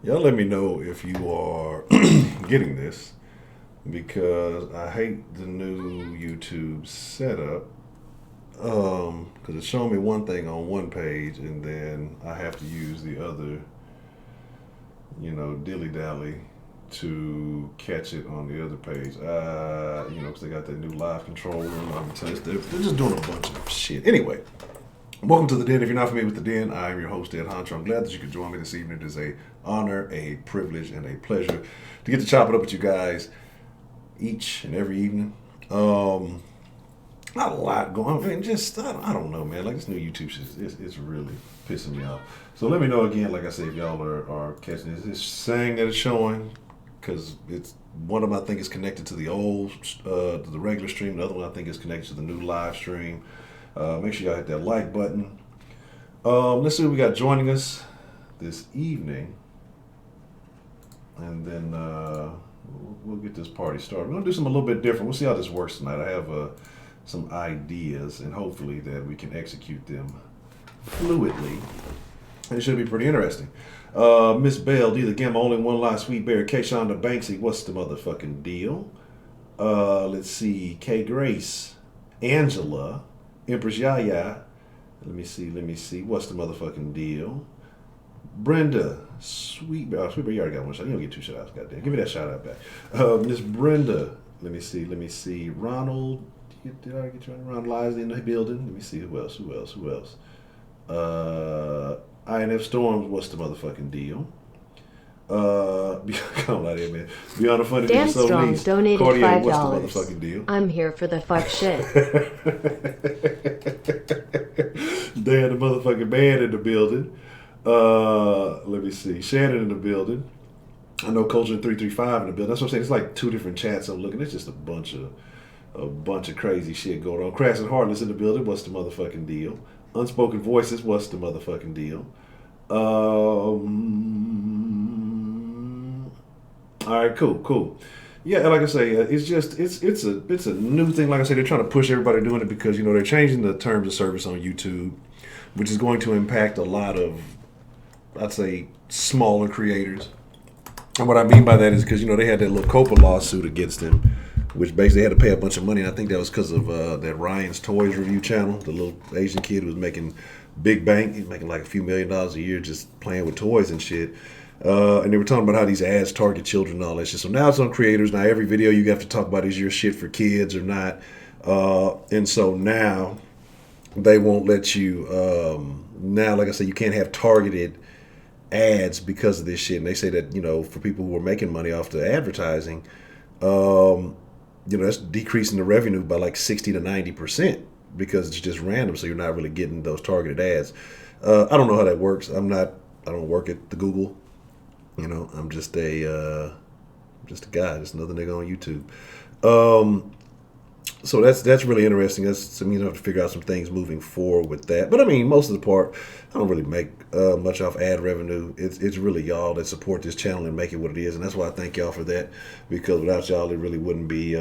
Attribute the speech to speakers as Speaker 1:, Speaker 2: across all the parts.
Speaker 1: Y'all let me know if you are getting this because I hate the new YouTube setup. Because it's showing me one thing on one page and then I have to use the other, dilly dally to catch it on the other page. Because they got that new live control room. They're just doing a bunch of shit. Anyway, welcome to the Den. If you're not familiar with the Den, I am your host, Ed Honcho. I'm glad that you could join me this evening. It is a honor, a privilege, and a pleasure to get to chop it up with you guys each and every evening. Not a lot going on. I mean, I don't know, man. Like, this new YouTube shit, it's really pissing me off. So let me know again, like I said, if y'all are catching this. It's saying that it's showing because it's one of them I think is connected to the old, to the regular stream. The other one I think is connected to the new live stream. Make sure y'all hit that like button. Let's see what we got joining us this evening. And then we'll get this party started. We're going to do something a little bit different. We'll see how this works tonight. I have some ideas, and hopefully that we can execute them fluidly. And it should be pretty interesting. Miss Bell, D the Gamma, only one lie, Sweet Bear, K. Shonda Banksy, what's the motherfucking deal? Let's see, K. Grace, Angela, Empress Yaya. Let me see. What's the motherfucking deal? Brenda, Sweet Bear, you already got one shot. You don't get two shout outs, goddamn. Give me that shout out back. Miss Brenda, let me see. Ronald, did I get you on? Ronald Lies in the building. Let me see who else. INF Storms, what's the motherfucking deal? Come on out here, man. Beyond the funny
Speaker 2: Dan Strong donated
Speaker 1: Cartier,
Speaker 2: $5.
Speaker 1: what's the motherfucking deal?
Speaker 2: I'm here for the fuck shit.
Speaker 1: Dan the motherfucking man in the building. Let me see. Shannon in the building. I know Culture 335 in the building. That's what I'm saying. It's like two different chats I'm looking. It's just a bunch of crazy shit going on. Crass and Heartless in the building. What's the motherfucking deal? Unspoken Voices. What's the motherfucking deal? All right, cool. Yeah, like I say, it's a new thing. Like I say, they're trying to push everybody doing it because they're changing the terms of service on YouTube, which is going to impact a lot of, I'd say, smaller creators. And what I mean by that is because they had that little Copa lawsuit against them, which basically had to pay a bunch of money. I think that was because of that Ryan's Toys review channel. The little Asian kid who was making big bank. He's making like a few $1 million a year just playing with toys and shit. And they were talking about how these ads target children and all that shit. So now it's on creators. Now every video you have to talk about is your shit for kids or not. And so now they won't let you. Now, like I said, you can't have targeted ads because of this shit. And they say that for people who are making money off the advertising, that's decreasing the revenue by like 60 to 90% because it's just random. So you're not really getting those targeted ads. I don't know how that works. I don't work at the Google. I'm just a guy, just another nigga on YouTube. So that's really interesting. That's I have to figure out some things moving forward with that. But I mean, most of the part, I don't really make much off ad revenue. It's really y'all that support this channel and make it what it is, and that's why I thank y'all for that. Because without y'all, it really wouldn't be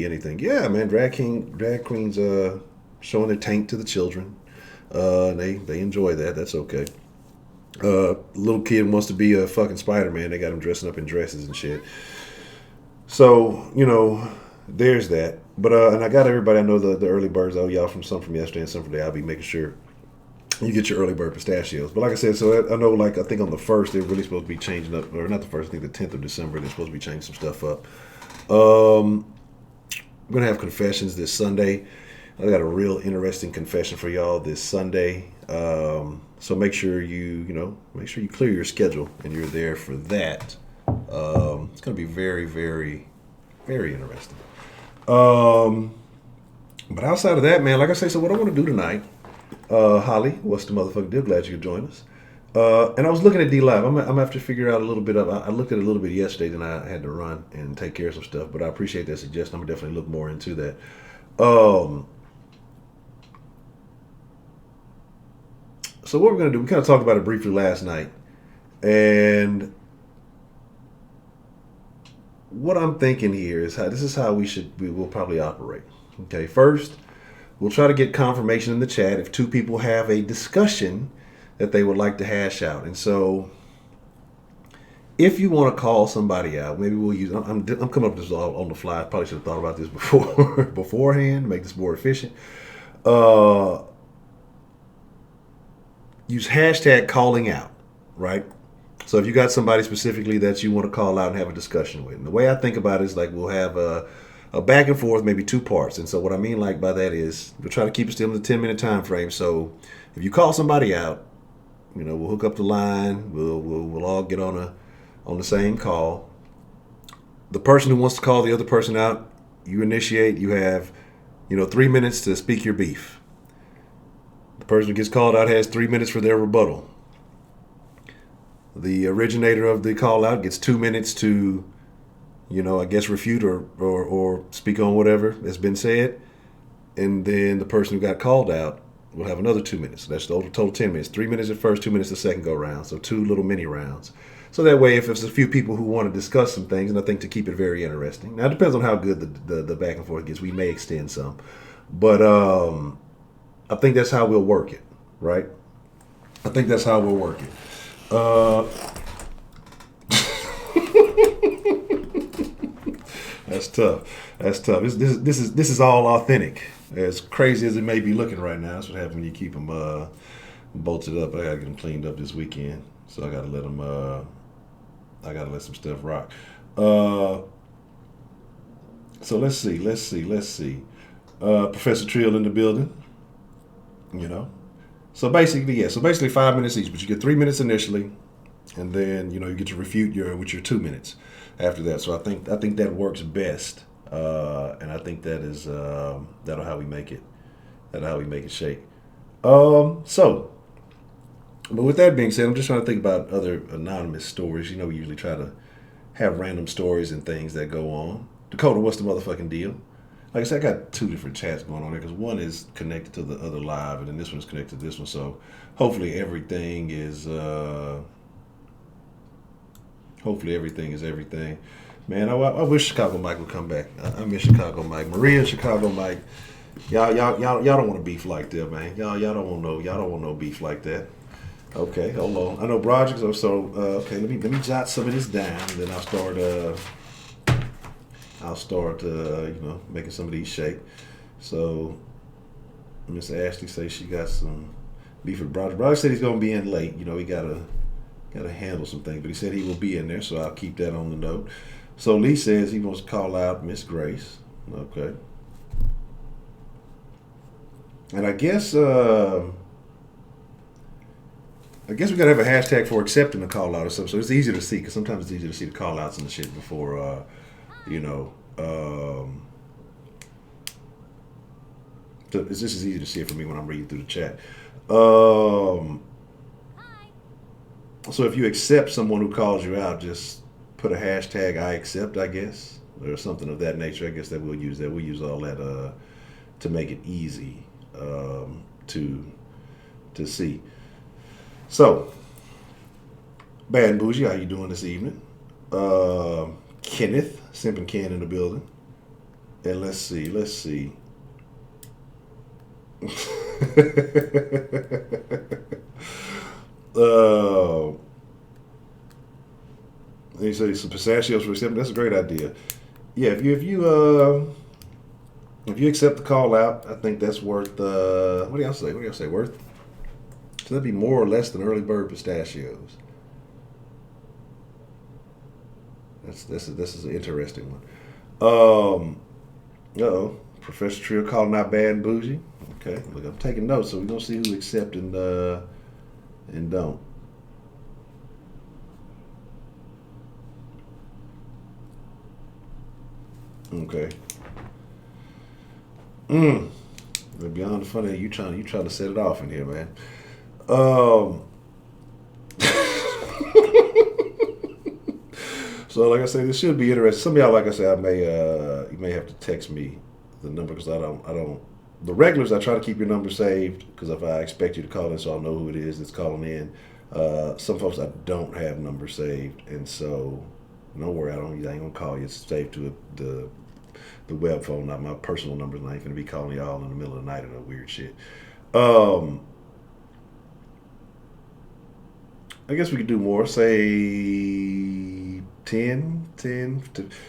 Speaker 1: anything. Yeah, man, drag queens showing their taint to the children. They enjoy that. That's okay. Little kid wants to be a fucking Spider-Man. They got him dressing up in dresses and shit. So there's that. But and I got everybody. I know the early birds. I owe y'all some from yesterday and some from today. I'll be making sure you get your early bird pistachios. But like I said, so I know, like, I think on the 1st they're really supposed to be changing up, or not the 1st, I think the 10th of December they're supposed to be changing some stuff up. I'm gonna have confessions this Sunday. I got a real interesting confession for y'all this Sunday. So make sure you clear your schedule and you're there for that. It's gonna be very, very, very interesting. But outside of that, man, like I say, so what I want to do tonight, Holly, what's the motherfucking deal? Glad you could join us. And I was looking at D Live. I'm gonna have to figure out a little bit of. I looked at it a little bit yesterday, then I had to run and take care of some stuff. But I appreciate that suggestion. I'm gonna definitely look more into that. So what we're gonna do? We kind of talked about it briefly last night, and what I'm thinking here is how we will probably operate. Okay, first, we'll try to get confirmation in the chat if two people have a discussion that they would like to hash out. And so if you want to call somebody out, maybe we'll use. I'm coming up with this all on the fly. I probably should have thought about this before beforehand, make this more efficient. Uh, Use hashtag calling out, right? So if you got somebody specifically that you want to call out and have a discussion with, and the way I think about it is like we'll have a back and forth, maybe two parts. And so what I mean like by that is we'll try to keep it still in the 10-minute time frame. So if you call somebody out, we'll hook up the line. We'll all get on the same call. The person who wants to call the other person out, you initiate. You have 3 minutes to speak your beef. The person who gets called out has 3 minutes for their rebuttal. The originator of the call out gets 2 minutes to, I guess refute or speak on whatever has been said. And then the person who got called out will have another 2 minutes. That's the total 10 minutes. 3 minutes at first, 2 minutes the second go round. So 2 little mini rounds. So that way, if there's a few people who want to discuss some things, and I think to keep it very interesting. Now, it depends on how good the back and forth gets. We may extend some. But I think that's how we'll work it, right? I think that's how we'll work it. That's tough. That's tough. This is all authentic. As crazy as it may be looking right now, that's what happens when you keep them bolted up. I gotta get them cleaned up this weekend, so I gotta let them. I gotta let some stuff rock. So let's see. Professor Trill in the building. So basically 5 minutes each, but you get 3 minutes initially, and then you get to refute with your 2 minutes after that. So I think that works best, and I think that is that'll how we make it. That'll how we make it shake. So, but with that being said, I'm just trying to think about other anonymous stories. We usually try to have random stories and things that go on. Dakota, what's the motherfucking deal? Like I said, I got 2 different chats going on there because one is connected to the other live, and then this one's connected to this one. So hopefully everything is everything. Man, I wish Chicago Mike would come back. I miss Chicago Mike. Maria and Chicago Mike. Y'all don't want to beef like that, man. Y'all don't want no beef like that. Okay, hold on. I know Broderick. So okay, let me jot some of this down, and then I'll start making some of these shake. So Miss Ashley says she got some beef with Broderick. Broderick said he's gonna be in late. He gotta handle some things, but he said he will be in there, so I'll keep that on the note. So Lee says he wants to call out Miss Grace. Okay. And I guess we gotta have a hashtag for accepting the call out or something, so it's easier to see, because sometimes it's easier to see the call outs and the shit before it's just as easy to see it for me when I'm reading through the chat. So if you accept someone who calls you out, just put a hashtag I accept, I guess, or something of that nature. I guess that we'll use that. We'll use all that to make it easy to see. So, Bad and Bougie, how you doing this evening? Kenneth, Simpin' Ken in the building. And let's see. He said some pistachios for acceptance. That's a great idea. Yeah, if you accept the call out, I think that's worth. What do y'all say? Worth? So that'd be more or less than early bird pistachios. This is an interesting one. Professor Trill calling out Bad and Bougie. Okay, look, I'm taking notes, so we're gonna see who accept and don't. Okay. Beyond the funny, you trying to set it off in here, man. So like I said, this should be interesting. Some of y'all, like I said, you may have to text me the number, because I don't. The regulars, I try to keep your number saved, because if I expect you to call in, so I'll know who it is that's calling in. Some folks I don't have numbers saved, and so don't worry, I ain't gonna call you. It's saved to the web phone, not my personal numbers, and I ain't gonna be calling y'all in the middle of the night or no weird shit. I guess we could do more. Say 10 to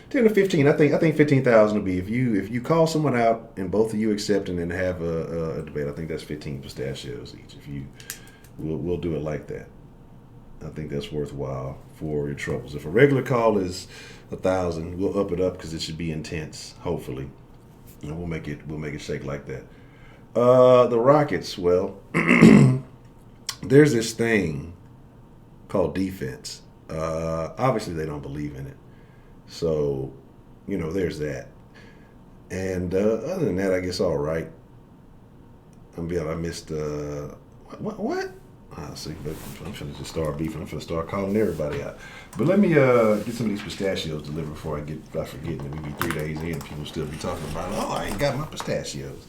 Speaker 1: 15. I think 15,000 will be if you call someone out and both of you accept and then have a debate. I think that's 15 pistachios each. If you we'll do it like that. I think that's worthwhile for your troubles. If a regular call is 1,000, we'll up it up because it should be intense. Hopefully, and we'll make it shake like that. The Rockets. Well, there's this thing called defense. Obviously, they don't believe in it. So, there's that. And other than that, I guess all right. I missed. What? See, but I'm finna just start beefing. I'm finna start calling everybody out. But let me get some of these pistachios delivered before I forget. And we be 3 days in, people still be talking about, oh, I ain't got my pistachios.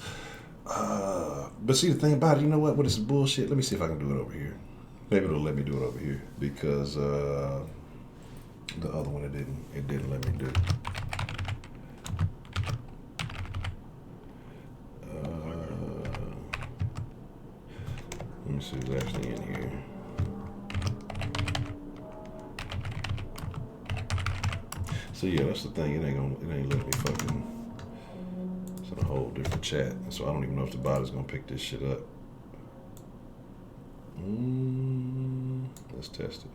Speaker 1: But see, the thing about it, you know what? What is bullshit? Let me see if I can do it over here. Maybe it'll let me do it over here because the other one it didn't let me do. Let me see what's actually in here. So yeah, that's the thing. It ain't letting me fucking. It's in a whole different chat, so I don't even know if the bot is gonna pick this shit up. Let's test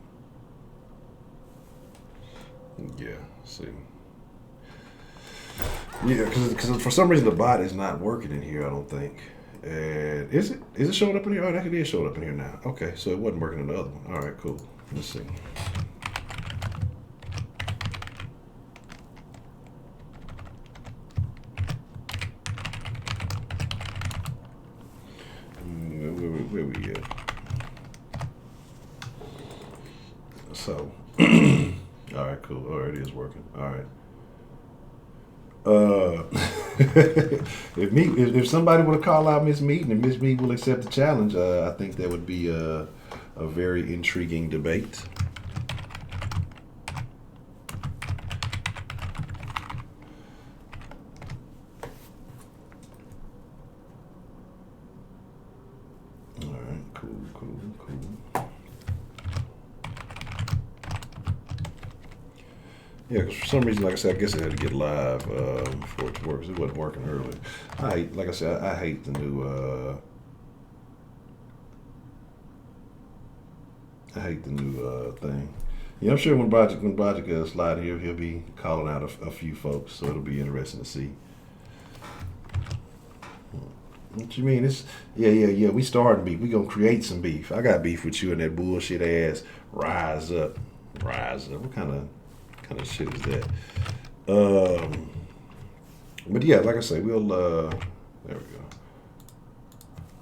Speaker 1: it. Yeah, see. Yeah, because for some reason the bot is not working in here. I don't think. And is it showing up in here? Oh, it is showing up in here now. Okay, so it wasn't working in the other one. All right, cool. Let's see. Where we at? So, all right, cool. Oh, it is working. All right. If somebody were to call out Miss Meat and Miss Meat will accept the challenge, I think that would be a very intriguing debate. All right, cool. Yeah, because for some reason, like I said, I guess I had to get live for it to work because it wasn't working earlier. Like I said, I hate the new. I hate the new thing. Yeah, I'm sure when Bajik slide here, he'll be calling out a few folks, so it'll be interesting to see. What you mean? Yeah. We starting beef. We gonna create some beef. I got beef with you and that bullshit ass. Rise up. What kind of shit is that? But yeah, like I say, we'll there we go.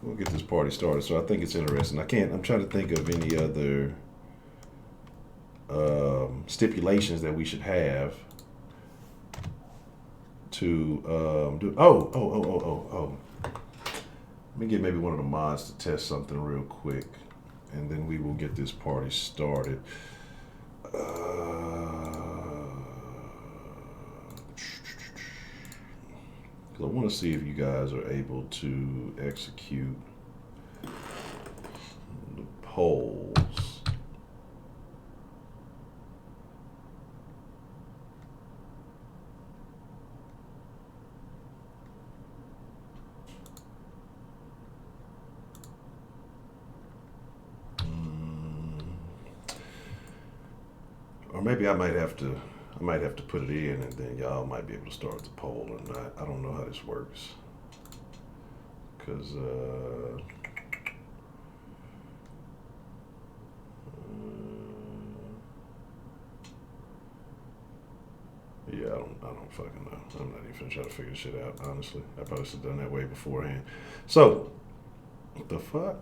Speaker 1: We'll get this party started. So I think it's interesting. I'm trying to think of any other stipulations that we should have to do. Oh. Let me get maybe one of the mods to test something real quick, and then we will get this party started. Because I want to see if you guys are able to execute the polls. Or maybe I might have to put it in, and then y'all might be able to start the poll or not. I don't know how this works. Because, yeah, I don't fucking know. I'm not even trying to figure this shit out, honestly. I probably should have done that way beforehand. So, what the fuck?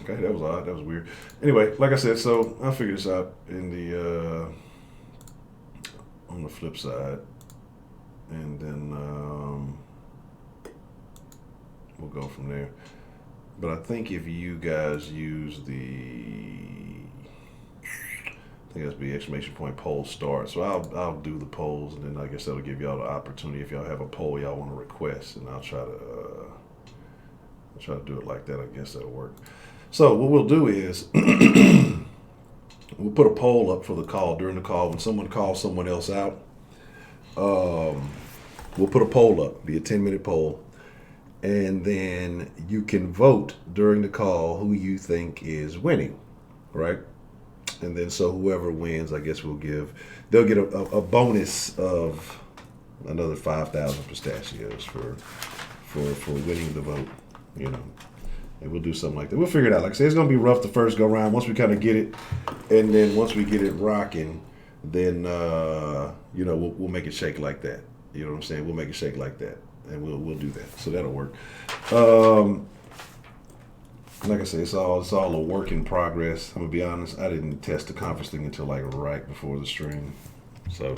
Speaker 1: Okay, that was odd. That was weird. Anyway, like I said, so I'll figure this out in the on the flip side, and then we'll go from there. But I think if you guys use I think that's be exclamation point poll start. So I'll do the polls, and then I guess that'll give y'all the opportunity if y'all have a poll y'all want to request, and I'll try to do it like that. I guess that'll work. So what we'll do is we'll put a poll up for the call during the call when someone calls someone else out. We'll put a poll up, be a 10-minute poll, and then you can vote during the call who you think is winning, right? And then so whoever wins, I guess they'll get a bonus of another 5,000 pistachios for winning the vote, you know. And we'll do something like that. We'll figure it out. Like I said, it's gonna be rough the first go round. Once we kind of get it, and then once we get it rocking, then we'll make it shake like that. You know what I'm saying? We'll make it shake like that, and we'll do that. So that'll work. Like I said, it's all a work in progress. I'm gonna be honest. I didn't test the conference thing until like right before the stream. So,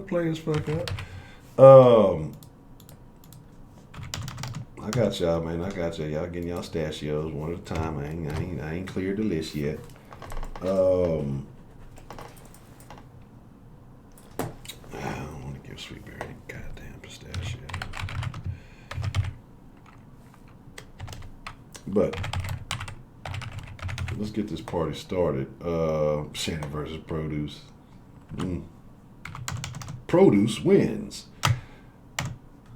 Speaker 1: play as fuck up. I got y'all, man. I got y'all. Y'all getting y'all stachios one at a time. I ain't cleared the list yet. I don't want to give Sweetberry any goddamn pistachio. But let's get this party started. Shannon versus Produce. Produce wins.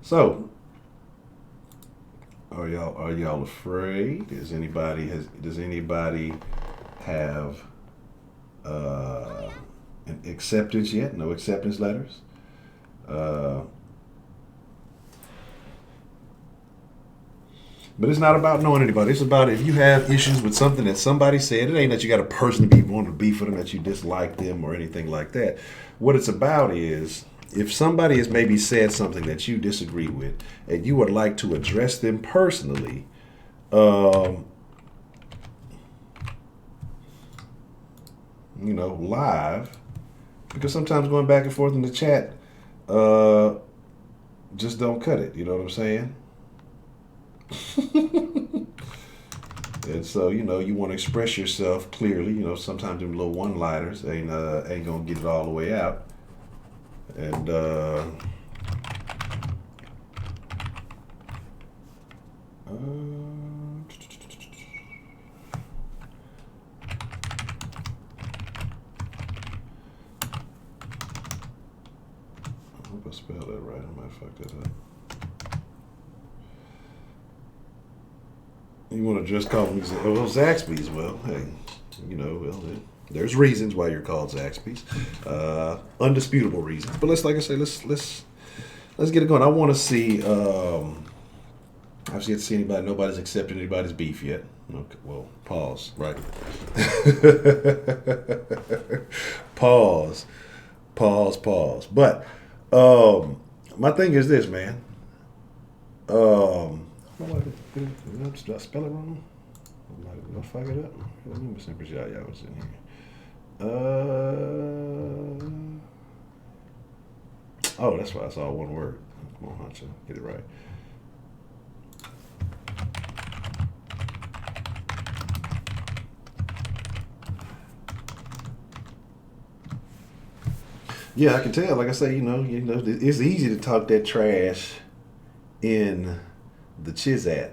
Speaker 1: So, are y'all afraid? Does anybody have an acceptance yet? No acceptance letters. But it's not about knowing anybody. It's about if you have issues with something that somebody said. It ain't that you got a person to be wanting to beef with them, that you dislike them or anything like that. What it's about is if somebody has maybe said something that you disagree with and you would like to address them personally, live, because sometimes going back and forth in the chat just don't cut it. You know what I'm saying? And so, you want to express yourself clearly. Sometimes them little one-liners ain't gonna get it all the way out. And I hope I spelled that right. I might fuck that up. You want to just call them Zaxby's? Well, hey, there's reasons why you're called Zaxby's, undisputable reasons. But let's get it going. I want to see. I've yet to see anybody. Nobody's accepted anybody's beef yet. Okay, well, pause. Right. Pause. But my thing is this, man. Did I spell it wrong? Did I fuck it up? Let me see if y'all was in here. That's why I saw one word. Come on, Honcho, get it right. Yeah, I can tell. Like I say, it's easy to talk that trash in the Chizat.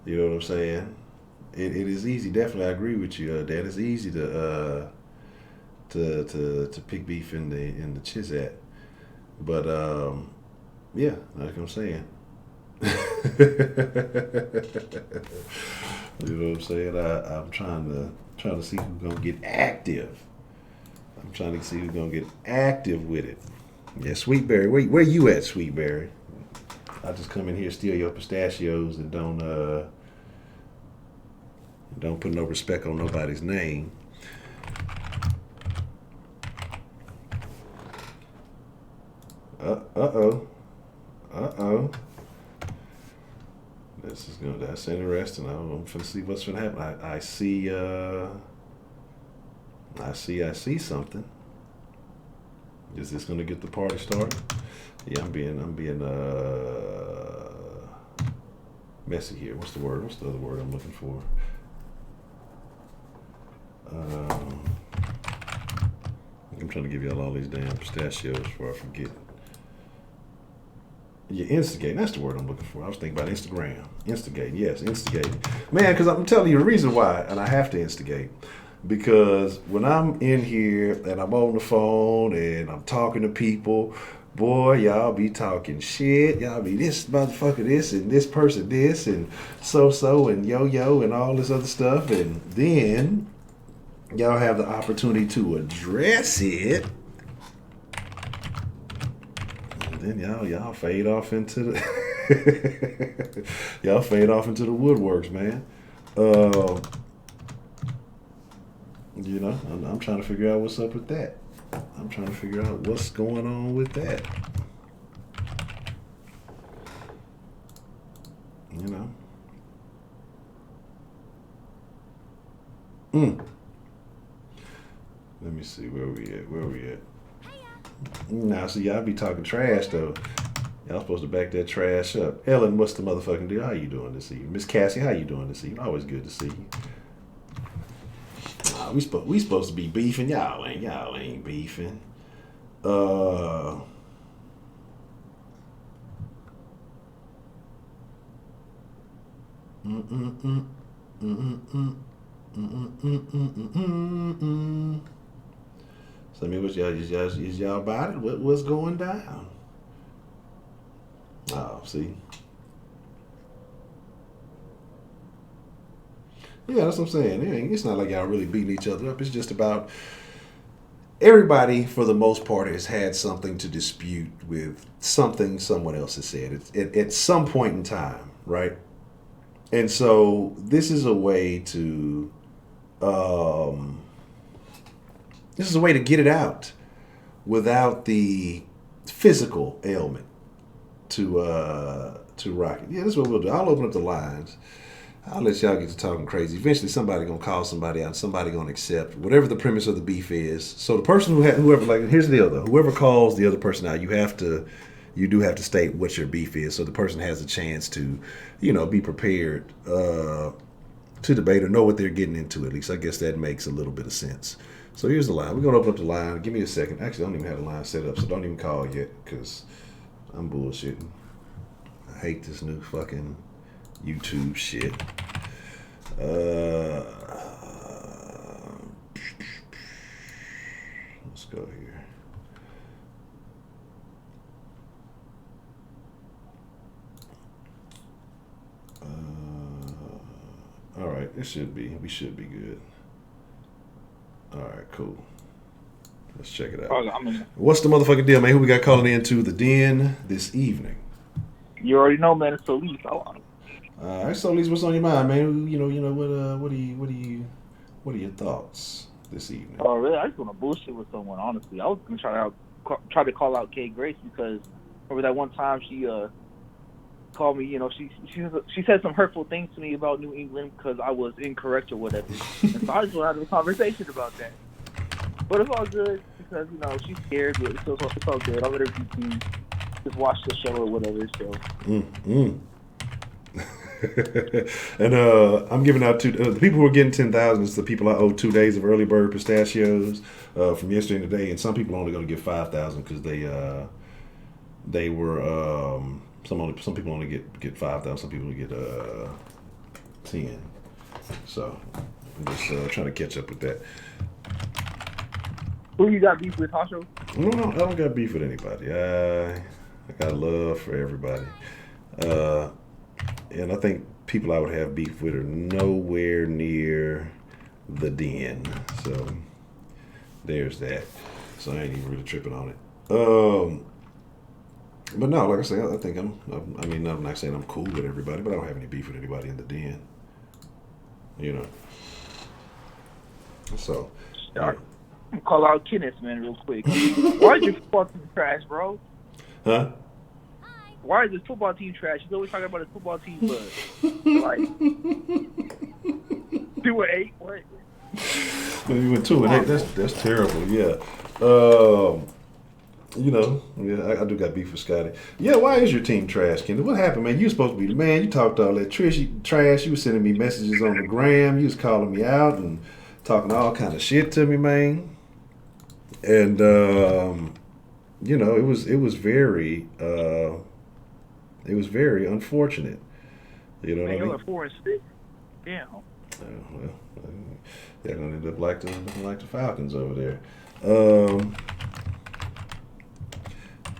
Speaker 1: You know what I'm saying? It is easy. Definitely, I agree with you, Dan. It's easy to pick beef in the Chizat, but yeah, like I'm saying. You know what I'm saying? I'm trying to see who's gonna get active. I'm trying to see who's gonna get active with it. Yeah, Sweetberry, where you at, Sweetberry? I just come in here, steal your pistachios, and don't put no respect on nobody's name. Uh-oh. That's interesting. I'm finna see what's gonna happen. I see something. Is this gonna get the party started? Yeah, I'm being messy here. What's the word? What's the other word I'm looking for? I'm trying to give y'all all these damn pistachios before I forget. Yeah, instigating. That's the word I'm looking for. I was thinking about Instagram. Instigating. Yes, instigating. Man, because I'm telling you the reason why, and I have to instigate. Because when I'm in here and I'm on the phone and I'm talking to people, boy, y'all be talking shit. Y'all be this motherfucker this and this person this and so and yo and all this other stuff. And then y'all have the opportunity to address it. And then y'all fade off into the y'all fade off into the woodworks, man. You know, I'm trying to figure out what's up with that. I'm trying to figure out what's going on with that. You know. Let me see where we at. Nah, see, y'all be talking trash though. Y'all supposed to back that trash up. Ellen, what's the motherfucking deal? How you doing this evening? Miss Cassie, how you doing this evening? Always good to see you. Nah, we supposed to be beefing. Y'all ain't beefing. So I mean, is y'all about it? What's going down? Oh, see. Yeah, that's what I'm saying. It's not like y'all really beating each other up. It's just about everybody, for the most part, has had something to dispute with something someone else has said at some point in time, right? And so this is a way to get it out without the physical ailment to rock it. Yeah, that's what we'll do. I'll open up the lines. I'll let y'all get to talking crazy. Eventually, somebody gonna call somebody out. Somebody gonna accept whatever the premise of the beef is. So the person whoever, like, here's the deal though. Whoever calls the other person out, you do have to state what your beef is, so the person has a chance to, be prepared to debate or know what they're getting into. At least I guess that makes a little bit of sense. So here's the line. We're gonna open up the line. Give me a second. Actually, I don't even have the line set up, so don't even call yet, because I'm bullshitting. I hate this new fucking YouTube shit. Let's go here. All right, we should be good. All right, cool. Let's check it out. What's the motherfucking deal, man? Who we got calling into the den this evening?
Speaker 3: You already know, man. It's Solis.
Speaker 1: All right, Solis, what's on your mind, man? What are your thoughts this evening?
Speaker 3: Oh, really? I just want to bullshit with someone. Honestly, I was gonna try to call out Kay Grace, because remember that one time she called me. She said some hurtful things to me about New England because I was incorrect or whatever. And so I just want to have a conversation about that. But it's all good because she's scared, but it's all good. I'll let her just watch the show or whatever. So.
Speaker 1: And I'm giving out the people who are getting 10,000 is the people I owe 2 days of early bird pistachios from yesterday and today, and some people are only going to get 5,000 because they were some people only get 5,000, some people get 10. So I'm just trying to catch up with that.
Speaker 3: Who you got beef with, Honcho?
Speaker 1: No, I don't got beef with anybody. I got love for everybody. And I think people I would have beef with are nowhere near the den. So there's that. So I ain't even really tripping on it. But no, like I say, I think I'm not saying I'm cool with everybody, but I don't have any beef with anybody in the den. So.
Speaker 3: Yeah. I'm gonna call out Kenneth, man, real quick. Why is your football team trash, bro?
Speaker 1: Huh?
Speaker 3: Why is this football team trash? He's always talking about his football team, but like 2-8. What?
Speaker 1: You went 2-8. That's terrible. Yeah. I do got beef with Scotty. Yeah, why is your team trash, Kendall? What happened, man? You were supposed to be the man. You talked all that trash. You was sending me messages on the gram. You was calling me out and talking all kind of shit to me, man. And it was very It was very unfortunate. You know what I
Speaker 3: Man, y'all
Speaker 1: mean?
Speaker 3: are 4-6. Damn.
Speaker 1: Well, they're gonna end up like the Falcons over there. Um,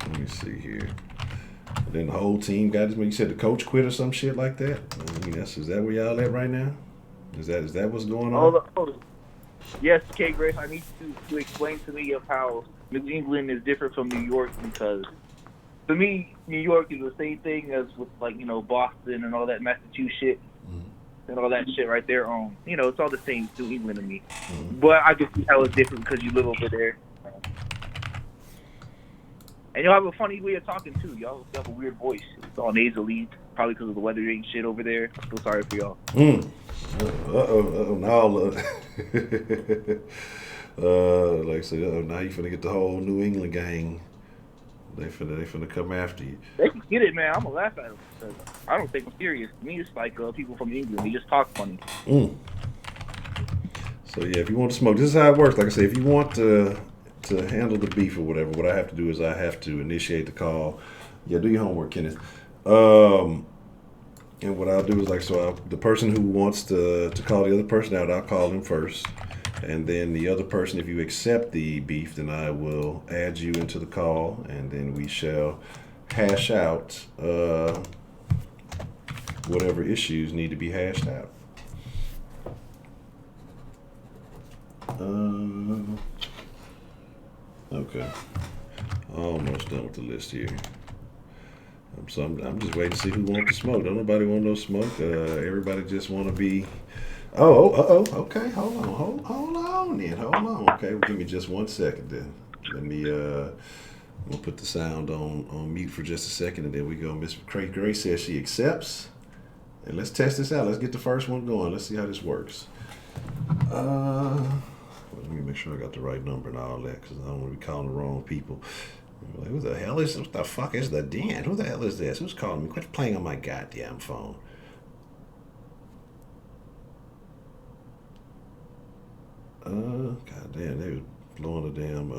Speaker 1: let me see here. And then the whole team got this. You said the coach quit or some shit like that. I mean, is that where y'all at right now? Is that what's going on?
Speaker 3: Yes, K. Grace. I need you to explain to me of how New England is different from New York, because for me, New York is the same thing as with Boston and all that Massachusetts shit and all that shit right there. It's all the same New England to me. But I can see how it's different because you live over there. And y'all have a funny way of talking too. Y'all have a weird voice. It's all nasally, probably because of the weather ain't shit over there. I feel sorry for y'all.
Speaker 1: Now, like I said, now you finna get the whole New England gang. They finna come after you.
Speaker 3: They can get it, man. I'm gonna laugh at them because I don't take them serious. To me, it's like people from England. They just talk funny.
Speaker 1: So yeah, if you want to smoke, this is how it works. Like I said, if you want to handle the beef or whatever, what I have to do is I have to initiate the call. Yeah, do your homework, Kenneth. And what I'll do is the person who wants to call the other person out, I'll call them first. And then the other person, if you accept the beef, then I will add you into the call, and then we shall hash out whatever issues need to be hashed out. Okay. Almost done with the list here. So I'm just waiting to see who wants to smoke. Don't nobody want no smoke. Everybody just want to be. Okay. Hold on then. Hold on. Okay, well, give me just 1 second then. Let me. We'll put the sound on mute for just a second, and then we go. Miss Grace says she accepts, and let's test this out. Let's get the first one going. Let's see how this works. Let me make sure I got the right number and all that, because I don't want to be calling the wrong people. Like, what the fuck is the Dan? Who the hell is this? Who's calling me? Quit playing on my goddamn phone. Goddamn, they was blowing the damn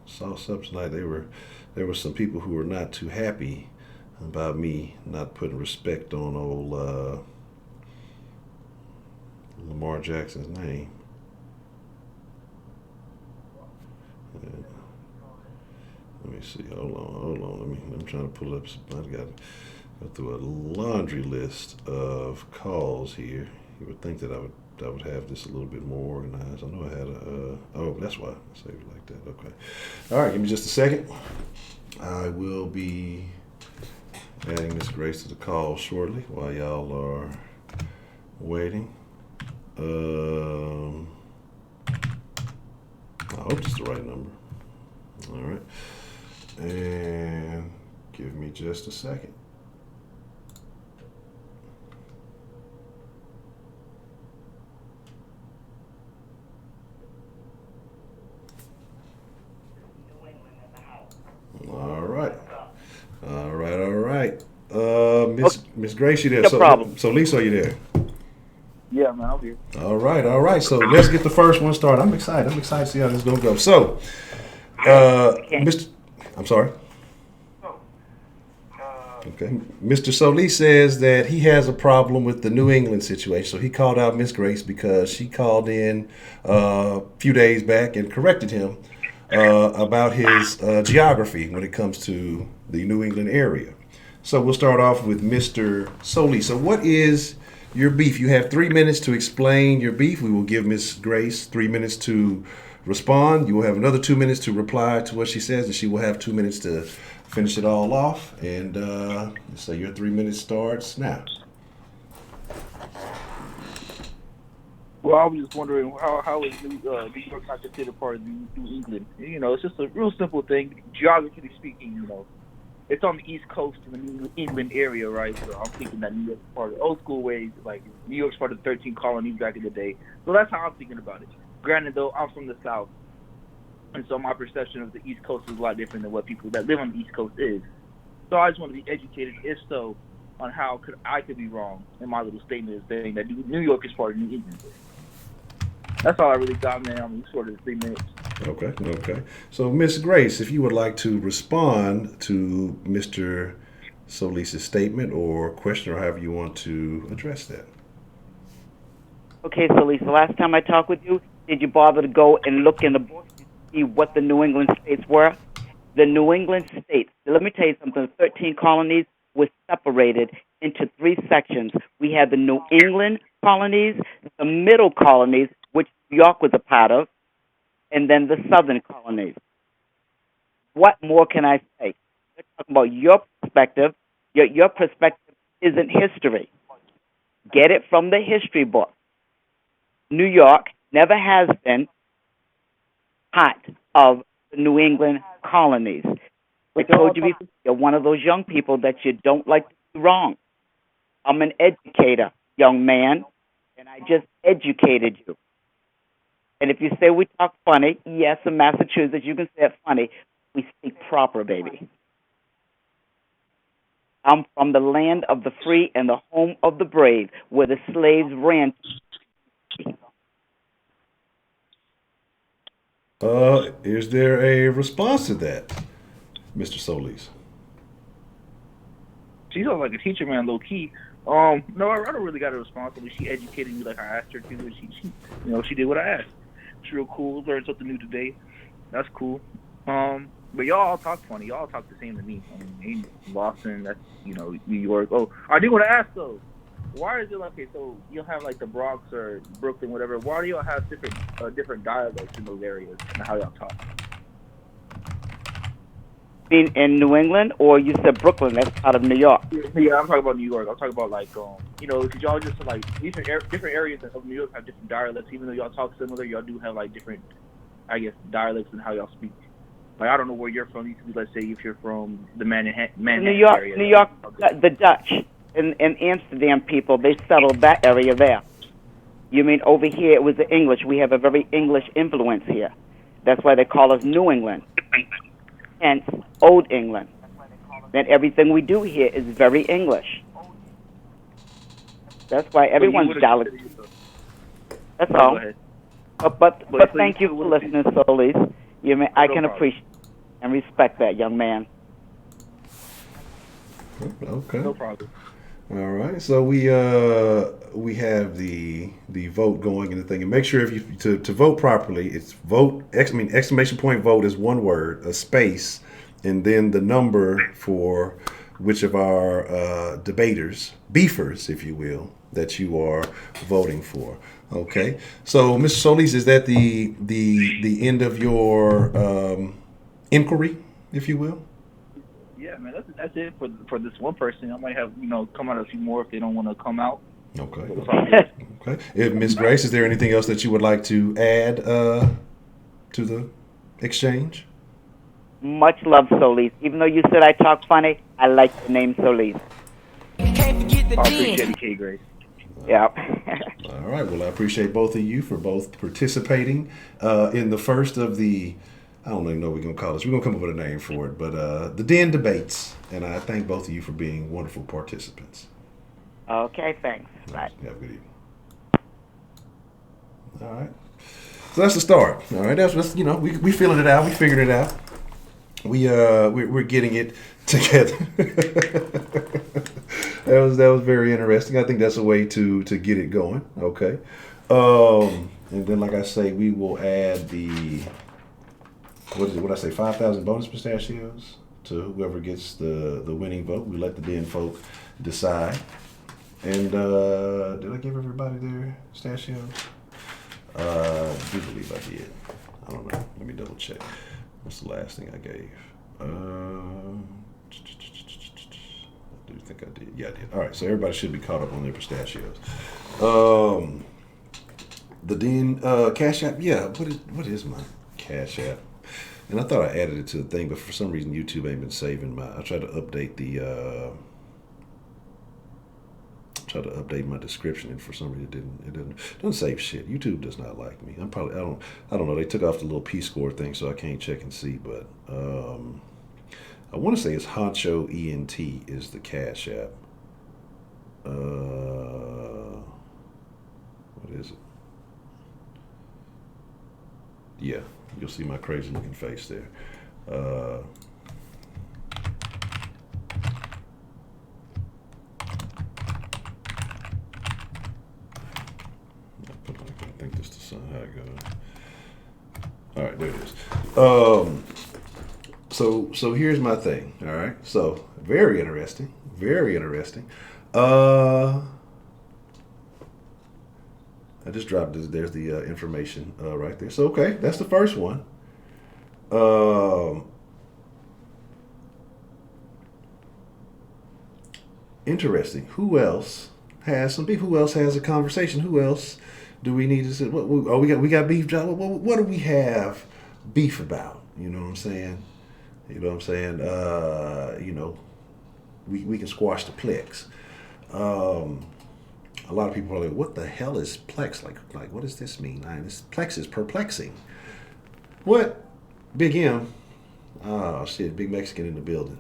Speaker 1: sauce up tonight. There were some people who were not too happy about me not putting respect on old Lamar Jackson's name. Let me see. Hold on. I'm trying to pull up. I got to go through a laundry list of calls here. You would think that I would have this a little bit more organized. I know I had that's why I saved it like that. Okay. All right. Give me just a second. I will be adding Miss Grace to the call shortly while y'all are waiting. I hope it's the right number. All right. And give me just a second. All right. Miss Grace, you there?
Speaker 3: No problem.
Speaker 1: So Lisa, are you there?
Speaker 3: Yeah, man, I'll be here.
Speaker 1: All right. So let's get the first one started. I'm excited to see how this is gonna go. So, I'm sorry. Okay. Mr. Solis says that he has a problem with the New England situation. So he called out Miss Grace because she called in a few days back and corrected him about his geography when it comes to the New England area. So we'll start off with Mr. Solis. So what is your beef? You have 3 minutes to explain your beef. We will give Miss Grace 3 minutes to respond. You will have another 2 minutes to reply to what she says, and she will have 2 minutes to finish it all off. And so your 3 minutes starts now.
Speaker 3: Well, I was just wondering how is New York not considered part of New England? It's just a real simple thing. Geographically speaking, it's on the East Coast in the New England area, right? So I'm thinking that New York's part of the old school ways, like New York's part of the 13 colonies back in the day. So that's how I'm thinking about it. Granted, though, I'm from the South, and so my perception of the East Coast is a lot different than what people that live on the East Coast is. So I just want to be educated, if so, on how I could be wrong in my little statement of saying that New York is part of New England. That's all I really got, man. I'm sort of 3 minutes.
Speaker 1: Okay. So, Miss Grace, if you would like to respond to Mr. Solis's statement or question, or however you want to address that.
Speaker 4: Okay, so Lisa, last time I talked with you, did you bother to go and look in the book to see what the New England states were? The New England states, let me tell you something, 13 colonies were separated into three sections. We had the New England colonies, the middle colonies, which New York was a part of, and then the southern colonies. What more can I say? We're talking about your perspective. Your perspective isn't history. Get it from the history book. New York never has been part of the New England colonies. I told you before, you're one of those young people that you don't like to do wrong. I'm an educator, young man, and I just educated you. And if you say we talk funny, yes, in Massachusetts you can say it funny. We speak proper, baby. I'm from the land of the free and the home of the brave, where the slaves ran.
Speaker 1: Is there a response to that, Mr. Solis?
Speaker 3: She sounds like a teacher, man, low key. No, I don't really got a response. I mean, she educated me like I asked her to, and she did what I asked. She's real cool. Learned something new today. That's cool. But y'all all talk funny. Y'all talk the same to me. I mean, Boston, that's New York. Oh, I do want to ask though. Why is it okay? So you'll have like the Bronx or Brooklyn, whatever. Why do y'all have different dialects in those areas and how y'all talk?
Speaker 4: In New England, or you said Brooklyn? That's part of New York.
Speaker 3: Yeah, I'm talking about New York. I'm talking about like because y'all just like different areas of New York have different dialects. Even though y'all talk similar, y'all do have like different, I guess, dialects in how y'all speak. Like I don't know where you're from. You could be, let's say, if you're from the Manhattan
Speaker 4: New York,
Speaker 3: area.
Speaker 4: New York, the Dutch and Amsterdam people, they settled that area there. You mean over here it was the English? We have a very English influence here. That's why they call us New England. Hence, Old England. Then everything we do here is very English. That's why everyone's dialect. That's all. But thank you for listening, Solis. I can appreciate and respect that, young man.
Speaker 1: Okay.
Speaker 3: No problem.
Speaker 1: All right. So we have the vote going and the thing, and make sure if you to vote properly, it's vote exclamation point vote is one word, a space, and then the number for which of our debaters, beefers, if you will, that you are voting for. Okay. So, Mr. Solis, is that the end of your inquiry, if you will?
Speaker 3: Yeah, man, that's it for this one person. I might have come out a few more if they don't want to come out.
Speaker 1: Okay. Okay. If Ms. Grace, is there anything else that you would like to add to the exchange?
Speaker 4: Much love, Solis. Even though you said I talk funny, I like the name Solis.
Speaker 3: I appreciate it, K. Grace.
Speaker 4: Yeah.
Speaker 1: All right. Well, I appreciate both of you for both participating in the first of the, I don't even know what we're going to call this. We're going to come up with a name for it, but the Den Debates. And I thank both of you for being wonderful participants.
Speaker 4: Okay, thanks. Bye.
Speaker 1: Have a good evening. All right. So that's the start. All right. That's we feeling it out. We figured it out. We're getting it together. That was very interesting. I think that's a way to get it going. Okay. And then, like I say, we will add the what I say, 5,000 bonus pistachios to whoever gets the winning vote. We let the Denfolk decide. And did I give everybody their pistachios? I do believe I did. I don't know. Let me double check. What's the last thing I gave? I do think I did. Yeah, I did. All right, so everybody should be caught up on their pistachios. The Den Cash App. Yeah, what is my Cash App? And I thought I added it to the thing, but for some reason YouTube ain't been saving my. I tried to update my description, and for some reason it doesn't save shit. YouTube does not like me. I don't know. They took off the little P score thing, so I can't check and see. But I want to say it's Honcho ENT is the Cash App. What is it? Yeah, you'll see my crazy looking face there. All right, there it is. So here's my thing. All right. So very interesting. Very interesting. I just dropped this. There's the information right there. So okay, that's the first one. Interesting. Who else has some beef? Who else has a conversation? Who else do we need to say? Oh, we got beef. John. What do we have beef about? You know what I'm saying? You know what I'm saying? We can squash the plex. A lot of people are like, what the hell is plex? Like what does this mean? This plex is perplexing. What? Big M. Oh shit, Big Mexican in the building.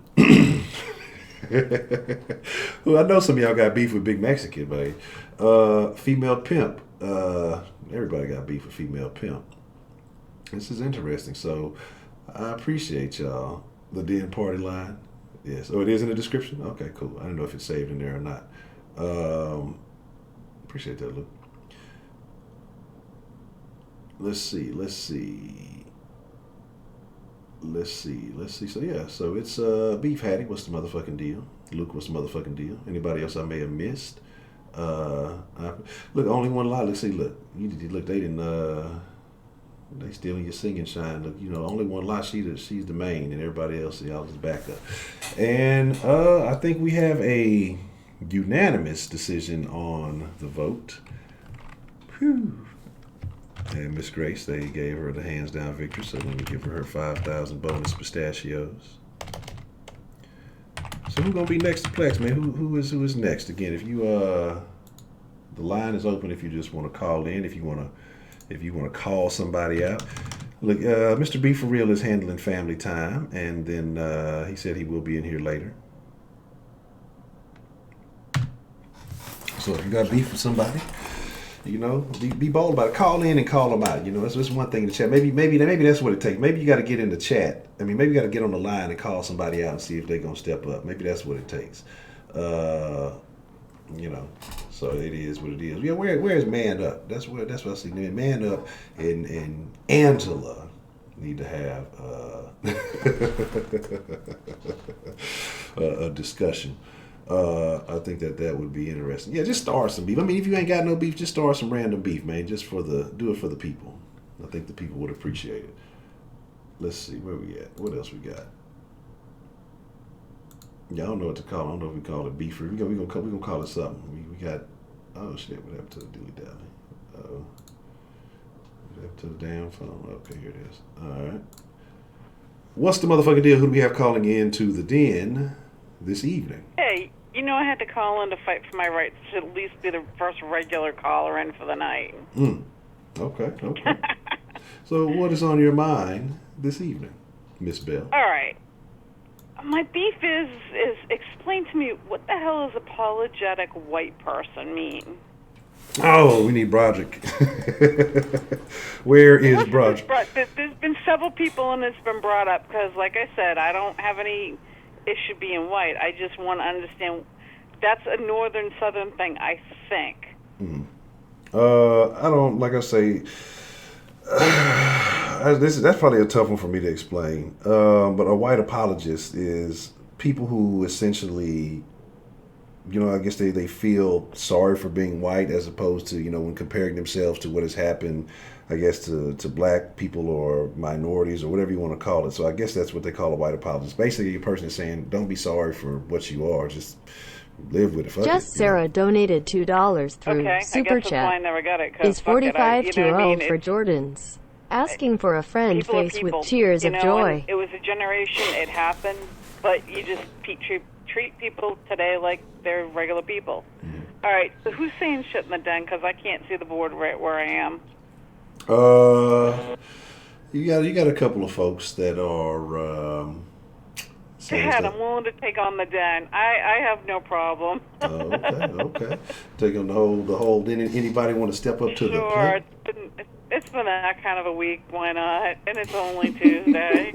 Speaker 1: Well, I know some of y'all got beef with Big Mexican, but female pimp. Everybody got beef with female pimp. This is interesting. So I appreciate y'all. The Den party line. Yes. Oh, it is in the description? Okay, cool. I don't know if it's saved in there or not. Appreciate that, Luke. Let's see. So yeah, so it's Beef Hattie. What's the motherfucking deal? Luke, what's the motherfucking deal? Anybody else I may have missed? Look, only one lie. Let's see. Look, they didn't. They stealing your singing shine. Look, only one lie. She's the main, and everybody else, y'all just back up. And I think we have a unanimous decision on the vote. Whew. And Miss Grace, they gave her the hands down victory, so let me give her 5,000 bonus pistachios. So who's gonna be next to Plex, man? Who is next? Again, if you the line is open if you just want to call in, if you want to call somebody out. Look, Mr. B for real is handling family time, and then he said he will be in here later. So if you got beef with somebody, be bold about it. Call in and call them out. That's just one thing to chat. Maybe that's what it takes. Maybe you got to get in the chat. Maybe you got to get on the line and call somebody out and see if they're gonna step up. Maybe that's what it takes. So it is what it is. Yeah, where's Man Up? That's what I see. Man Up and Angela need to have a discussion. I think that would be interesting. Yeah, just start some beef. If you ain't got no beef, just start some random beef, man. Do it for the people. I think the people would appreciate it. Let's see where we at. What else we got? Yeah, I don't know what to call it. I don't know if we call it beef. We're gonna call it something. We got. Oh shit! What happened to the dilly dally? Oh, what happened to the damn phone? Okay, here it is. All right. What's the motherfucking deal? Who do we have calling in to the den this evening?
Speaker 5: Hey, I had to call in to fight for my rights to at least be the first regular caller in for the night.
Speaker 1: Okay. So what is on your mind this evening, Miss Bell?
Speaker 5: All right. My beef is explain to me, what the hell does apologetic white person mean?
Speaker 1: Oh, we need Broderick. Where is Broderick?
Speaker 5: There's been several people and it's been brought up because, like I said, I don't have any issue being white. I just want to understand. That's a northern southern thing, I think.
Speaker 1: I don't, like I say, that's probably a tough one for me to explain. But a white apologist is people who essentially, I guess they feel sorry for being white as opposed to, when comparing themselves to what has happened, I guess, to black people or minorities or whatever you want to call it. So I guess that's what they call a white apologist. Basically, a person is saying, don't be sorry for what you are. Just live with it. Fuck
Speaker 2: Just
Speaker 1: it,
Speaker 2: Sarah donated $2 through Super
Speaker 5: I guess that's why I
Speaker 2: Chat.
Speaker 5: never got it.
Speaker 2: Is 4520 for Jordans. Asking for a friend face with tears of joy.
Speaker 5: It was a generation, it happened, but you just treat people today like they're regular people. All right, so who's saying shit in the den? Because I can't see the board right where I am.
Speaker 1: You got a couple of folks that are.
Speaker 5: Dad, I'm willing to take on the den. I have no problem.
Speaker 1: Okay. Taking the whole. Did anybody want to step up to the plate?
Speaker 5: Sure. It's been that kind of a week. Why not? And it's only Tuesday.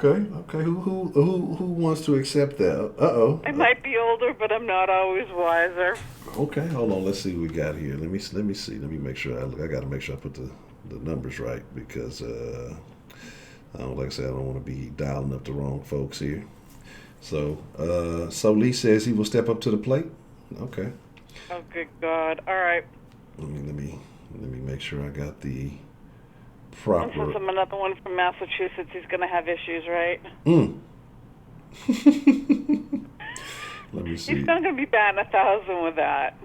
Speaker 1: Okay. Who wants to accept that?
Speaker 5: I might be older, but I'm not always wiser.
Speaker 1: Okay, hold on. Let's see what we got here. Let me see. Let me make sure. I got to make sure I put the numbers right because like I said, I don't want to be dialing up the wrong folks here. So Lee says he will step up to the plate. Okay.
Speaker 5: Oh, good God! All right.
Speaker 1: Let me make sure I got the proper.
Speaker 5: And since I'm another one from Massachusetts, he's going to have issues, right?
Speaker 1: Let me see.
Speaker 5: He's not going to be batting 1,000 with that.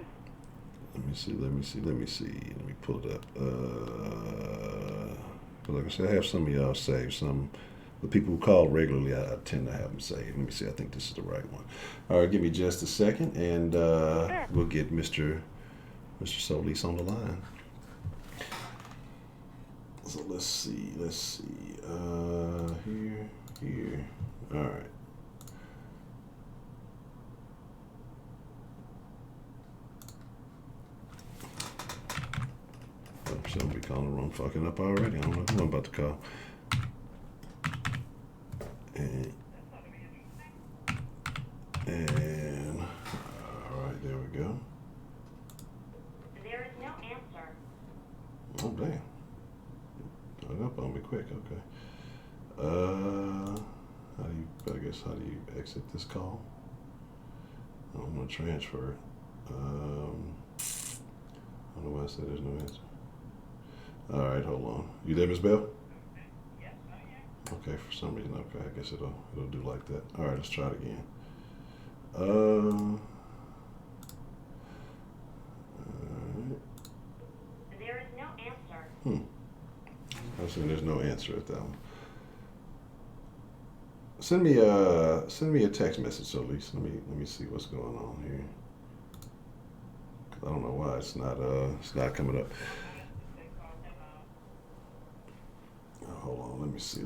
Speaker 1: Let me see. Let me pull it up. But like I said, I have some of y'all saved. Some the people who call regularly, I tend to have them saved. Let me see. I think this is the right one. All right, give me just a second, and
Speaker 5: Sure.
Speaker 1: we'll get Mr. Solis on the line. So let's see. Here. All right. Somebody calling the wrong fucking up already. I don't know who I'm about to call. And all right, there we go.
Speaker 6: There is no answer.
Speaker 1: Oh damn! Hung up on me quick. Okay. How do you exit this call? I'm gonna transfer it. I don't know why I said there's no answer. All right, hold on. You there, Miss Bell?
Speaker 6: Yes, I am.
Speaker 1: Okay, for some reason, okay, I guess it'll do like that. All right, let's try it again. All right.
Speaker 6: There is no answer.
Speaker 1: I'm saying there's no answer at that one. Send me a text message, so at least let me see what's going on here. I don't know why it's not coming up. Oh, hold on, let me see.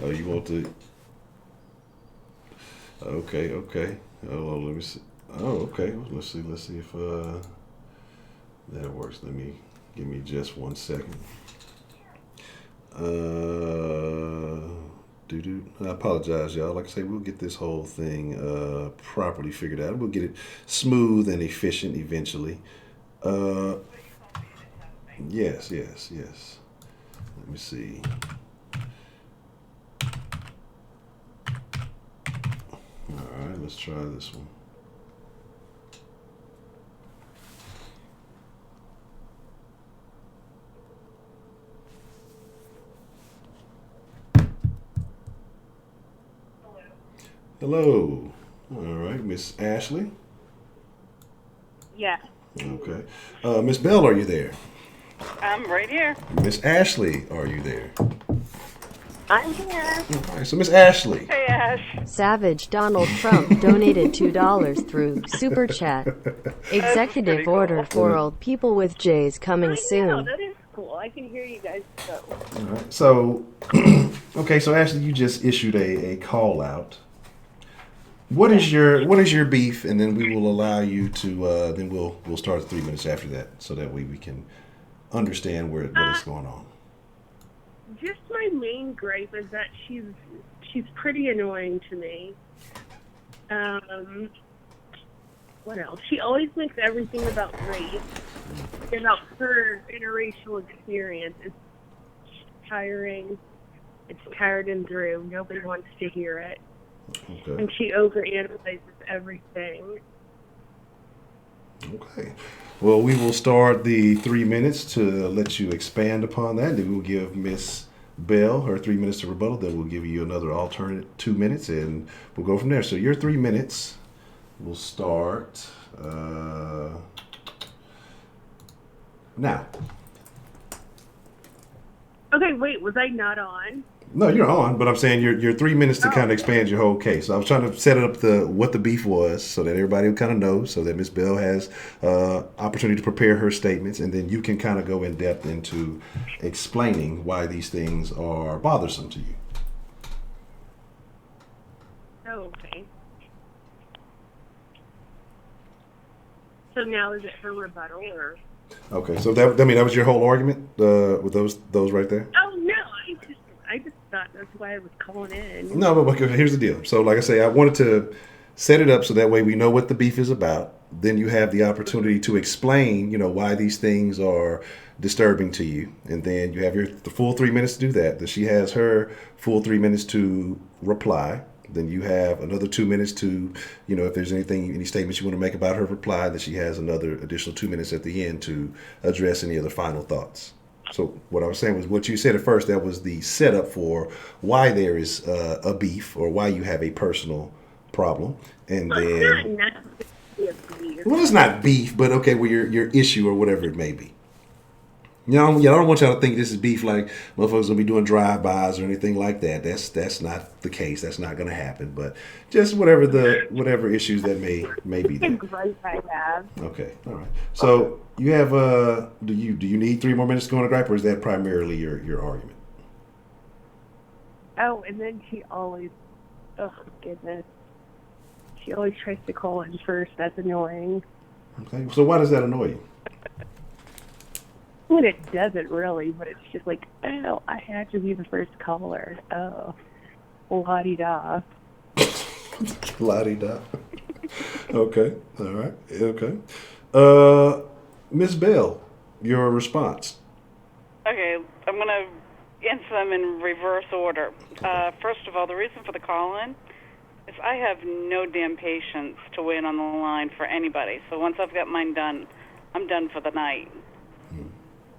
Speaker 1: Oh, you want to? Okay. Hold on, let me see. Oh, okay. Let's see if that works. Give me just 1 second. I apologize, y'all. Like I say, we'll get this whole thing properly figured out. We'll get it smooth and efficient eventually. Yes. Let me see. All right, let's try this one. Hello. All right, Miss Ashley.
Speaker 5: Yeah.
Speaker 1: Okay. Miss Bell, are you there?
Speaker 5: I'm right here.
Speaker 1: Miss Ashley, are you there?
Speaker 6: I'm here.
Speaker 1: All right, so Miss Ashley.
Speaker 5: Hey, Ash.
Speaker 2: Savage Donald Trump donated $2 through Super Chat. Executive order for old people with J's coming soon.
Speaker 6: That is cool. I can hear you guys go.
Speaker 1: All right. So, okay. So Ashley, you just issued a call out. What is your beef? And then we will allow you to. Then we'll start 3 minutes after that, so that way we can understand what is going on.
Speaker 6: Just my main gripe is that she's pretty annoying to me. What else? She always makes everything about race, about her interracial experience. It's tiring. It's tired and through. Nobody wants to hear it.
Speaker 1: Okay.
Speaker 6: And she overanalyzes everything.
Speaker 1: Okay. Well, we will start the 3 minutes to let you expand upon that. Then we'll give Miss Bell her 3 minutes to rebuttal. Then we'll give you another alternate 2 minutes, and we'll go from there. So your 3 minutes will start now.
Speaker 6: Okay, wait, was I not on?
Speaker 1: No, you're on, but I'm saying your 3 minutes to kind of expand your whole case. So I was trying to set up what the beef was, so that everybody will kind of know, so that Ms. Bell has opportunity to prepare her statements, and then you can kind of go in depth into explaining why these things are bothersome to you.
Speaker 6: Oh, okay. So now is it her rebuttal or?
Speaker 1: Okay, so that was your whole argument with those right there.
Speaker 6: Oh no, That's why I was calling in.
Speaker 1: No, but here's the deal. So, like I say, I wanted to set it up so that way we know what the beef is about. Then you have the opportunity to explain, why these things are disturbing to you, and then you have the full 3 minutes to do that. Then she has her full 3 minutes to reply. Then you have another 2 minutes to, if there's any statements you want to make about her reply, then she has another additional 2 minutes at the end to address any other final thoughts. So what I was saying was what you said at first, that was the setup for why there is a beef or why you have a personal problem. And then, well, it's not beef, but okay, well, your issue or whatever it may be. I don't want y'all to think this is beef like motherfuckers gonna be doing drive-bys or anything like that. That's not the case. That's not gonna happen. But just whatever issues that may be there.
Speaker 6: Gripe I have.
Speaker 1: Okay, all right. So you have do you need 3 more minutes to go on a gripe, or is that primarily your argument?
Speaker 6: Oh, and then she always, oh goodness, she always tries to call in first. That's annoying.
Speaker 1: Okay, so why does that annoy you?
Speaker 6: Well, it doesn't really, but it's just like, oh, I had to be the first caller. Oh, la-di-da.
Speaker 1: La-di-da. Okay, all right, okay. Miss Bell, your response.
Speaker 5: Okay, I'm going to answer them in reverse order. First of all, the reason for the call-in is I have no damn patience to wait on the line for anybody. So once I've got mine done, I'm done for the night.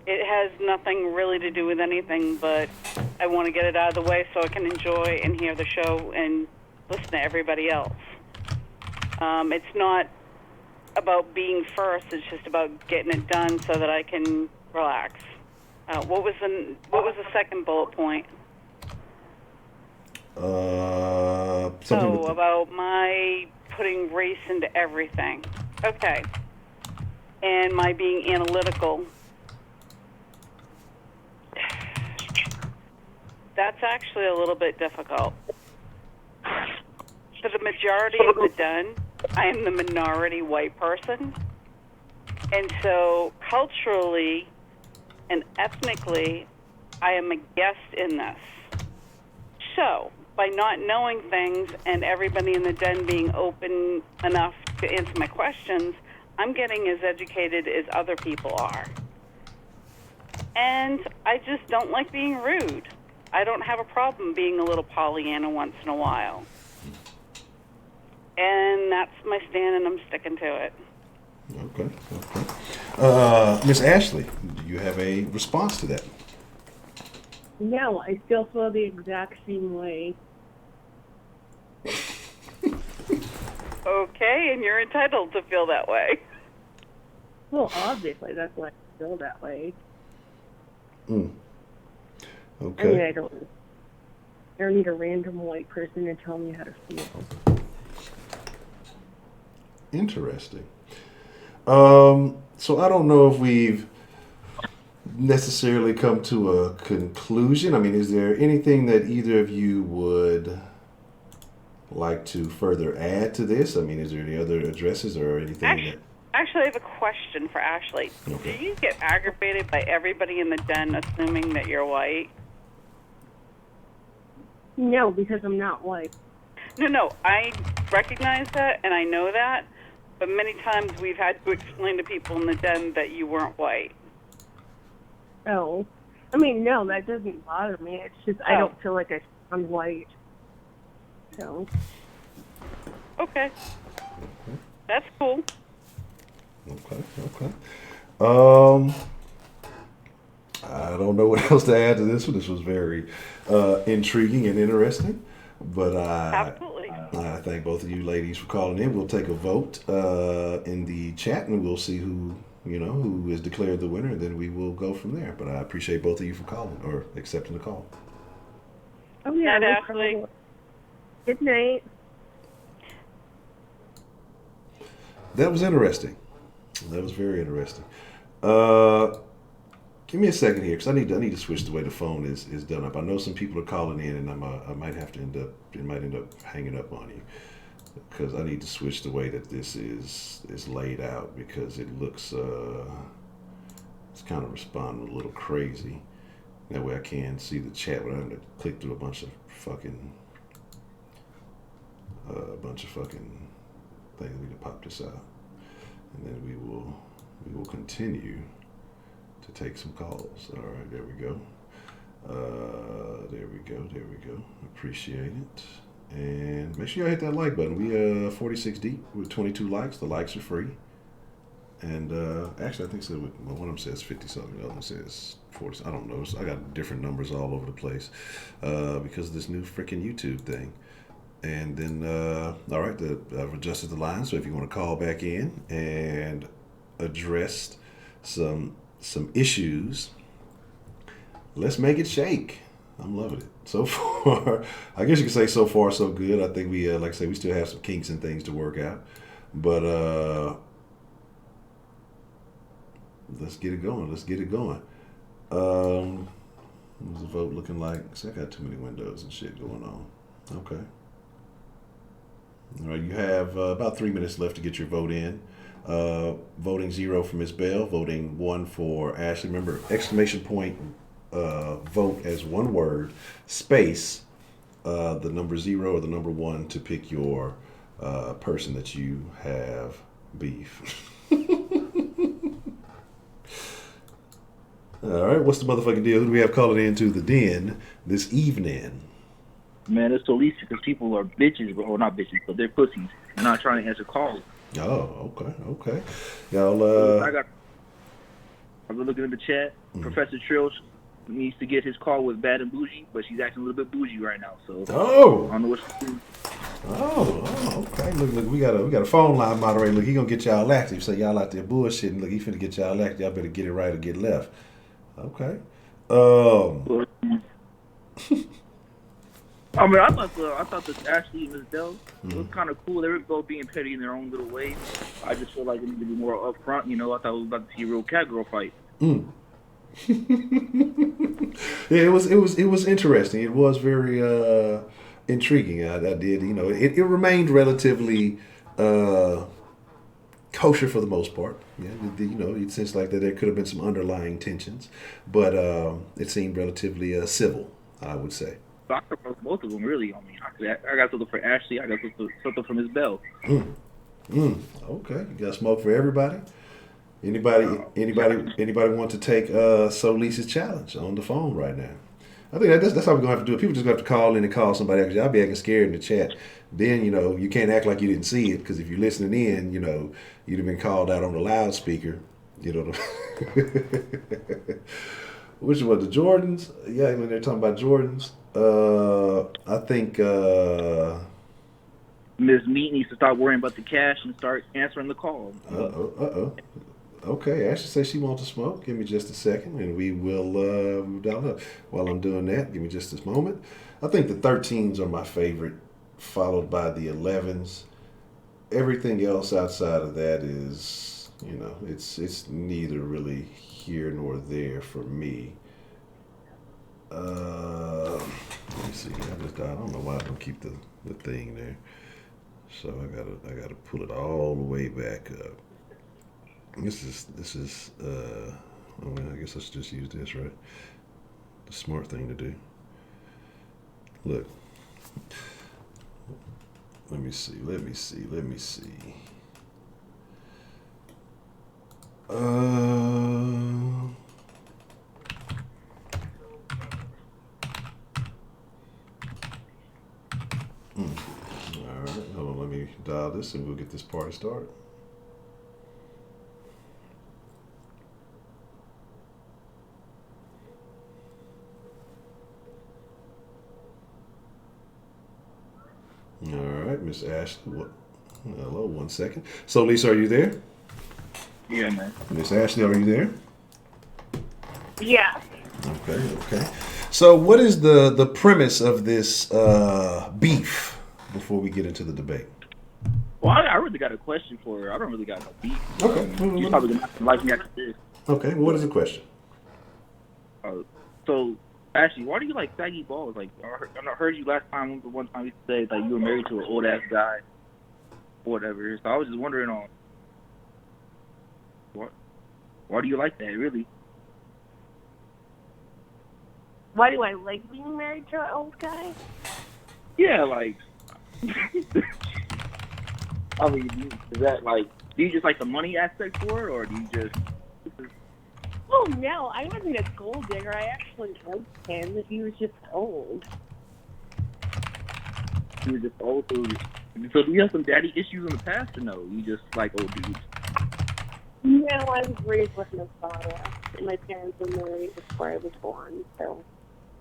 Speaker 5: It has nothing really to do with anything, but I want to get it out of the way so I can enjoy and hear the show and listen to everybody else. It's not about being first. It's just about getting it done so that I can relax. What was the second bullet point? About my putting race into everything. Okay. And my being analytical. That's actually a little bit difficult. For the majority of the den, I am the minority white person. And so culturally and ethnically, I am a guest in this. So by not knowing things and everybody in the den being open enough to answer my questions, I'm getting as educated as other people are. And I just don't like being rude. I don't have a problem being a little Pollyanna once in a while. And that's my stand, and I'm sticking to it.
Speaker 1: Okay. Miss Ashley, do you have a response to that?
Speaker 6: No, I still feel the exact same way.
Speaker 5: Okay, and you're entitled to feel that way.
Speaker 6: Well, obviously, that's why I feel that way.
Speaker 1: Okay.
Speaker 6: I mean, I don't need a random white person to tell me how to feel.
Speaker 1: Interesting. So I don't know if we've necessarily come to a conclusion. I mean, is there anything that either of you would like to further add to this? I mean, is there any other addresses or anything
Speaker 5: Actually, I have a question for Ashley.
Speaker 1: Okay.
Speaker 5: Do you get aggravated by everybody in the den assuming that you're white?
Speaker 6: No, because I'm not white.
Speaker 5: No, I recognize that and I know that, but many times we've had to explain to people in the den that you weren't white.
Speaker 6: Oh. I mean, no, that doesn't bother me. It's just I don't feel like I'm white. So.
Speaker 5: Okay. That's cool.
Speaker 1: Okay. I don't know what else to add to this one. This was very intriguing and interesting. But
Speaker 5: Absolutely.
Speaker 1: I thank both of you ladies for calling in. We'll take a vote in the chat, and we'll see who is declared the winner, and then we will go from there. But I appreciate both of you for calling or accepting the call.
Speaker 6: Oh, yeah.
Speaker 5: Good night, Ashley.
Speaker 6: Good night.
Speaker 1: That was interesting. That was very interesting. Give me a second here, because I need to switch the way the phone is done up. I know some people are calling in, and I might have to end up hanging up on you, because I need to switch the way that this is laid out, because it looks it's kind of responding a little crazy. That way I can see the chat without having to click through a bunch of fucking things. We can pop this out, and then we will continue to take some calls. All right, there we go. There we go. Appreciate it. And make sure y'all hit that like button. We 46 deep with 22 likes. The likes are free. And actually, I think so. One of them says 50 something. The other one says 40. I don't know. I got different numbers all over the place because of this new freaking YouTube thing. And then, all right, I've adjusted the line. So if you want to call back in and address some issues, let's make it shake. I'm loving it. So far, I guess you could say so far so good. I think we, like I say, we still have some kinks and things to work out. But let's get it going. What's the vote looking like? See, I got too many windows and shit going on. Okay. All right, you have about 3 minutes left to get your vote in. Voting 0 for Ms. Bell, voting 1 for Ashley. Remember, exclamation point, vote as one word, space, the number 0 or the number 1 to pick your person that you have beef. All right, what's the motherfucking deal? Who do we have calling into the den this evening?
Speaker 3: Man, it's Alicia because people are bitches, or not bitches, but they're pussies. They're not trying to answer calls.
Speaker 1: Oh, okay. Y'all,
Speaker 3: I've been looking at the chat. Professor Trill needs to get his call with Bad and Bougie, but she's acting a little bit bougie right now. So I don't know what she's doing.
Speaker 1: Oh, okay. Look, we got a phone line moderator. Look, he gonna get y'all active. So y'all out there bullshitting. Look, he finna get y'all active. Y'all better get it right or get left. Okay.
Speaker 3: I mean, I thought this Ashley and Ms. Dell was kind of cool. They were both being petty in their own little ways. I just feel like it needed to be more upfront. You know, I thought I was about to see a real cat girl fight.
Speaker 1: Yeah, it was interesting. It was very intriguing. I did, you know, it remained relatively kosher for the most part. Yeah, you know, it seems like that there could have been some underlying tensions, but it seemed relatively civil, I would say.
Speaker 3: So I could roast both of them, really. I mean, I got something for Ashley. I got something for Ms. Bell.
Speaker 1: Okay, you got smoke for everybody. Anybody want to take Solis's challenge on the phone right now? I think that's how we're gonna have to do it. People just gonna have to call in and call somebody else. Y'all be acting scared in the chat. Then, you know, you can't act like you didn't see it, because if you're listening in, you know, you'd have been called out on the loudspeaker. You know, which one? The Jordans? Yeah, when they're talking about Jordans. I think
Speaker 3: Ms. Meat needs to stop worrying about the cash and start answering the call.
Speaker 1: Okay, Ashley says she wants to smoke. Give me just a second, and we will dial up. While I'm doing that, give me just this moment. I think the 13s are my favorite, followed by the 11s. Everything else outside of that is, you know, it's neither really here nor there for me. Let me see. I don't know why I don't keep the thing there. So I gotta pull it all the way back up. This is well, I guess I should just use this, right? The smart thing to do. Look. Let me see. All right, hold on, let me dial this and we'll get this party started. All right, Miss Ashley. What? Hello, 1 second. So, Lisa, are you there?
Speaker 3: Yeah, man.
Speaker 1: Miss Ashley, are you there?
Speaker 6: Yeah.
Speaker 1: Okay. So, what is the premise of this beef before we get into the debate?
Speaker 3: Well, I really got a question for her. I don't really got no beef.
Speaker 1: Okay.
Speaker 3: She's probably gonna like me after this.
Speaker 1: Okay. What is the question?
Speaker 3: So, Ashley, why do you like saggy balls? Like, I heard you last time. The one time you said like you were married to an old ass guy, or whatever. So I was just wondering on why do you like that, really?
Speaker 6: Why do I like being married to an old guy?
Speaker 3: Yeah, like, I mean, is that like, do you just like the money aspect for it, or do you just?
Speaker 6: Oh no, I wasn't a gold digger. I actually liked him. He was just old.
Speaker 3: You were just old. So do you have some daddy issues in the past, or no? You just like old dudes?
Speaker 6: No, I was raised with my father, and my parents were married before I was born, so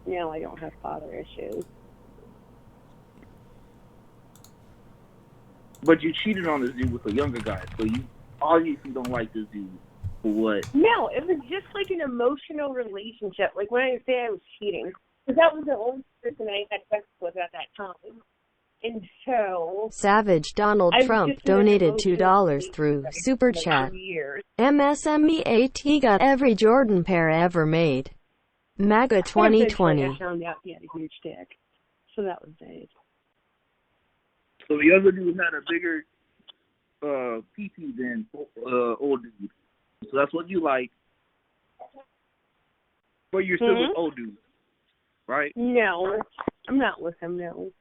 Speaker 6: no, I don't have father issues.
Speaker 3: But you cheated on this dude with a younger guy, so you obviously don't like this dude. For what?
Speaker 6: No, it was just like an emotional relationship. Like when I say I was cheating, because that was the only person I had sex with at that time. And so
Speaker 2: Savage Donald Trump donated $2 through Super Chat. MSMEAT got every Jordan pair ever made. MAGA 2020.
Speaker 6: I found out he had a huge dick, so that was nice.
Speaker 3: So the other dude had a bigger PP than old dude. So that's what you like. But you're still with old dudes, right?
Speaker 6: No, I'm not with him, no.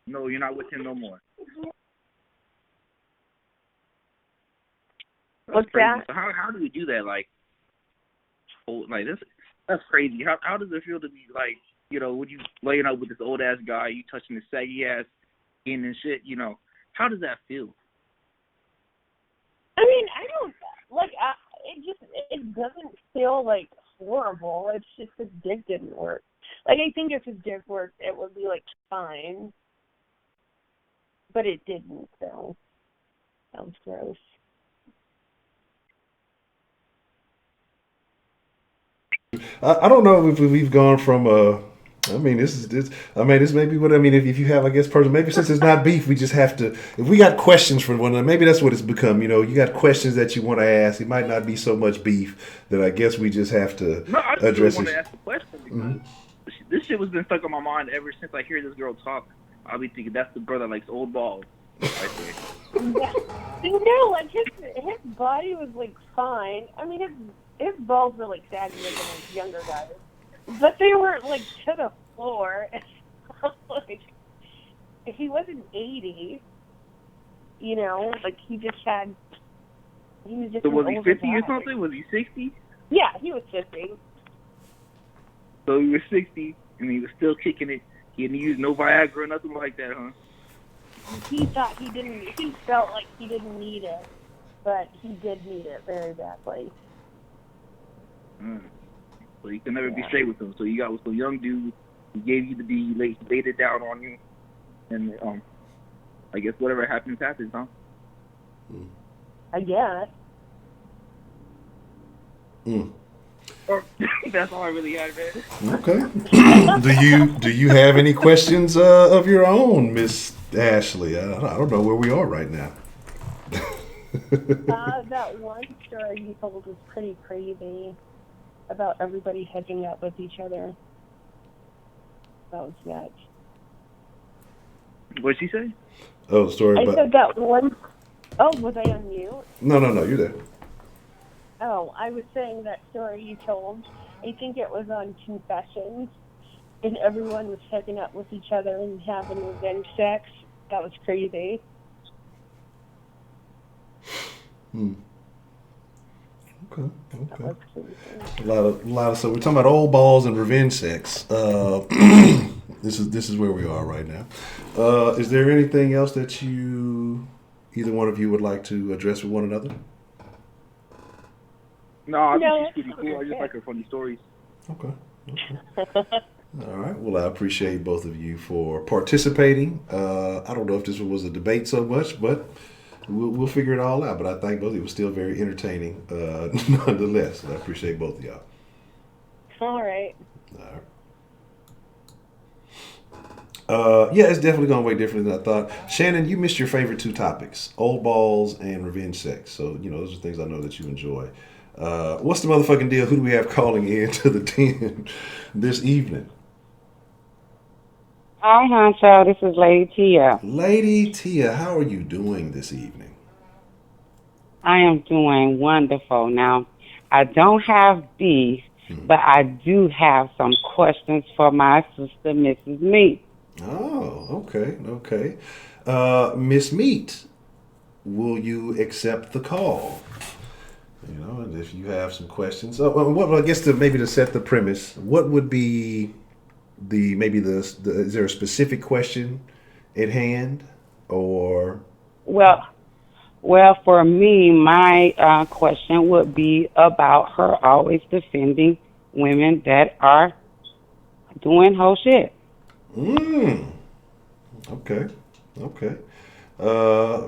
Speaker 3: No, you're not with him no more.
Speaker 6: What's that?
Speaker 3: So how do you do that? Like that's crazy. How does it feel to be like, you know, when you laying up with this old ass guy, you touching his saggy ass skin and shit, you know? How does that feel?
Speaker 6: I mean, I don't like. It doesn't feel like horrible. It's just his dick didn't work. Like I think if his dick worked, it would be like fine, but it didn't. So that was gross.
Speaker 1: I don't know if we've gone from I mean, this may be what I mean. If you have, I guess, maybe since it's not beef, we just have to. If we got questions for one another, maybe that's what it's become. You know, you got questions that you want to ask. It might not be so much beef that I guess we just have to address it.
Speaker 3: I just want to ask a question because this shit has been stuck on my mind ever since I hear this girl talk. I'll be thinking that's the girl that likes old balls. Right there.
Speaker 6: No, like his body was like fine. I mean, his balls were like saggy like in younger guys. But they were like to the floor. Like he wasn't 80, you know. Like he was just.
Speaker 3: So was he 50 or something? Was he 60?
Speaker 6: Yeah, he was 50.
Speaker 3: So he was 60 and he was still kicking it. He didn't use no Viagra or nothing like that, huh?
Speaker 6: He thought he didn't. He felt like he didn't need it, but he did need it very badly.
Speaker 3: So you can never be straight with him. So you got with some young dude who gave you the D, laid it down on you, and I guess whatever happens, huh?
Speaker 6: I guess.
Speaker 3: That's all I really had, man.
Speaker 1: Okay. Do you have any questions of your own, Miss Ashley? I don't know where we are right now.
Speaker 6: That one story you told was pretty crazy about everybody hooking up with each other. That was nuts.
Speaker 3: What'd she say?
Speaker 1: Oh, the story about...
Speaker 6: I said that one... Oh, was I on mute?
Speaker 1: No, you're there.
Speaker 6: Oh, I was saying that story you told. I think it was on Confessions, and everyone was hooking up with each other and having revenge sex. That was crazy.
Speaker 1: Okay. A lot of. So we're talking about old balls and revenge sex. This is where we are right now. Is there anything else that either one of you would like to address with one another?
Speaker 3: No, I think she's pretty cool. I just like her funny stories.
Speaker 1: Okay. All right. Well, I appreciate both of you for participating. I don't know if this was a debate so much, but we'll figure it all out. But I think both of you were still very entertaining, nonetheless. I appreciate both of y'all.
Speaker 6: All right.
Speaker 1: Yeah, it's definitely going way different than I thought. Shannon, you missed your favorite two topics: old balls and revenge sex. So those are things I know that you enjoy. What's the motherfucking deal? Who do we have calling in to the den this evening?
Speaker 7: Hi, Honcho. This is Lady Tia.
Speaker 1: Lady Tia, how are you doing this evening?
Speaker 7: I am doing wonderful. Now, I don't have beef, but I do have some questions for my sister, Mrs. Meat.
Speaker 1: Oh, okay, okay. Miss Meat, will you accept the call? You know, and if you have some questions, what I guess maybe to set the premise, what would be the is there a specific question at hand, or
Speaker 7: Well, well, for me, my question would be about her always defending women that are doing whole shit.
Speaker 1: mm, okay, okay. Uh,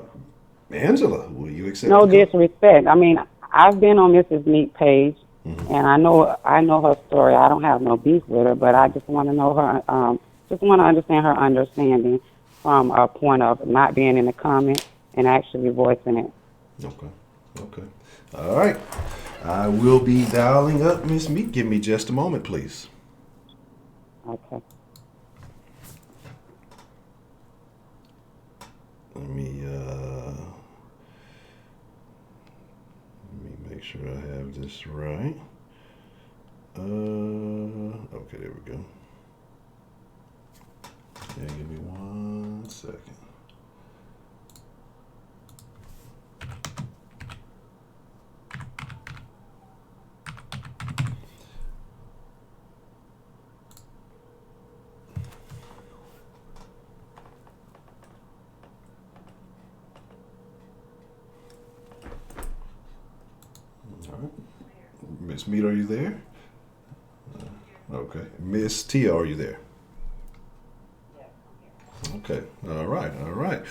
Speaker 1: Angela, will you accept
Speaker 7: No
Speaker 1: the call?
Speaker 7: disrespect. I mean, I've been on Mrs. Meat page, and I know her story. I don't have no beef with her, but I just want to know her. Just want to understand her understanding from a point of not being in the comment and actually voicing it.
Speaker 1: Okay, okay. All right. I will be dialing up Miss Meat. Give me just a moment, please.
Speaker 7: Okay.
Speaker 1: Let me make sure I have this right. Okay, there we go. Yeah, give me 1 second. All right. Miss Meat, are you there? Okay. Miss Tia, are you there? Okay. All right. All right.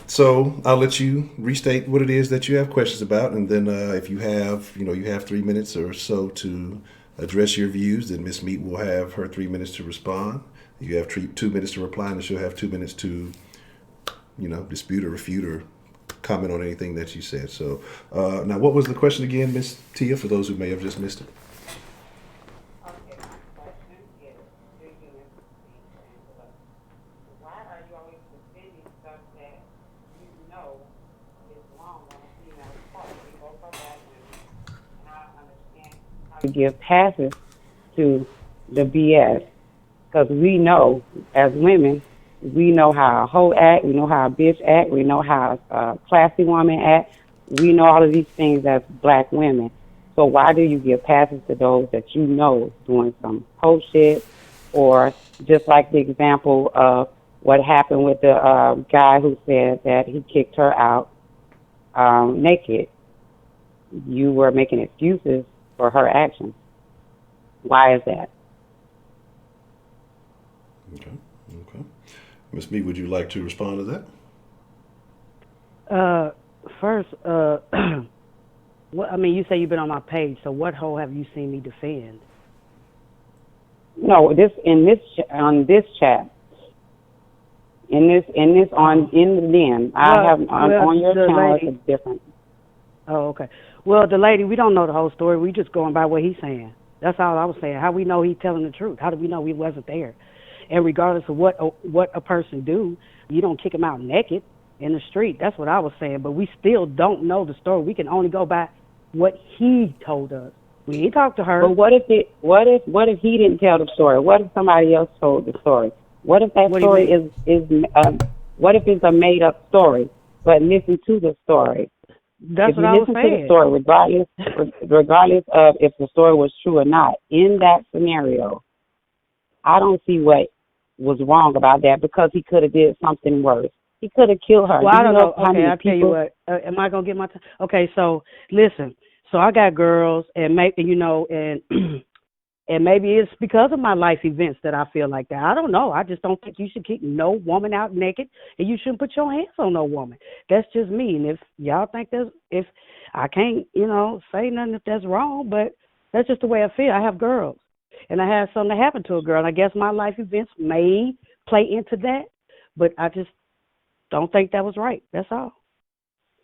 Speaker 1: So I'll let you restate what it is that you have questions about, and then if you have, you have 3 minutes or so to address your views, then Miss Meat will have her 3 minutes to respond. You have 2 minutes to reply, and she'll have 2 minutes to, dispute or refute or comment on anything that you said. So now, what was the question again, Miss Tia, for those who may have just missed it?
Speaker 7: Okay, my question is, do you why are you always defending stuff that you know is wrong on a female part? We both are black women, and I don't understand how you give passes to the BS. Because we know, as women, we know how a hoe act, we know how a bitch act, we know how a classy woman act. We know all of these things as black women. So why do you give passes to those that you know is doing some hoe shit? Or just like the example of what happened with the guy who said that he kicked her out naked. You were making excuses for her actions. Why is that?
Speaker 1: Okay. Okay. Miss Meat, would you like to respond to that?
Speaker 8: First, what I mean, you say you've been on my page, so what hole have you seen me defend?
Speaker 7: No, on this chat. In the den. I have on your channel it's different.
Speaker 8: Oh, okay. Well, the lady, we don't know the whole story. We just going by what he's saying. That's all I was saying. How we know he's telling the truth? How do we know he wasn't there? And regardless of what a person do, you don't kick him out naked in the street. That's what I was saying. But we still don't know the story. We can only go by what he told us. We ain't talked to her.
Speaker 7: But what if he didn't tell the story? What if somebody else told the story? What if that story what if it's a made up story? But listen to the story.
Speaker 8: That's what I was saying.
Speaker 7: If you listen to the story, regardless of if the story was true or not, in that scenario, I don't see what was wrong about that because he could have did something worse. He could have killed her.
Speaker 8: Well, I don't know. Okay, I'll tell you what. Am I going to get my time? Okay, so listen. So I got girls, and maybe, and maybe it's because of my life events that I feel like that. I don't know. I just don't think you should kick no woman out naked, and you shouldn't put your hands on no woman. That's just me. And if y'all think if I can't, say nothing if that's wrong, but that's just the way I feel. I have girls, and I had something that happened to a girl, and I guess my life events may play into that, but I just don't think that was right. That's all.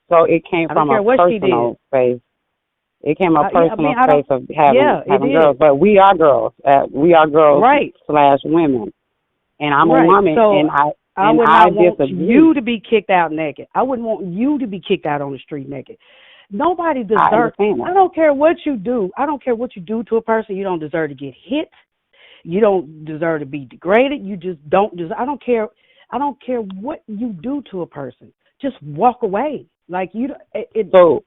Speaker 7: So it came from a personal space. It came from a personal space of having girls. But we are girls. We are girls
Speaker 8: right.
Speaker 7: / women. And I'm a woman,
Speaker 8: so
Speaker 7: and
Speaker 8: I would not want you to be kicked out naked. I wouldn't want you to be kicked out on the street naked. Nobody
Speaker 7: I
Speaker 8: deserves.
Speaker 7: understand
Speaker 8: I
Speaker 7: that.
Speaker 8: don't care what you do. I don't care what you do to a person. You don't deserve to get hit. You don't deserve to be degraded. You just don't deserve. I don't care. I don't care what you do to a person. Just walk away. Like you.
Speaker 7: So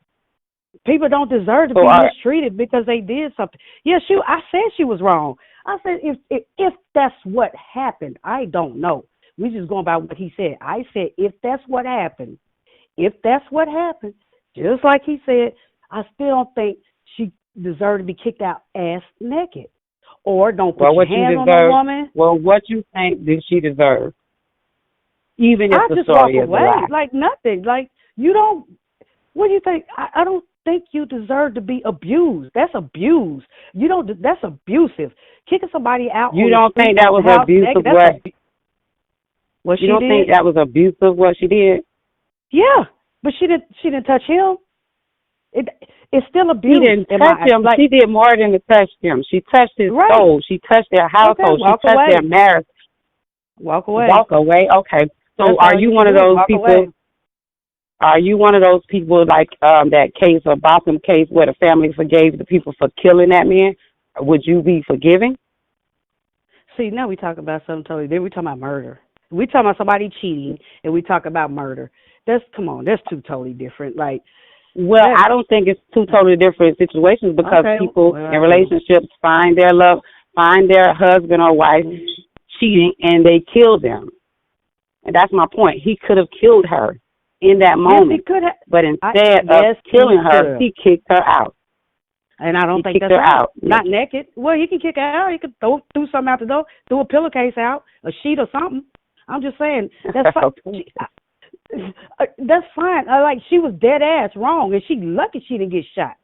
Speaker 8: People don't deserve to be mistreated because they did something. Yeah, I said she was wrong. I said if that's what happened, I don't know. We just going by what he said. I said if that's what happened, just like he said, I still don't think she deserved to be kicked out ass naked. Or don't put your hands on a woman.
Speaker 7: Well, what you think did she deserve? Even if the
Speaker 8: just
Speaker 7: story
Speaker 8: walk
Speaker 7: is
Speaker 8: away,
Speaker 7: a lie.
Speaker 8: like nothing. Like you don't. What do you think? I don't think you deserve to be abused. That's abuse. You don't. That's abusive. Kicking somebody out.
Speaker 7: You don't think that was abusive?
Speaker 8: What
Speaker 7: you don't think that was abusive? What she did?
Speaker 8: Yeah, but she didn't. She didn't touch him. It's still abuse.
Speaker 7: She didn't touch him. She did more than to touch him. She touched his soul. She touched their household. She touched their marriage.
Speaker 8: Walk away.
Speaker 7: Walk away. Okay. So are you one of those people? Are you one of those people like that case or Botham case where the family forgave the people for killing that man? Would you be forgiving?
Speaker 8: See, now we talk about something totally different. We talking about murder. We talking about somebody cheating, and we talk about murder. That's two totally different. Like,
Speaker 7: well, I don't think it's two totally different situations because people in relationships find their husband or wife cheating, and they kill them. And that's my point. He could have killed her in that moment,
Speaker 8: yes, he could have.
Speaker 7: But instead of killing her, he kicked her out.
Speaker 8: And I don't think that's right. Not naked. Well, he can kick her out. He could throw something out the door, throw a pillowcase out, a sheet or something. I'm just saying that's fine. That's fine. Like she was dead ass wrong, and she lucky she didn't get shot.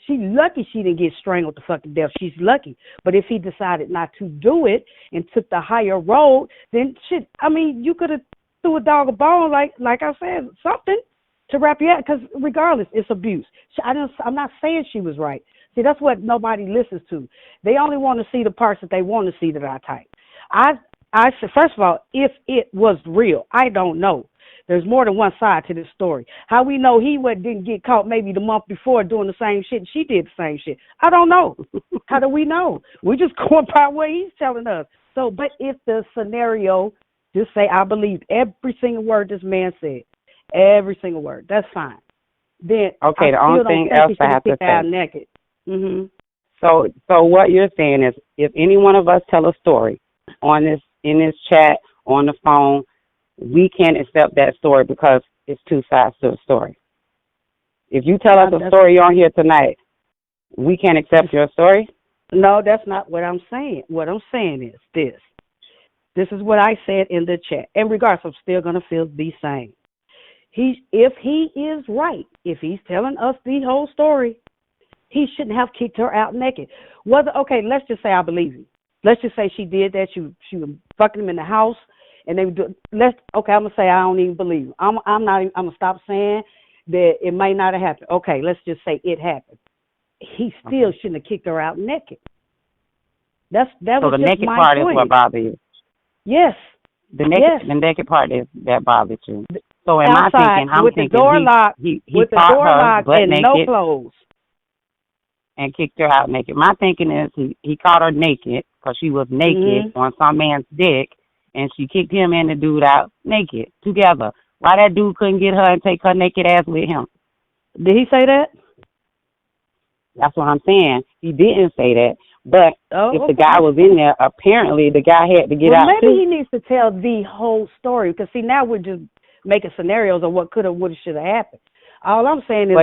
Speaker 8: She lucky she didn't get strangled to fucking death. She's lucky. But if he decided not to do it and took the higher road, then shit. I mean, you could have threw a dog a bone, like I said, something to wrap you out. Because regardless, it's abuse. I'm not saying she was right. See, that's what nobody listens to. They only want to see the parts that they want to see that I type. I said, first of all, if it was real, I don't know. There's more than one side to this story. How we know he didn't get caught maybe the month before doing the same shit and she did the same shit? I don't know. How do we know? We're just going by what he's telling us. So, but if the scenario, just say I believe every single word this man said, every single word, that's fine. Then
Speaker 7: okay, the only thing else I have to say.
Speaker 8: Naked. Mm-hmm.
Speaker 7: So what you're saying is, if any one of us tell a story in this chat, on the phone, we can't accept that story because it's two sides to the story. If you tell us a story on here tonight, we can't accept your story?
Speaker 8: No, that's not what I'm saying. What I'm saying is this. This is what I said in the chat. And regardless, I'm still going to feel the same. If he is right, if he's telling us the whole story, he shouldn't have kicked her out naked. Okay, let's just say I believe him. Let's just say she did that. She was fucking him in the house. And they do. I'm gonna say I don't even believe him. I'm gonna stop saying that it may not have happened. Okay, let's just say it happened. He still shouldn't have kicked her out naked. That
Speaker 7: so
Speaker 8: was
Speaker 7: the
Speaker 8: just
Speaker 7: naked
Speaker 8: my
Speaker 7: part
Speaker 8: point.
Speaker 7: is what bothers you.
Speaker 8: Yes.
Speaker 7: The naked part is that bothers you. So in
Speaker 8: outside,
Speaker 7: my thinking, I'm
Speaker 8: with
Speaker 7: thinking
Speaker 8: the door locked,
Speaker 7: he
Speaker 8: with the
Speaker 7: caught
Speaker 8: door
Speaker 7: her
Speaker 8: locked
Speaker 7: butt
Speaker 8: and
Speaker 7: naked
Speaker 8: no clothes,
Speaker 7: and kicked her out naked. My thinking is he caught her naked because she was naked on some man's dick. And she kicked him and the dude out naked together. Why that dude couldn't get her and take her naked ass with him?
Speaker 8: Did he say that?
Speaker 7: That's what I'm saying. He didn't say that. But if the guy was in there, apparently the guy had to get out
Speaker 8: maybe
Speaker 7: too.
Speaker 8: he needs to tell the whole story. Because, see, now we're just making scenarios of what could have, would have, should have happened. All I'm saying is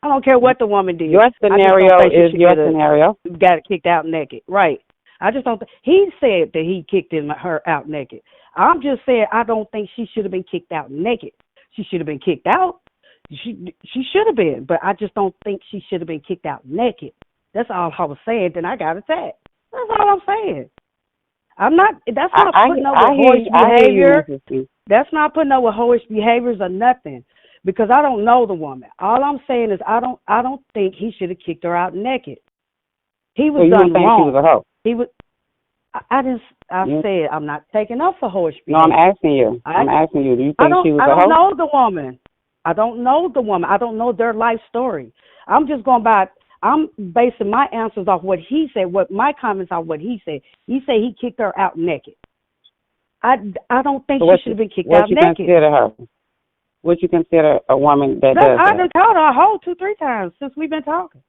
Speaker 8: I don't care what the woman did.
Speaker 7: Your scenario is your scenario.
Speaker 8: Got kicked out naked. Right. I just don't. He said that he kicked her out naked. I'm just saying I don't think she should have been kicked out naked. She should have been kicked out. She should have been, but I just don't think she should have been kicked out naked. That's all I was saying. Then I got attacked. That's all I'm saying. I'm not. That's not putting up with hoish behavior. That's not putting up with hoish behaviors or nothing. Because I don't know the woman. All I'm saying is I don't think he should have kicked her out naked. He was done wrong.
Speaker 7: She was a hoe?
Speaker 8: He was. I said I'm not taking up for horse behavior.
Speaker 7: No, I'm asking you. I'm asking you. Do you think she was a hoe?
Speaker 8: I don't know the woman. I don't know the woman. I don't know their life story. I'm just going by. I'm basing my answers off what he said. What my comments off what he said. He said he kicked her out naked. I don't think she should have been kicked out naked.
Speaker 7: What you consider her? What you consider a woman that does
Speaker 8: I
Speaker 7: that?
Speaker 8: done called her a hoe 2-3 times since we've been talking.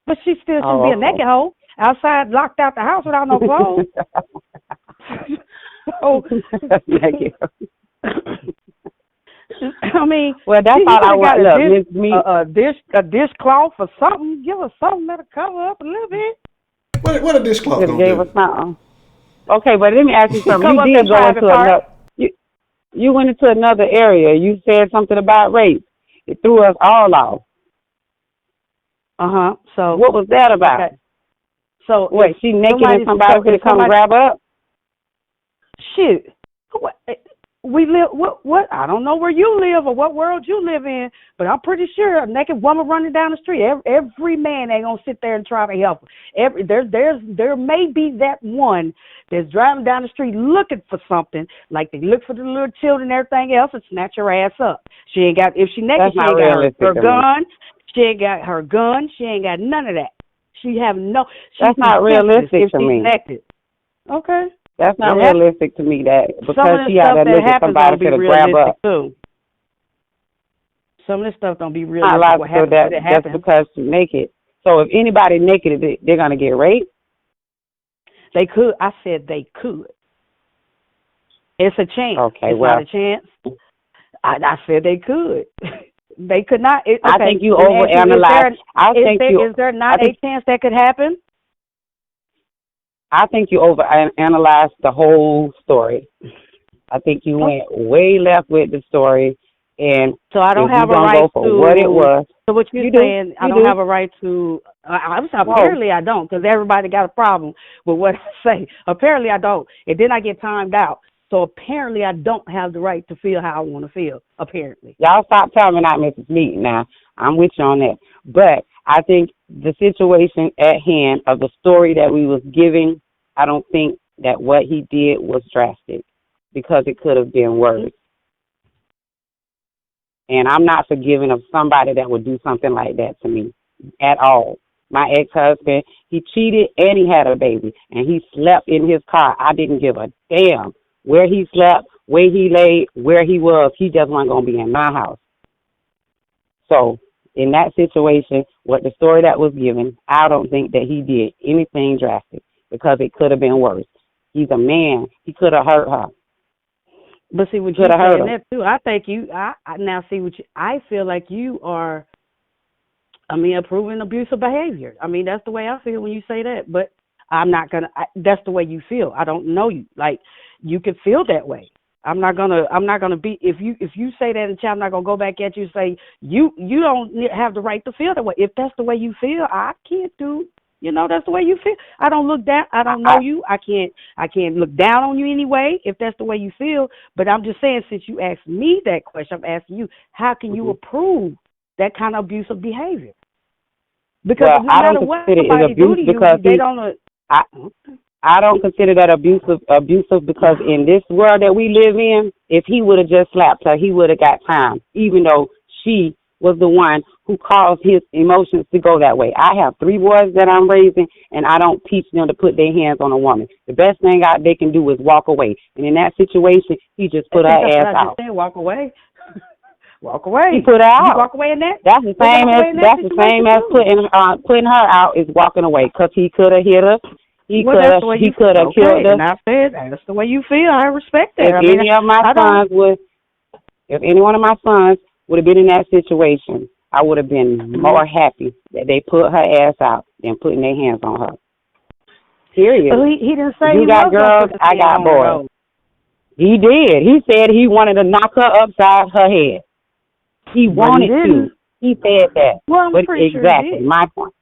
Speaker 8: But she still shouldn't be a naked hoe outside, locked out the house without no clothes.
Speaker 7: Naked.
Speaker 8: I mean,
Speaker 7: well, that's all I want.
Speaker 8: A dishcloth or something. Give her something that'll cover up a little bit.
Speaker 1: What a dishcloth gonna do?
Speaker 7: Us something. Okay, but let me ask you something. You did go into another. You went into another area. You said something about rape. It threw us all off.
Speaker 8: So
Speaker 7: what was that about? Okay.
Speaker 8: So
Speaker 7: wait, she naked and somebody could come grab her up?
Speaker 8: Shit. We live what I don't know where you live or what world you live in, but I'm pretty sure a naked woman running down the street, every man ain't gonna sit there and try to help her. There may be that one that's driving down the street looking for something, like they look for the little children and everything else, and snatch her ass up. She ain't got, if she naked, she ain't got her gun. She ain't got her gun. She ain't got none of that. She have no.
Speaker 7: That's not realistic to me.
Speaker 8: Naked. Okay.
Speaker 7: That's not realistic to me. That because she had to look at somebody to grab up.
Speaker 8: Too. Some of this stuff don't be realistic. What happens?
Speaker 7: That's because she's naked. So if anybody naked, they're gonna get raped.
Speaker 8: They could. I said they could. It's a chance.
Speaker 7: Okay,
Speaker 8: it's not a chance. I said they could. They could not. Okay.
Speaker 7: I think you overanalyze.
Speaker 8: Is there not a chance that could happen?
Speaker 7: I think you overanalyzed the whole story. I think you went way left with the story, and
Speaker 8: so I don't have a right
Speaker 7: go for what it was.
Speaker 8: So what you're saying, I don't have a right to. Apparently I don't, because everybody got a problem with what I say. Apparently I don't, and then I get timed out. So apparently I don't have the right to feel how I want to feel. Apparently,
Speaker 7: y'all stop telling me not Mrs. Meat now. I'm with you on that, but I think the situation at hand of the story that we was giving, I don't think that what he did was drastic, because it could have been worse. And I'm not forgiving of somebody that would do something like that to me at all. My ex-husband, he cheated and he had a baby, and he slept in his car. I didn't give a damn where he slept, where he laid, where he was. He just wasn't going to be in my house. So in that situation, what the story that was given, I don't think that he did anything drastic, because it could have been worse. He's a man. He could have hurt her.
Speaker 8: But see, what you're saying that too, I think I feel like you are, approving abusive behavior. That's the way I feel when you say that, but I'm not going to, that's the way you feel. I don't know you. Like, you can feel that way. I'm not gonna be, if you say that in the chat, I'm not gonna go back at you and say you don't have the right to feel that way. If that's the way you feel, I can't do. That's the way you feel. I don't look down. I don't know you. I can't look down on you anyway, if that's the way you feel. But I'm just saying, since you asked me that question, I'm asking you, how can you approve that kind of abusive behavior? Because no matter what somebody do to you, they don't.
Speaker 7: I don't consider that abusive, because in this world that we live in, if he would have just slapped her, he would have got time, even though she was the one who caused his emotions to go that way. I have 3 boys that I'm raising, and I don't teach them to put their hands on a woman. The best thing they can do is walk away. And in that situation, he just put her ass out.
Speaker 8: Walk away. Walk away.
Speaker 7: He put her out.
Speaker 8: You walk away in that.
Speaker 7: That's the same as putting her out is walking away, because he could have hit her. He could have killed her.
Speaker 8: And I said, that's the way you feel. I respect that.
Speaker 7: If any one of my sons would have been in that situation, I would have been more happy that they put her ass out than putting their hands on her. Period.
Speaker 8: So he didn't say
Speaker 7: you got girls, I got boys. He did. He said he wanted to knock her upside her head. He wanted to. He said that.
Speaker 8: Well, I'm pretty sure
Speaker 7: exactly he did. My point.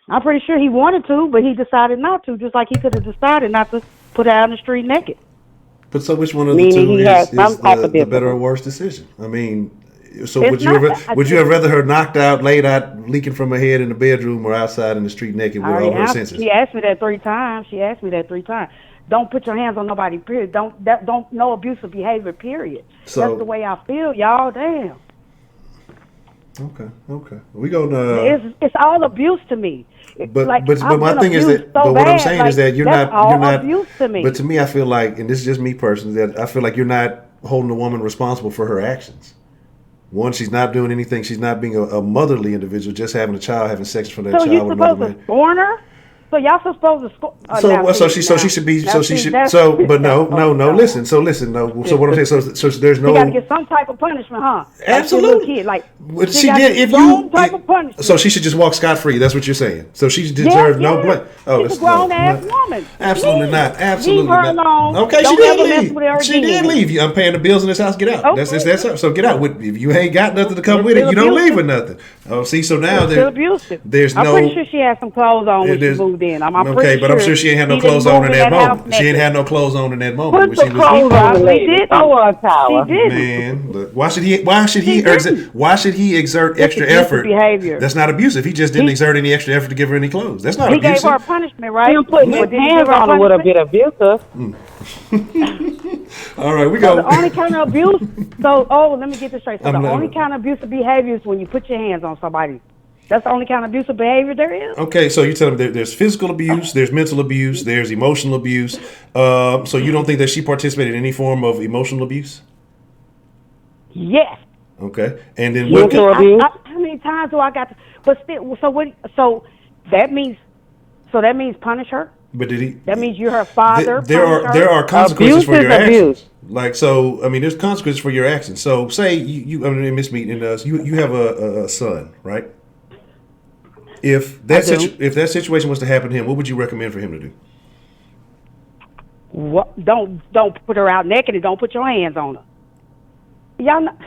Speaker 8: I'm pretty sure he wanted to, but he decided not to, just like he could have decided not to put her out on the street naked.
Speaker 1: But so which one of the two is the better or worse decision? So would you have rather her knocked out, laid out, leaking from her head in the bedroom, or outside in the street naked with all her senses?
Speaker 8: She asked me that 3 times. Don't put your hands on nobody, period. Don't no abusive behavior, period. That's the way I feel, y'all. Damn.
Speaker 1: Okay. We gonna.
Speaker 8: It's all abuse to me.
Speaker 1: But my thing is that.
Speaker 8: So
Speaker 1: but what I'm
Speaker 8: bad,
Speaker 1: saying is that you're not.
Speaker 8: abuse to me.
Speaker 1: But to me, I feel like, and this is just me personally, that I feel like you're not holding a woman responsible for her actions. One, she's not doing anything. She's not being a motherly individual, just having a child, having sex for that child with another man.
Speaker 8: So you're supposed to scorn her? So y'all supposed to score.
Speaker 1: She should be. But no. Listen. So what I'm saying. So there's no.
Speaker 8: She got to get some type of punishment, huh?
Speaker 1: Absolutely.
Speaker 8: Like
Speaker 1: she did. If
Speaker 8: some type of punishment.
Speaker 1: So she should just walk scot free. That's what you're saying. So she deserves no blame. Oh,
Speaker 8: she's a grown ass woman.
Speaker 1: Absolutely not. Absolutely
Speaker 8: leave her
Speaker 1: not.
Speaker 8: alone.
Speaker 1: Okay,
Speaker 8: Don't
Speaker 1: she did
Speaker 8: ever
Speaker 1: leave.
Speaker 8: mess with her
Speaker 1: She
Speaker 8: again.
Speaker 1: did leave. I'm paying the bills in this house. Get out.
Speaker 8: Okay.
Speaker 1: That's her. So get out. If you ain't got nothing to come with it, you don't leave with nothing. Oh, see. So now
Speaker 8: still abusive.
Speaker 1: There's
Speaker 8: I'm
Speaker 1: no.
Speaker 8: pretty sure she had some clothes on when she moved in. I'm pretty
Speaker 1: but I'm sure she ain't had no clothes on in that moment. She ain't had no clothes on in that moment.
Speaker 7: Put the clothes on the lady. Throw her a towel.
Speaker 8: She didn't.
Speaker 1: Man, look, why should he exert extra effort?
Speaker 8: Behavior.
Speaker 1: That's not abusive. He just didn't exert any extra effort to give her any clothes. That's not abusive.
Speaker 8: He gave her a punishment, right?
Speaker 7: Him putting his hands on her would have been abusive.
Speaker 1: All right, we go.
Speaker 8: The only kind of abuse. Let me get this straight. So the only kind of abusive behavior is when you put your hands on somebody. That's the only kind of abusive behavior there is.
Speaker 1: Okay, so you tell them there's physical abuse, there's mental abuse, there's emotional abuse. So you don't think that she participated in any form of emotional abuse?
Speaker 8: Yes.
Speaker 1: Okay, and then
Speaker 7: mental abuse.
Speaker 8: How many times do I got to? But still, so what? So that means punish her.
Speaker 1: But did he?
Speaker 8: That means you're her father.
Speaker 1: There are consequences for your
Speaker 7: abuse.
Speaker 1: actions. Like so, I mean, there's consequences for your actions. So say you Miss Meeting, you have a son, right? If that situation was to happen to him, what would you recommend for him to do?
Speaker 8: What? Don't put her out naked and don't put your hands on her. Y'all not.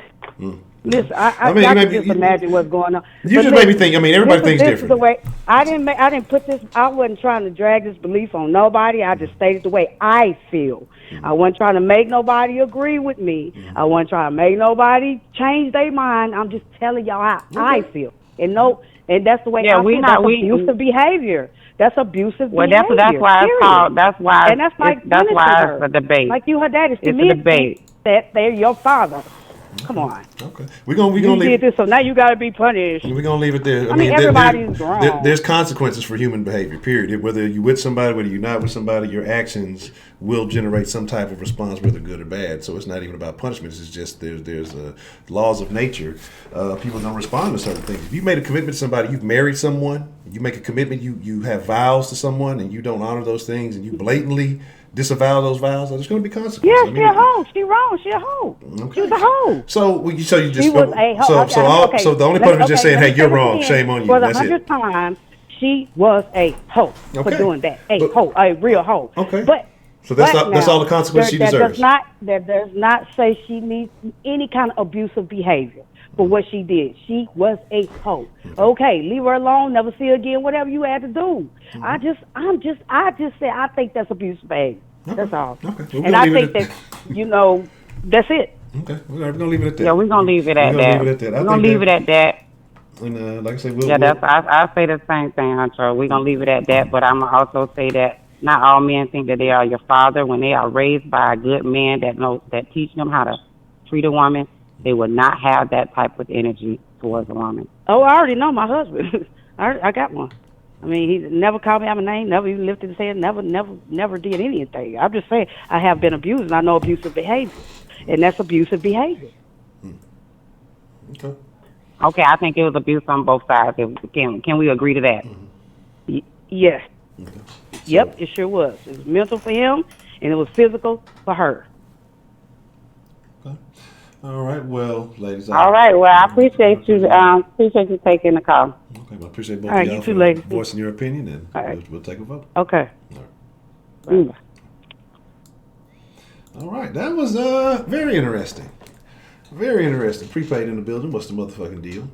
Speaker 8: Listen, I can just imagine what's going on.
Speaker 1: You just made me think. I mean, everybody thinks different.
Speaker 8: This is the way I didn't put this. I wasn't trying to drag this belief on nobody. I just stated the way I feel. I wasn't trying to make nobody agree with me. I wasn't trying to make nobody change their mind. I'm just telling y'all how I feel. And that's the way I feel. That's abusive behavior. That's abusive behavior.
Speaker 7: Well, that's why it's called. That's why.
Speaker 8: And that's
Speaker 7: it's a debate.
Speaker 8: Like you, her daddy.
Speaker 7: It's a debate.
Speaker 8: That they're your father. Come on.
Speaker 1: Okay. We're gonna leave.
Speaker 8: Did this, so now you got to be punished.
Speaker 1: We're gonna leave it there.
Speaker 8: I mean everybody's grown.
Speaker 1: There's consequences for human behavior. Period. Whether you're with somebody, whether you're not with somebody, your actions will generate some type of response, whether good or bad. So it's not even about punishments. It's just there's laws of nature. People don't respond to certain things. If you made a commitment to somebody, you've married someone, you make a commitment, you have vows to someone, and you don't honor those things, and you blatantly disavow those vows, there's going to be consequences.
Speaker 8: Yeah, she a hoe. She wrong. She a hoe.
Speaker 1: Okay.
Speaker 8: She was a hoe.
Speaker 1: So you just
Speaker 8: she was a hoe.
Speaker 1: So the only person is just saying, hey, you're wrong. Shame on you.
Speaker 8: For the
Speaker 1: That's
Speaker 8: 100th time, she was a hoe for doing that. A real hoe.
Speaker 1: Okay.
Speaker 8: So
Speaker 1: that's all the consequences she deserves.
Speaker 8: That does not say she needs any kind of abusive behavior for what she did. She was a hoe. Okay, leave her alone. Never see her again. Whatever you had to do. I just said I think that's abusive behavior. Okay. That's all.
Speaker 1: Okay.
Speaker 8: And I think that that's it.
Speaker 1: Okay, we're gonna leave it at that.
Speaker 7: Yeah, we're gonna leave it at that. We're gonna leave it at that.
Speaker 1: And like I say,
Speaker 7: I say the same thing, Honcho. We're gonna leave it at that. But I'm gonna also say that not all men think that they are your father. When they are raised by a good man that teach them how to treat a woman, they will not have that type of energy towards a woman.
Speaker 8: Oh, I already know my husband. I got one. I mean, he never called me out my name, never even lifted his head, never did anything. I'm just saying I have been abused, and I know abusive behavior, and that's abusive behavior.
Speaker 7: Okay, I think it was abuse on both sides. Can we agree to that?
Speaker 8: Yes. Okay. Yep, it sure was. It was mental for him, and it was physical for her.
Speaker 1: Okay. All right. Well, ladies.
Speaker 7: All right. Well, I appreciate you. Appreciate you taking the call.
Speaker 1: Okay. Well, I appreciate both of y'all for voicing your opinion, and we'll take a vote.
Speaker 8: Okay.
Speaker 1: All right. All right. That was very interesting. Very interesting. Prepaid in the building. What's the motherfucking deal?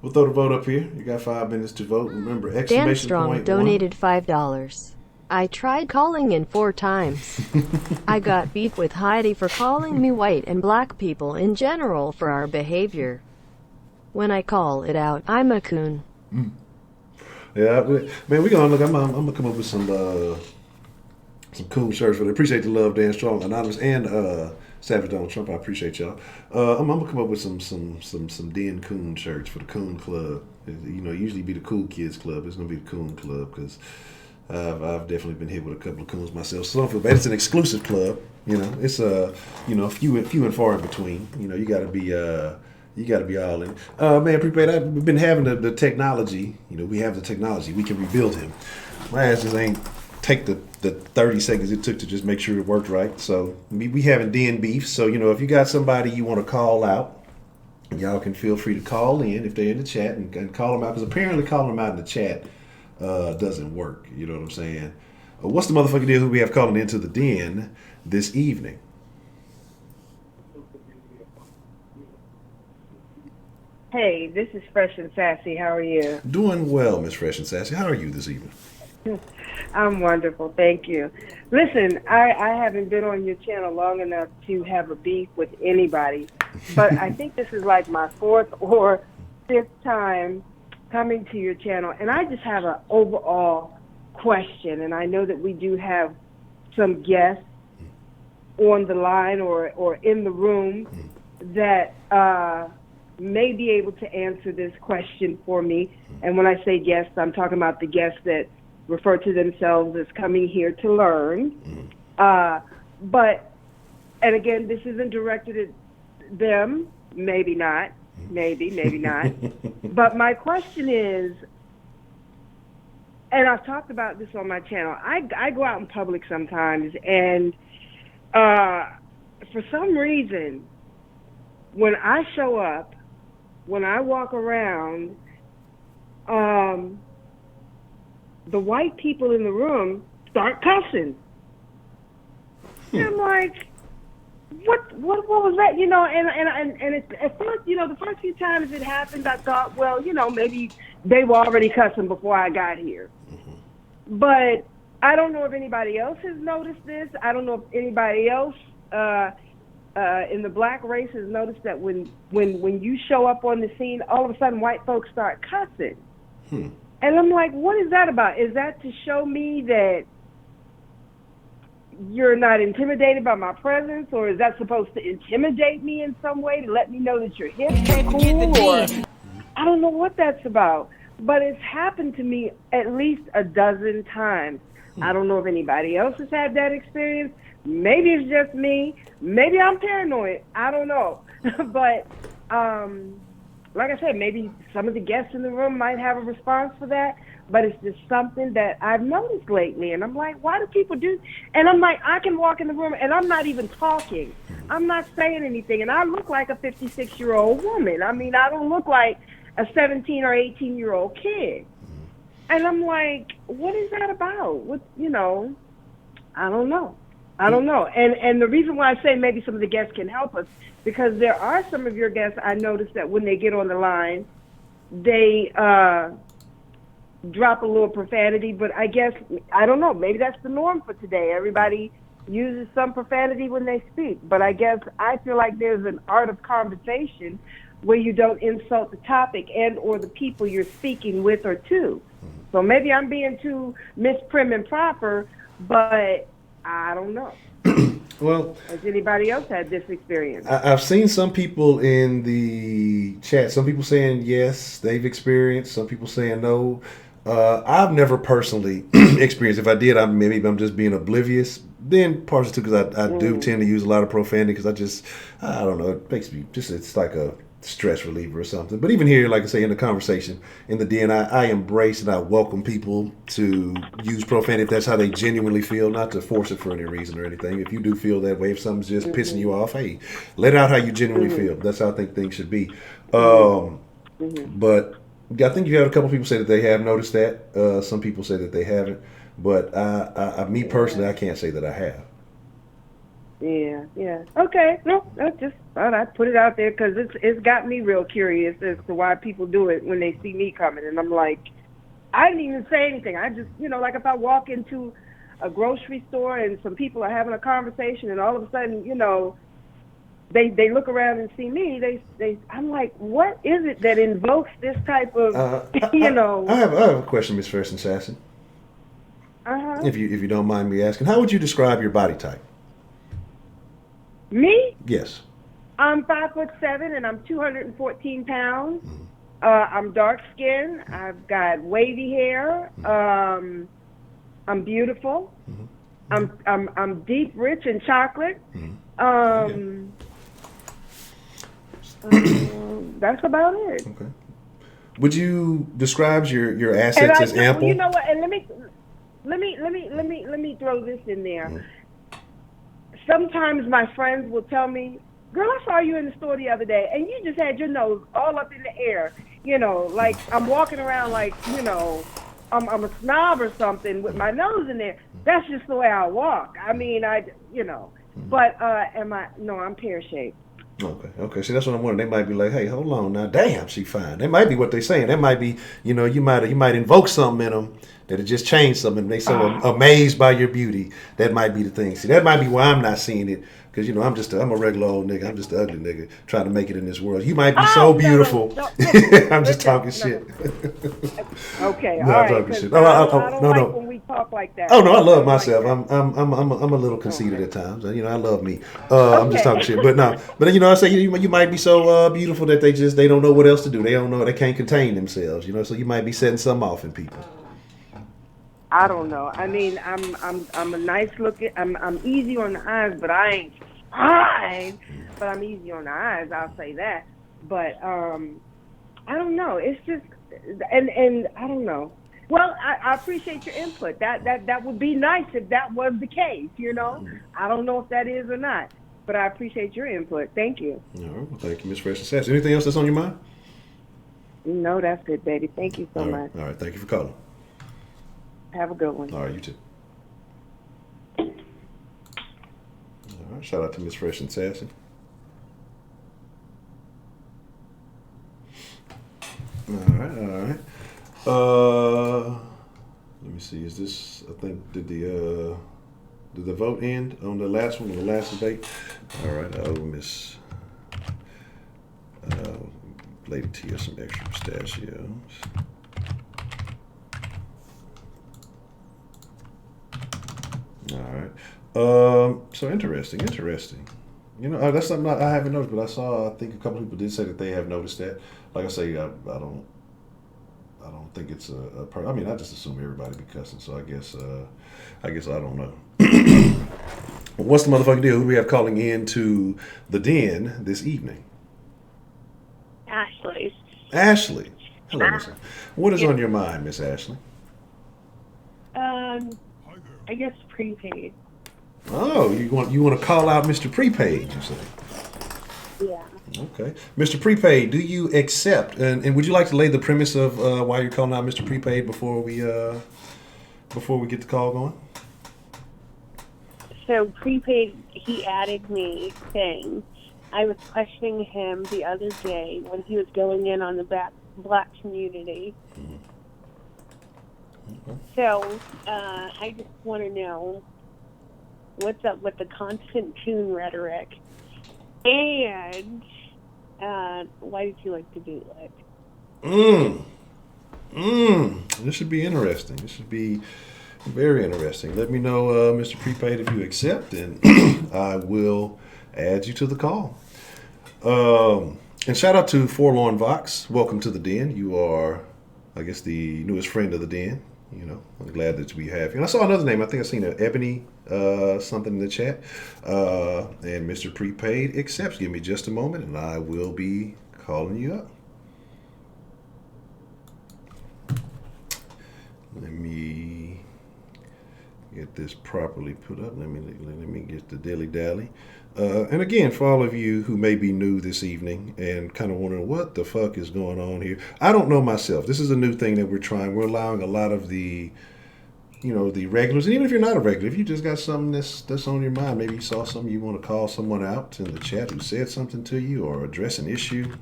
Speaker 1: We'll throw the vote up here. You got 5 minutes to vote. Remember, exclamation
Speaker 2: Dan Strong
Speaker 1: point
Speaker 2: donated $5. I tried calling in 4 times. I got beef with Heidi for calling me white and black people in general for our behavior. When I call it out, I'm a coon.
Speaker 1: Yeah, man, we're gonna look. I'm gonna come up with some cool shirts for it. Appreciate the love, Dan Strong, Anonymous, and Savage Donald Trump. I appreciate y'all. I'm gonna come up with some Den Coon shirts for the Coon Club. You know, usually be the Cool Kids Club. It's gonna be the Coon Club because I've definitely been hit with a couple of coons myself. So I don't feel bad. It's an exclusive club. You know, it's few and far in between. You know, you got to be all in. Man, prepaid. I've been having the technology. You know, we have the technology. We can rebuild him. My ass just ain't take the 30 seconds it took to just make sure it worked right. So we having Den beef. So, you know, if you got somebody you want to call out, y'all can feel free to call in if they're in the chat and call them out. Because apparently calling them out in the chat doesn't work. You know what I'm saying? What's the motherfucking deal who we have calling into the den this evening?
Speaker 6: Hey, this is Fresh and Sassy. How are you?
Speaker 1: Doing well, Miss Fresh and Sassy. How are you this evening?
Speaker 6: I'm wonderful. Thank you. Listen, I haven't been on your channel long enough to have a beef with anybody, but I think this is like my 4th or 5th time coming to your channel, and I just have an overall question, and I know that we do have some guests on the line or in the room that may be able to answer this question for me. And when I say guests, I'm talking about the guests that refer to themselves as coming here to learn. But, and again, this isn't directed at them, maybe not, maybe not. But my question is, and I've talked about this on my channel, I go out in public sometimes, and for some reason, when I show up, when I walk around, the white people in the room start cussing. And I'm like, what was that? You know, and it, at first, you know, the first few times it happened, I thought, well, you know, maybe they were already cussing before I got here. But I don't know if anybody else has noticed this. I don't know if anybody else in the black race has noticed that when you show up on the scene, all of a sudden white folks start cussing. And I'm like, what is that about? Is that to show me that you're not intimidated by my presence, or is that supposed to intimidate me in some way to let me know that you're hip and cool? Or I don't know what that's about, but it's happened to me at least a dozen times. I don't know if anybody else has had that experience. Maybe it's just me. Maybe I'm paranoid. I don't know. But like I said, maybe some of the guests in the room might have a response for that, but it's just something that I've noticed lately. And I'm like, why do people do? And I'm like, I can walk in the room and I'm not even talking. I'm not saying anything. And I look like a 56-year-old woman. I mean, I don't look like a 17 or 18-year-old kid. And I'm like, what is that about? What, you know, I don't know. And the reason why I say maybe some of the guests can help us, because there are some of your guests I noticed that when they get on the line, they drop a little profanity, but I guess, I don't know, maybe that's the norm for today. Everybody uses some profanity when they speak, but I guess I feel like there's an art of conversation where you don't insult the topic and or the people you're speaking with or to. So maybe I'm being too Miss Prim and Proper, but I don't know.
Speaker 1: Well,
Speaker 6: has anybody else had this experience?
Speaker 1: I've seen some people in the chat. Some people saying yes, they've experienced. Some people saying no. I've never personally experienced. If I did, maybe I'm just being oblivious. Then partially too because I do tend to use a lot of profanity because I don't know. It makes me just, it's like a stress reliever or something. But even here, like I say, in the conversation in the den, I embrace and I welcome people to use profanity if that's how they genuinely feel, not to force it for any reason or anything. If you do feel that way, if something's just pissing you off, hey, let out how you genuinely feel. That's how I think things should be. But I think you had a couple people say that they have noticed that. Some people say that they haven't. But me personally, I can't say that I have.
Speaker 6: Yeah. Okay. No, I just thought I'd put it out there because it's got me real curious as to why people do it when they see me coming. And I'm like, I didn't even say anything. I just, you know, like if I walk into a grocery store and some people are having a conversation and all of a sudden, you know, they look around and see me, I'm like, what is it that invokes this type of, you know?
Speaker 1: I have a question, Miss Ferguson Sasson. If you don't mind me asking, how would you describe your body type?
Speaker 6: Me?
Speaker 1: Yes.
Speaker 6: I'm 5'7" and I'm 214 pounds. I'm dark skinned. I've got wavy hair. I'm beautiful. I'm deep, rich in chocolate. That's about it.
Speaker 1: Okay. Would you describe your assets as ample?
Speaker 6: You know what? And let me throw this in there. Sometimes my friends will tell me, "Girl, I saw you in the store the other day, and you just had your nose all up in the air. You know, like I'm walking around like, you know, I'm a snob or something with my nose in there. That's just the way I walk. I mean, But No, I'm pear shaped.
Speaker 1: Okay. See, that's what I'm wondering. They might be like, "Hey, hold on now. Damn, she fine." That might be what they're saying. That might be, you might invoke something in them that it just changed something. They so amazed by your beauty. That might be the thing. See, that might be why I'm not seeing it. Because, I'm a regular old nigga. I'm just an ugly nigga trying to make it in this world. You might be so beautiful. I'm just talking shit.
Speaker 6: Okay,
Speaker 1: no,
Speaker 6: all
Speaker 1: I'm
Speaker 6: right.
Speaker 1: talking shit.
Speaker 6: I don't like when we talk like that.
Speaker 1: Oh no, I love myself. Like I'm a little conceited at times. I love me. I'm just talking shit. But I say you might be so beautiful that they don't know what else to do. They don't know. They can't contain themselves. So you might be setting something off in people.
Speaker 6: I don't know. I mean, I'm a nice looking. I'm easy on the eyes, but I ain't fine. But I'm easy on the eyes. I'll say that. But I don't know. It's just and I don't know. Well, I appreciate your input. That would be nice if that was the case. I don't know if that is or not, but I appreciate your input. Thank you.
Speaker 1: All right. Well, thank you, Ms. Fresh and Sassy. Anything else that's on your mind?
Speaker 6: No, that's good, baby. Thank you so much.
Speaker 1: All right. Thank you for calling.
Speaker 6: Have a good one.
Speaker 1: All right, you too. All right, shout out to Miss Fresh and Sassy. All right. Let me see. Is this? I think did the vote end on the last one, the last debate? All right. Miss Lady T has some extra pistachios. All right. So interesting. That's something I haven't noticed, but I think a couple of people did say that they have noticed that. Like I say, I don't think it's I mean, I just assume everybody be cussing, so I guess I don't know. What's the motherfucking deal? Who do we have calling in to the den this evening?
Speaker 6: Ashley.
Speaker 1: Ashley. Hello, Miss. What is on your mind, Miss Ashley?
Speaker 6: I guess prepaid.
Speaker 1: Oh, you want to call out Mr. Prepaid, you say?
Speaker 6: Yeah.
Speaker 1: Okay. Mr. Prepaid, do you accept, and would you like to lay the premise of why you're calling out Mr. Prepaid before we get the call going?
Speaker 6: So prepaid, he added me saying, I was questioning him the other day when he was going in on the black community. Mm-hmm. So I just want to know what's up with the constant tune rhetoric, and why did you like to do it?
Speaker 1: This should be interesting. This should be very interesting. Let me know, Mr. Prepaid, if you accept, and I will add you to the call. And shout out to Forlorn Vox. Welcome to the den. You are, I guess, the newest friend of the den. I'm glad that we have you. And I saw another name. I think I seen Ebony something in the chat. And Mr. Prepaid accepts. Give me just a moment, and I will be calling you up. Let me get this properly put up. Let me get the dilly dally. And again, for all of you who may be new this evening and kind of wondering what the fuck is going on here, I don't know myself. This is a new thing that we're trying. We're allowing a lot of the regulars, and even if you're not a regular, if you just got something that's on your mind, maybe you saw something you want to call someone out in the chat who said something to you or address an issue,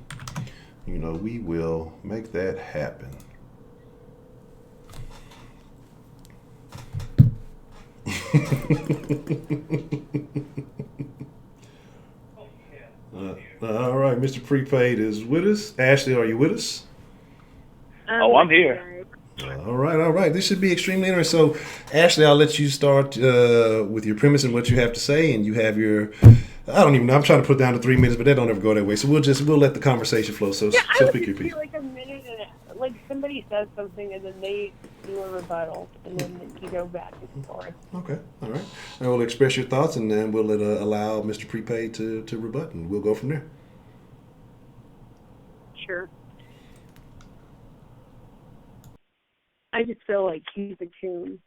Speaker 1: we will make that happen. All right, Mr. Prepaid is with us. Ashley, are you with us?
Speaker 3: I'm here.
Speaker 1: All right. This should be extremely interesting. So, Ashley, I'll let you start with your premise and what you have to say, and you have your I don't even know. I'm trying to put down to 3 minutes, but that don't ever go that way. So we'll let the conversation flow. So
Speaker 6: Yeah, I
Speaker 1: so
Speaker 6: would
Speaker 1: speak your
Speaker 6: just
Speaker 1: piece.
Speaker 6: be like a minute and like somebody says something and then they do a rebuttal and then you go back and forth.
Speaker 1: Okay, all right. And we'll express your thoughts, and then we'll allow Mr. Prepaid to rebut, and we'll go from there.
Speaker 6: Sure. I just feel like he's a coon,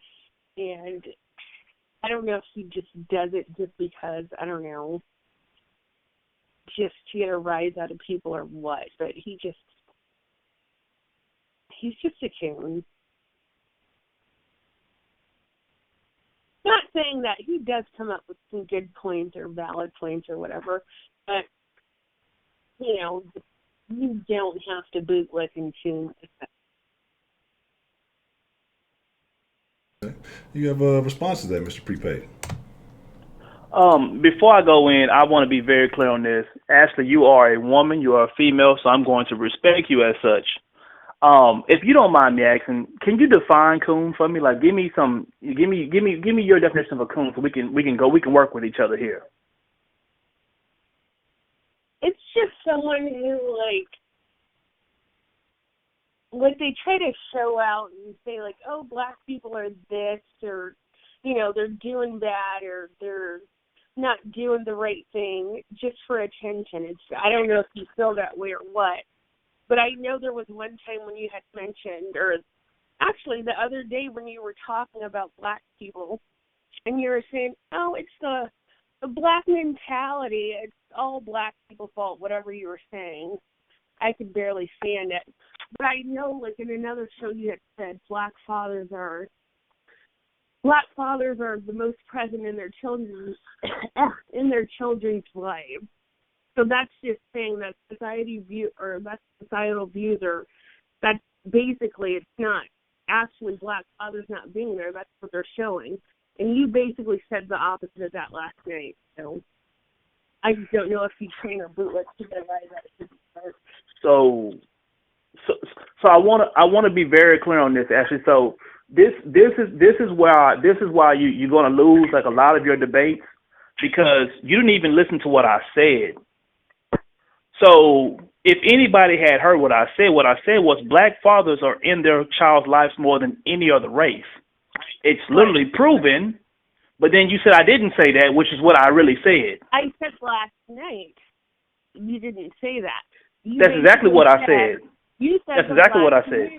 Speaker 6: and I don't know if he just does it just because, I don't know, just to get a rise out of people or what, but he's just a coon. Not saying that he does come up with some good points or valid points or whatever, but, you know, you don't have to bootlick and coon.
Speaker 1: You have a response to that, Mr. Prepaid?
Speaker 9: Before I go in, I want to be very clear on this. Ashley, you are a woman, you are a female, so I'm going to respect you as such. If you don't mind me asking, can you define coon for me? Like, give me your definition of a coon, so we can work with each other here.
Speaker 6: It's just someone who, like they try to show out and say, like, oh, black people are this, or, you know, they're doing bad, or they're not doing the right thing just for attention. I don't know if you feel that way or what, but I know there was one time when you had mentioned, or actually the other day when you were talking about black people, and you were saying, oh, it's the black mentality, it's all black people's fault, whatever you were saying. I could barely stand it. But I know, like, in another show you had said black fathers are the most present in their children's lives. So that's just saying that societal views are, that basically it's not actually black fathers not being there. That's what they're showing. And you basically said the opposite of that last night. So I just don't know if you train or bootleg to get right at it.
Speaker 9: So I want to be very clear on this, Ashley. So this is why you're going to lose like a lot of your debates, because you didn't even listen to what I said. So if anybody had heard what I said was black fathers are in their child's lives more than any other race. It's literally proven. But then you said I didn't say that, which is what I really said.
Speaker 6: I said last night. You didn't say that.
Speaker 9: That's exactly what I said.
Speaker 6: You said
Speaker 9: that's exactly what I said.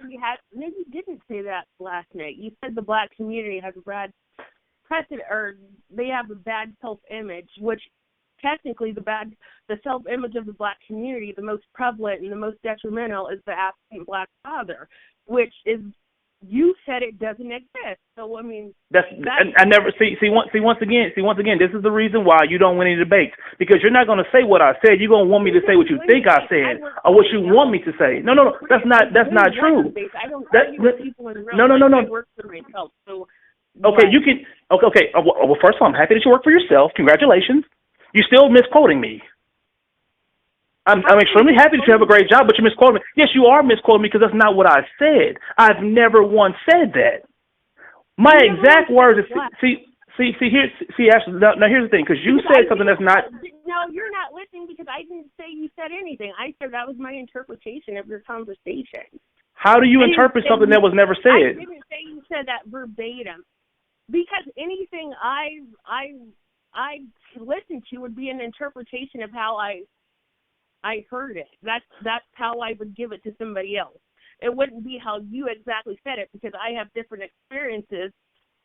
Speaker 6: No, you didn't say that last night. You said the black community has a bad precedent, or they have a bad self-image, which technically the self-image of the black community, the most prevalent and the most detrimental is the absent black father, which is, you said it doesn't exist. So I mean,
Speaker 9: I never see once again. This is the reason why you don't win any debates, because you're not going to say what I said. You're going to want me to say what you think I said or what you want me to say. No, that's not true.
Speaker 6: I don't argue with people in real
Speaker 9: no.
Speaker 6: I work for myself. So
Speaker 9: okay, you can. Okay. Well, first of all, I'm happy that you work for yourself. Congratulations. You're still misquoting me. I'm extremely happy that you have a great job, but you misquoted me. Yes, you are misquoting me, because that's not what I said. I've never once said that. My exact words is, Ashley, now here's the thing, because you said something that's not.
Speaker 6: No, you're not listening, because I didn't say you said anything. I said that was my interpretation of your conversation.
Speaker 9: How do you interpret something that was never said?
Speaker 6: I didn't say you said that verbatim, because anything I listened to would be an interpretation of how I heard it. That's how I would give it to somebody else. It wouldn't be how you exactly said it, because I have different experiences,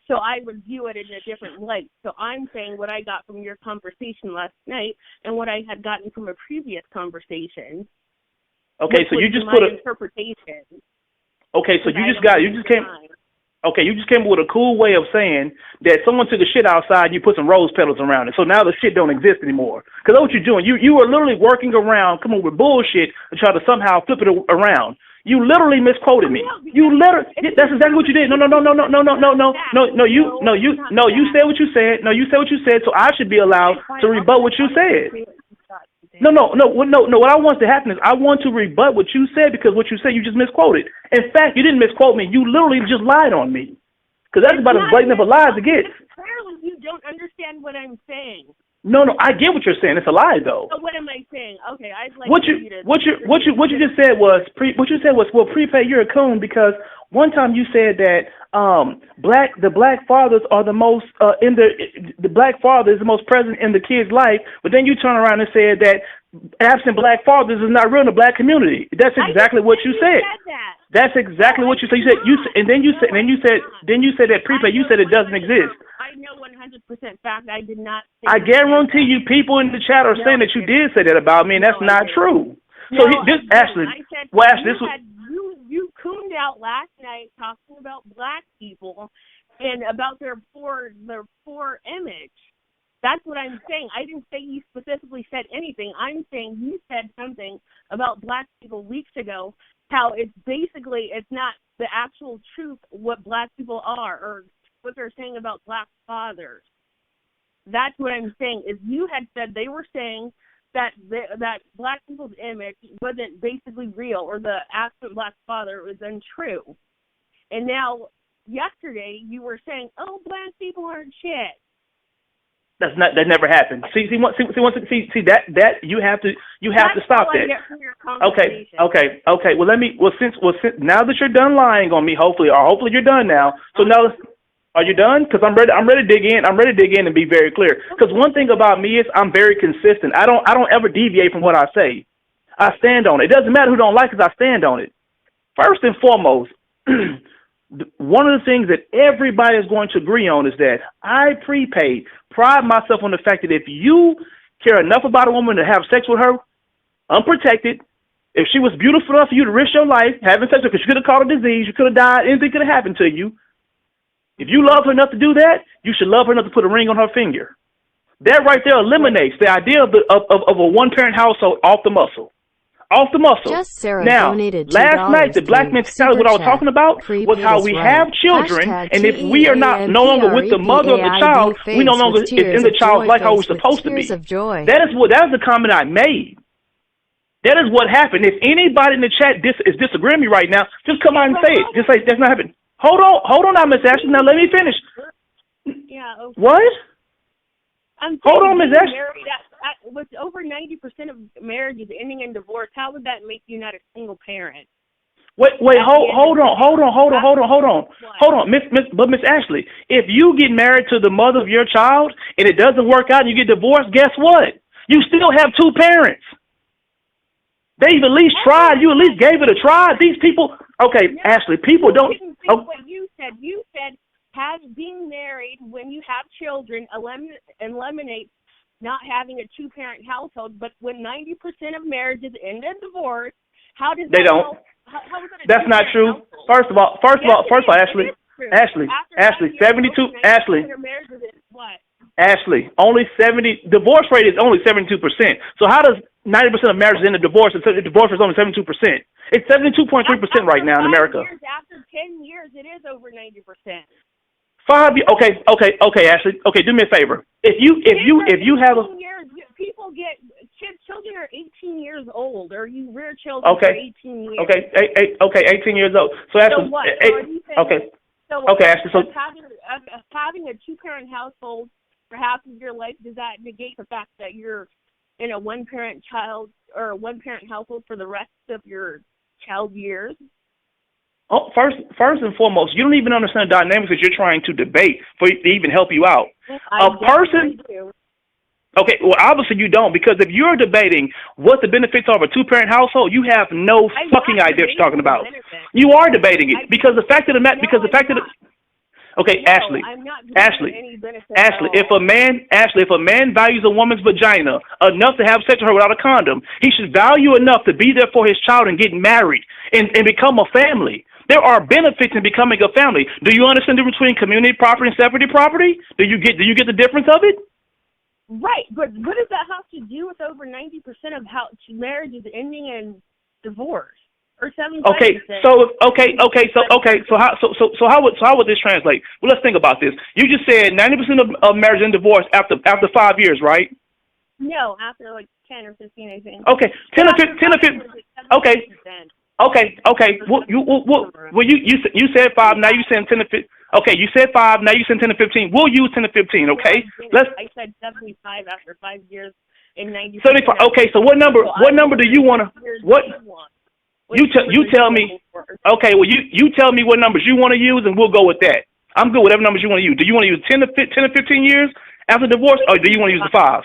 Speaker 6: so I would view it in a different light. So I'm saying what I got from your conversation last night and what I had gotten from a previous conversation.
Speaker 9: Okay, so you just put a
Speaker 6: interpretation.
Speaker 9: Okay, so you just came up with a cool way of saying that someone took a shit outside and you put some rose petals around it. So now the shit don't exist anymore. Because that's what you're doing. You are literally working around, coming with bullshit and try to somehow flip it around. You literally misquoted me. That's exactly what you did. No. You said what you said. No, you said what you said. So I should be allowed to rebut what you said. No. What I want to happen is I want to rebut what you said, because what you said you just misquoted. In fact, you didn't misquote me. You literally just lied on me. Because that's about as blatant of a lie as it gets.
Speaker 6: Clearly, you don't understand what I'm saying.
Speaker 9: No, I get what you're saying. It's a lie, though.
Speaker 6: So what am I saying? Okay, I'd like
Speaker 9: What you just said was well, prepaid. You're a coon because one time you said that the black fathers are the most the black father is the most present in the kid's life, but then you turn around and said that absent black fathers is not real in the black community. That's exactly what you said. That's exactly what you said. Then you said that prepaid. You said it doesn't exist.
Speaker 6: I know 100% fact. I did not.
Speaker 9: I guarantee you, people in the chat are saying that you did say that about me, and that's not true. So Ashley,
Speaker 6: you cooned out last night talking about black people and about their poor image. That's what I'm saying. I didn't say you specifically said anything. I'm saying you said something about black people weeks ago. How it's not the actual truth what black people are or what they're saying about black fathers. That's what I'm saying. Is you had said they were saying that black people's image wasn't basically real, or the absent black father was untrue. And now, yesterday, you were saying, "Oh, black people aren't shit."
Speaker 9: That never happened. See that you have to stop that. Okay. Well, since now that you're done lying on me, hopefully you're done now. So now, are you done? Because I'm ready to dig in. I'm ready to dig in and be very clear. Because one thing about me is I'm very consistent. I don't ever deviate from what I say. I stand on it. It doesn't matter who don't like it. I stand on it. First and foremost, one of the things that everybody is going to agree on is that I pride myself on the fact that if you care enough about a woman to have sex with her unprotected, if she was beautiful enough for you to risk your life having sex with her, because you could have caught a disease, you could have died, anything could have happened to you. If you love her enough to do that, you should love her enough to put a ring on her finger. That right there eliminates the idea of a one-parent household off the muscle. Off the muscle.
Speaker 2: Just Sarah
Speaker 9: now,
Speaker 2: donated
Speaker 9: last night, the black mentality, what I was talking about was how we have children, and if we are no longer with the mother of the child, we no longer is in the child's life how we're supposed to be. That is the comment I made. That is what happened. If anybody in the chat is disagreeing with me right now, just come out and say it. Just say that's not happening. Hold on now, Miss Ashley. Now let me finish.
Speaker 6: Yeah. Okay.
Speaker 9: What? Hold on, Miss Ashley.
Speaker 6: With over 90% of marriages ending in divorce, how would that make you not a single parent?
Speaker 9: Wait, hold on, Miss Ashley. If you get married to the mother of your child and it doesn't work out and you get divorced, guess what? You still have two parents. They've at least tried. You at least gave it a try. These people, okay, no, Ashley, people don't.
Speaker 6: What you said being married when you have children eliminates not having a two-parent household. But when 90% of marriages end in divorce, how does
Speaker 9: they don't?
Speaker 6: How is it
Speaker 9: that's not true.
Speaker 6: Household?
Speaker 9: First of all, Ashley, 72, Ashley.
Speaker 6: What?
Speaker 9: Ashley, divorce rate is only 72%. So how does 90% of marriages end in divorce and the divorce is only 72%? It's 72.3% right now in America.
Speaker 6: After 10 years, it is over 90%.
Speaker 9: 5 years. Okay, Ashley. Okay, do me a favor. If you have
Speaker 6: people get children are 18 years old, or you rear children for 18 years.
Speaker 9: Okay, 18 years old. So Ashley,
Speaker 6: so what?
Speaker 9: Ashley. So
Speaker 6: having a two-parent household for half of your life, does that negate the fact that you're in a one-parent child or a one-parent household for the rest of your child years?
Speaker 9: Oh, first and foremost, you don't even understand the dynamics that you're trying to debate to even help you out.
Speaker 6: I do.
Speaker 9: Okay, well, obviously you don't, because if you're debating what the benefits are of a two-parent household, you have no fucking idea what you're talking about. You are debating it because the fact of the matter, okay, no, Ashley, if a man values a woman's vagina enough to have sex with her without a condom, he should value enough to be there for his child and get married and become a family. There are benefits in becoming a family. Do you understand the difference between community property and separate property? Do you get the difference of it?
Speaker 6: Right, but what does that have to do with over 90% of how marriages ending in divorce? Or 75%. So how would this translate? Well, let's think about this. You just said 90% of marriage and divorce after 5 years, right? No, after like 10 or 15, I think.
Speaker 9: Okay, 10 or 15. Okay. Well, you said 5. Now you saying 10 to 15. Okay, you said 5. Now you said 10 to 15. We'll use 10 to 15. Okay,
Speaker 6: I said 75 after 5 years and 90.
Speaker 9: 75. Okay, so what number? What number do you want to? What? You tell me. Okay, well you tell me what numbers you want to use, and we'll go with that. I'm good with whatever numbers you want to use. Do you want to use 10 to 15 years after divorce, or do you want to use the 5?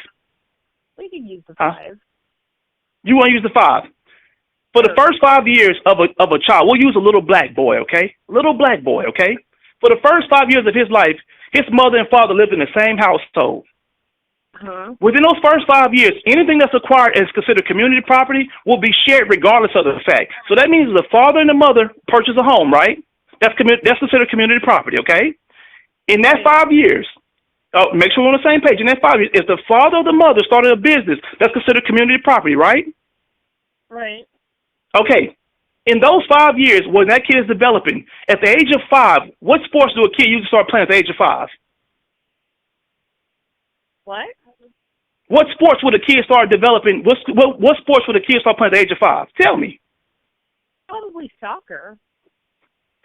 Speaker 6: We can use the 5.
Speaker 9: You want to use the 5? For the first 5 years of a child, we'll use a little black boy, okay? Little black boy, okay? For the first 5 years of his life, his mother and father lived in the same household. Within those first 5 years, anything that's acquired as considered community property will be shared regardless of the fact. So that means the father and the mother purchase a home, right? That's considered community property, okay? In that 5 years, make sure we're on the same page. In that 5 years, if the father or the mother started a business, that's considered community property, right?
Speaker 6: Right.
Speaker 9: Okay. In those 5 years, when that kid is developing, at the age of 5, what sports do a kid usually start playing at the age of 5?
Speaker 6: What?
Speaker 9: What sports would a kid start developing? What sports would a kid start playing at the age of 5? Tell me.
Speaker 6: Probably soccer.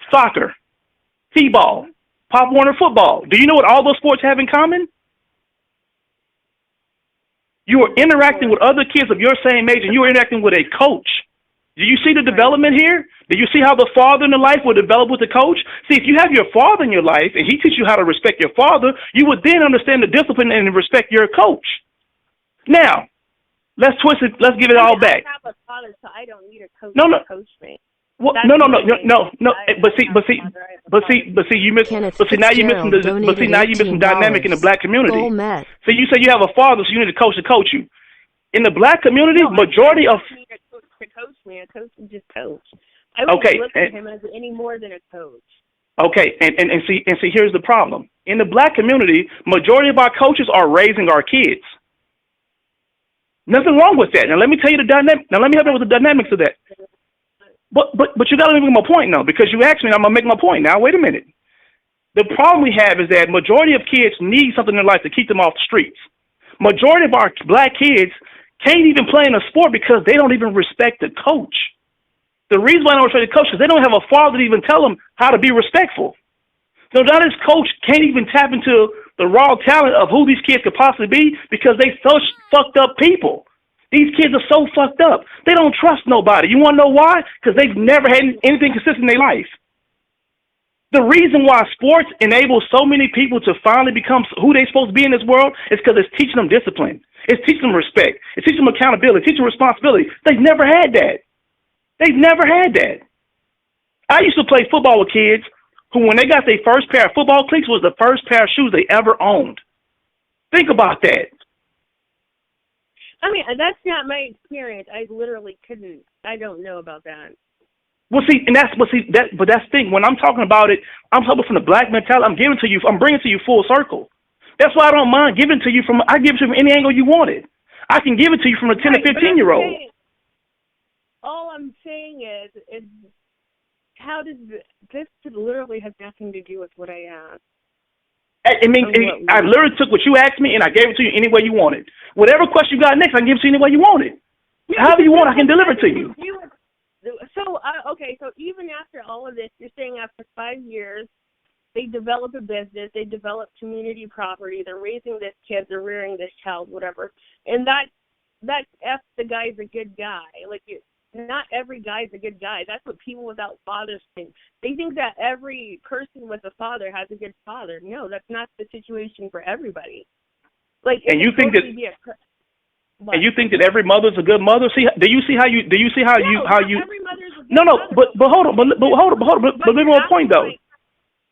Speaker 9: Soccer, t-ball, Pop Warner football. Do you know what all those sports have in common? You are interacting with other kids of your same age, and you are interacting with a coach. Do you see the development here? Do you see how the father in the life will develop with the coach? See, if you have your father in your life and he teaches you how to respect your father, you would then understand the discipline and respect your coach. Now, let's twist it. Let's give it all back.
Speaker 6: I have a father, so I don't need a coach
Speaker 9: to
Speaker 6: coach me.
Speaker 9: Well, no. But see, you miss.
Speaker 2: Kenneth
Speaker 9: But see, now you missing the. But see, now you missing dynamic in the black community. So you say you have a father, so you need a coach to coach you. In the black community, majority of
Speaker 6: to coach me, a coach is just coach. I wouldn't look at him as any more than a coach.
Speaker 9: Okay, and see, here's the problem. In the black community, majority of our coaches are raising our kids. Nothing wrong with that. Now let me tell you the dynamic. Now let me help you with the dynamics of that. But you got to make my point now, because you asked me. I'm gonna make my point now. Wait a minute. The problem we have is that majority of kids need something in their life to keep them off the streets. Majority of our black kids can't even play in a sport because they don't even respect the coach. The reason why they don't respect the coach is they don't have a father to even tell them how to be respectful. So now this coach can't even tap into the raw talent of who these kids could possibly be because they such fucked up people. These kids are so fucked up. They don't trust nobody. You want to know why? Because they've never had anything consistent in their life. The reason why sports enables so many people to finally become who they're supposed to be in this world is because it's teaching them discipline. It's teaching them respect. It's teaching them accountability. It's teaching them responsibility. They've never had that. They've never had that. I used to play football with kids who, when they got their first pair of football cleats, was the first pair of shoes they ever owned. Think about that.
Speaker 6: I mean, that's not my experience. I literally couldn't. I don't know about that.
Speaker 9: Well, see, and that's the thing. When I'm talking about it, I'm talking from the black mentality. I'm giving it to you. I'm bringing it to you full circle. That's why I don't mind giving it to you from. I give it to you from any angle you want it. I can give it to you from a 10 to 15-year-old.
Speaker 6: All I'm saying is how does this literally has nothing to do with what I asked.
Speaker 9: I mean, I literally took what you asked me and I gave it to you any way you wanted. Whatever question you got next, I can give it to you any way you want it. However you want, I can deliver it to you.
Speaker 6: So, okay, so even after all of this, you're saying after 5 years, they develop a business, they develop community property, they're raising this kid, they're rearing this child, whatever, and that's F the guy's a good guy. Like, not every guy's a good guy. That's what people without fathers think. They think that every person with a father has a good father. No, that's not the situation for everybody. Like,
Speaker 9: and you think that, and you think that every mother's a good mother? See, do you see how you?
Speaker 6: Every mother's a good mother.
Speaker 9: But hold on, but let me make my point though.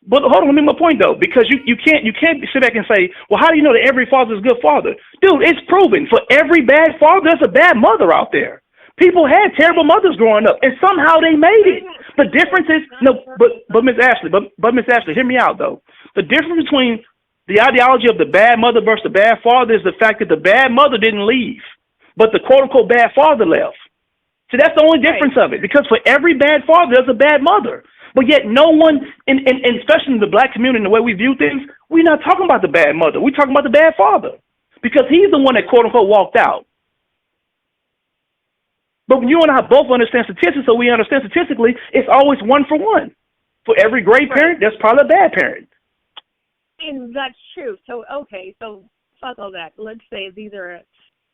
Speaker 9: But hold on, let me make my point though, because you can't sit back and say, well, how do you know that every father is a good father? Dude, it's proven. For every bad father, there's a bad mother out there. People had terrible mothers growing up, and somehow they made it. The difference is but Miss Ashley, hear me out though. The difference between the ideology of the bad mother versus the bad father is the fact that the bad mother didn't leave, but the quote unquote bad father left. So that's the only difference of it. Because for every bad father, there's a bad mother. But yet no one, and especially in the black community, the way we view things, we're not talking about the bad mother. We're talking about the bad father. Because he's the one that quote unquote walked out. But when you and I both understand statistics, so we understand statistically, it's always 1 for 1. For every great parent, there's probably a bad parent.
Speaker 6: And that's true. So, okay, so fuck all that. Let's say these are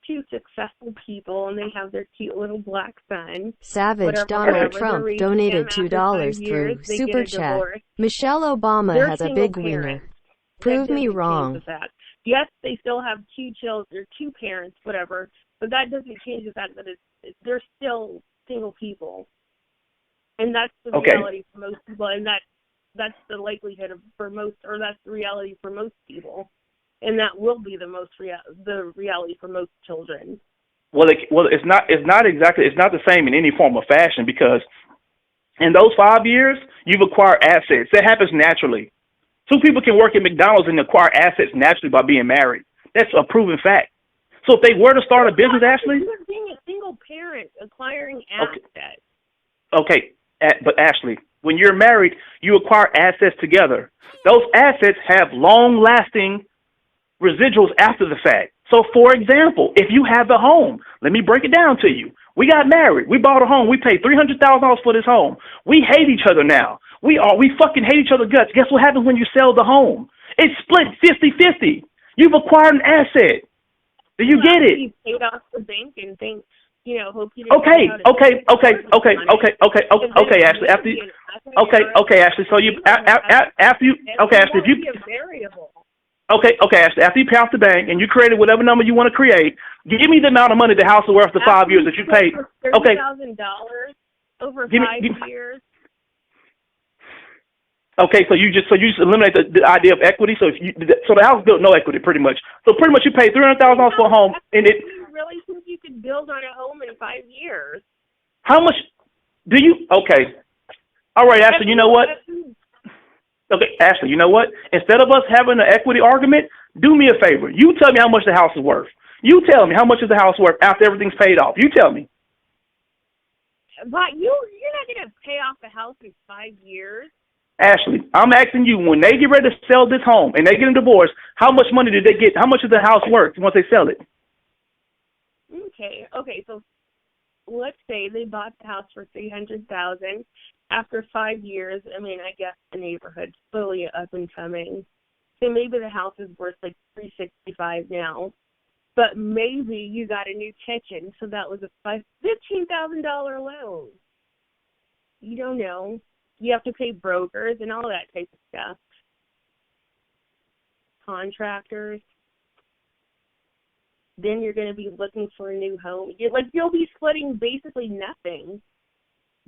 Speaker 6: two successful people and they have their cute little black son.
Speaker 2: Savage Donald Trump donated $2 through Super Chat. Michelle Obama has a big wiener. Prove me wrong.
Speaker 6: Yes, they still have two children, or two parents, whatever, but that doesn't change the fact that they're still single people. And that's the reality for most people, and that's the likelihood for most, or that's the reality for most people. And that will be the reality for most children.
Speaker 9: Well, it's not the same in any form or fashion, because in those 5 years you've acquired assets. That happens naturally. Two people can work at McDonald's and acquire assets naturally by being married. That's a proven fact. So if they were to start a business, Ashley,
Speaker 6: being a single parent acquiring assets.
Speaker 9: Okay, but Ashley, when you're married, you acquire assets together. Those assets have long-lasting residuals after the fact. So, for example, if you have the home, let me break it down to you. We got married. We bought a home. We paid $300,000 for this home. We hate each other now. We fucking hate each other guts. Guess what happens when you sell the home? It's split 50-50. You've acquired an asset. Do you get it?
Speaker 6: You paid off the bank and think, hope you
Speaker 9: Okay, Ashley. Ashley. So after you, Ashley, if you
Speaker 6: variable.
Speaker 9: Okay, Ashley. After you pay off the bank and you created whatever number you want to create, give me the amount of money the house is worth the 5 years that you paid. Okay.
Speaker 6: $30,000 over 5 years.
Speaker 9: Okay, so you just eliminate the idea of equity. So so the house built no equity pretty much. So pretty much you paid $300,000 for a home, and it.
Speaker 6: You really think you could build on a home in 5 years?
Speaker 9: How much do you? Okay, all right, Ashley. You know what? Okay, Ashley. You know what? Instead of us having an equity argument, do me a favor. You tell me how much the house is worth. You tell me how much is the house worth after everything's paid off. You tell me.
Speaker 6: But you're not going to pay off the house in 5 years.
Speaker 9: Ashley, I'm asking you, when they get ready to sell this home and they get a divorce, how much money did they get? How much is the house worth once they sell it?
Speaker 6: Okay, so let's say they bought the house for $300,000. After 5 years, I guess the neighborhood's slowly up and coming. So maybe the house is worth like $365,000 now. But maybe you got a new kitchen, so that was a $15,000 loan. You don't know. You have to pay brokers and all that type of stuff. Contractors. Then you're going to be looking for a new home. You'll be splitting basically nothing.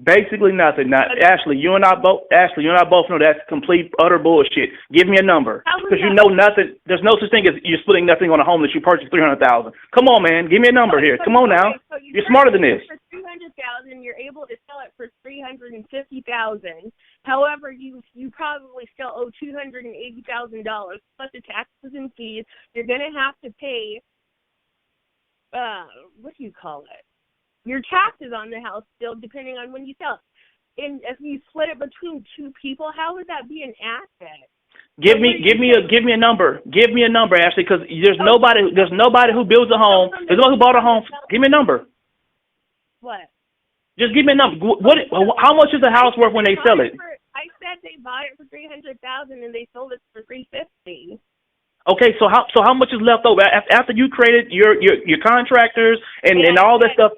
Speaker 9: Basically nothing. Now, Ashley, you and I both know that's complete, utter bullshit. Give me a number, because you know nothing. There's no such thing as you're splitting nothing on a home that you purchased $300,000. Come on, man, give me a number here. Come on now, you're smarter than this.
Speaker 6: For $300,000, you're able to sell it for $350,000. However, you probably still owe $280,000 plus the taxes and fees. You're gonna have to pay. What do you call it? Your taxes on the house still, depending on when you sell it. And if you split it between two people, how would that be an asset?
Speaker 9: Give me a number. Give me a number, Ashley, because there's nobody who builds a home. There's no one who bought a home. Give me a number.
Speaker 6: What?
Speaker 9: Just give me a number. How much is the house worth when they sell it?
Speaker 6: I said they bought it for $300,000 and they sold it for $350,000.
Speaker 9: Okay, so how much is left over after you created your contractors and all that stuff?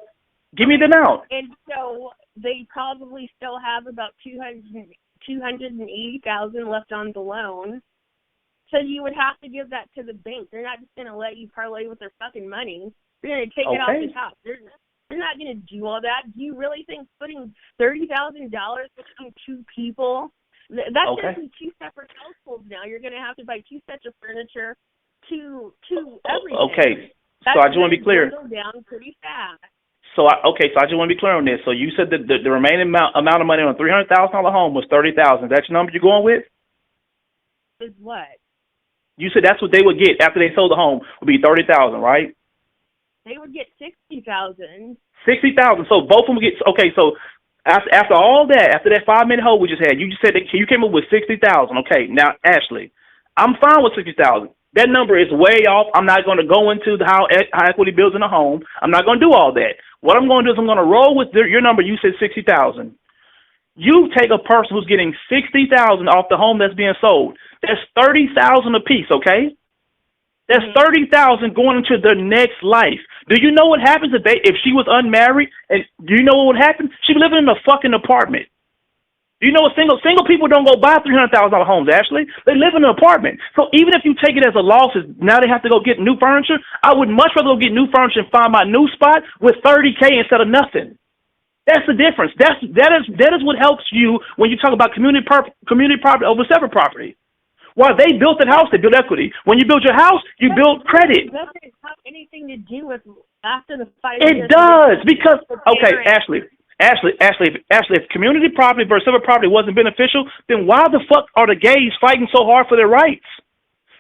Speaker 9: Give me the amount.
Speaker 6: And so they probably still have about $280,000 left on the loan. So you would have to give that to the bank. They're not just going to let you parlay with their fucking money. They're going to take it off the top. They're not going to do all that. Do you really think putting $30,000 between two people? That's going to be two separate households now. You're going to have to buy two sets of furniture, two everything.
Speaker 9: Okay, so I just want to be clear.
Speaker 6: Go down pretty fast.
Speaker 9: So I just want to be clear on this. So you said that the remaining amount of money on a $300,000 home was $30,000. That's your number you're going with?
Speaker 6: Is what?
Speaker 9: You said that's what they would get after they sold the home would be $30,000, right?
Speaker 6: They would get $60,000.
Speaker 9: $60,000. So both of them would get. Okay, so after all that, after that 5-minute hold we just had, you just said that you came up with $60,000. Okay, now Ashley, I'm fine with $60,000. That number is way off. I'm not going to go into how equity builds in a home. I'm not going to do all that. What I'm going to do is I'm going to roll with your number. You said $60,000. You take a person who's getting $60,000 off the home that's being sold. That's $30,000 a piece, okay? That's $30,000 going into their next life. Do you know what happens if she was unmarried? And do you know what would happen? She'd be living in a fucking apartment. Do you know what single people don't go buy $300,000 homes, Ashley? They live in an apartment. So even if you take it as a loss, now they have to go get new furniture, I would much rather go get new furniture and find my new spot with $30K instead of nothing. That's the difference. That is what helps you when you talk about community property over separate property. While they built the house, they built equity. When you build your house, you build credit.
Speaker 6: Does it have anything to do with after the 5
Speaker 9: It
Speaker 6: years?
Speaker 9: does because Ashley, if community property versus separate property wasn't beneficial, then why the fuck are the gays fighting so hard for their rights?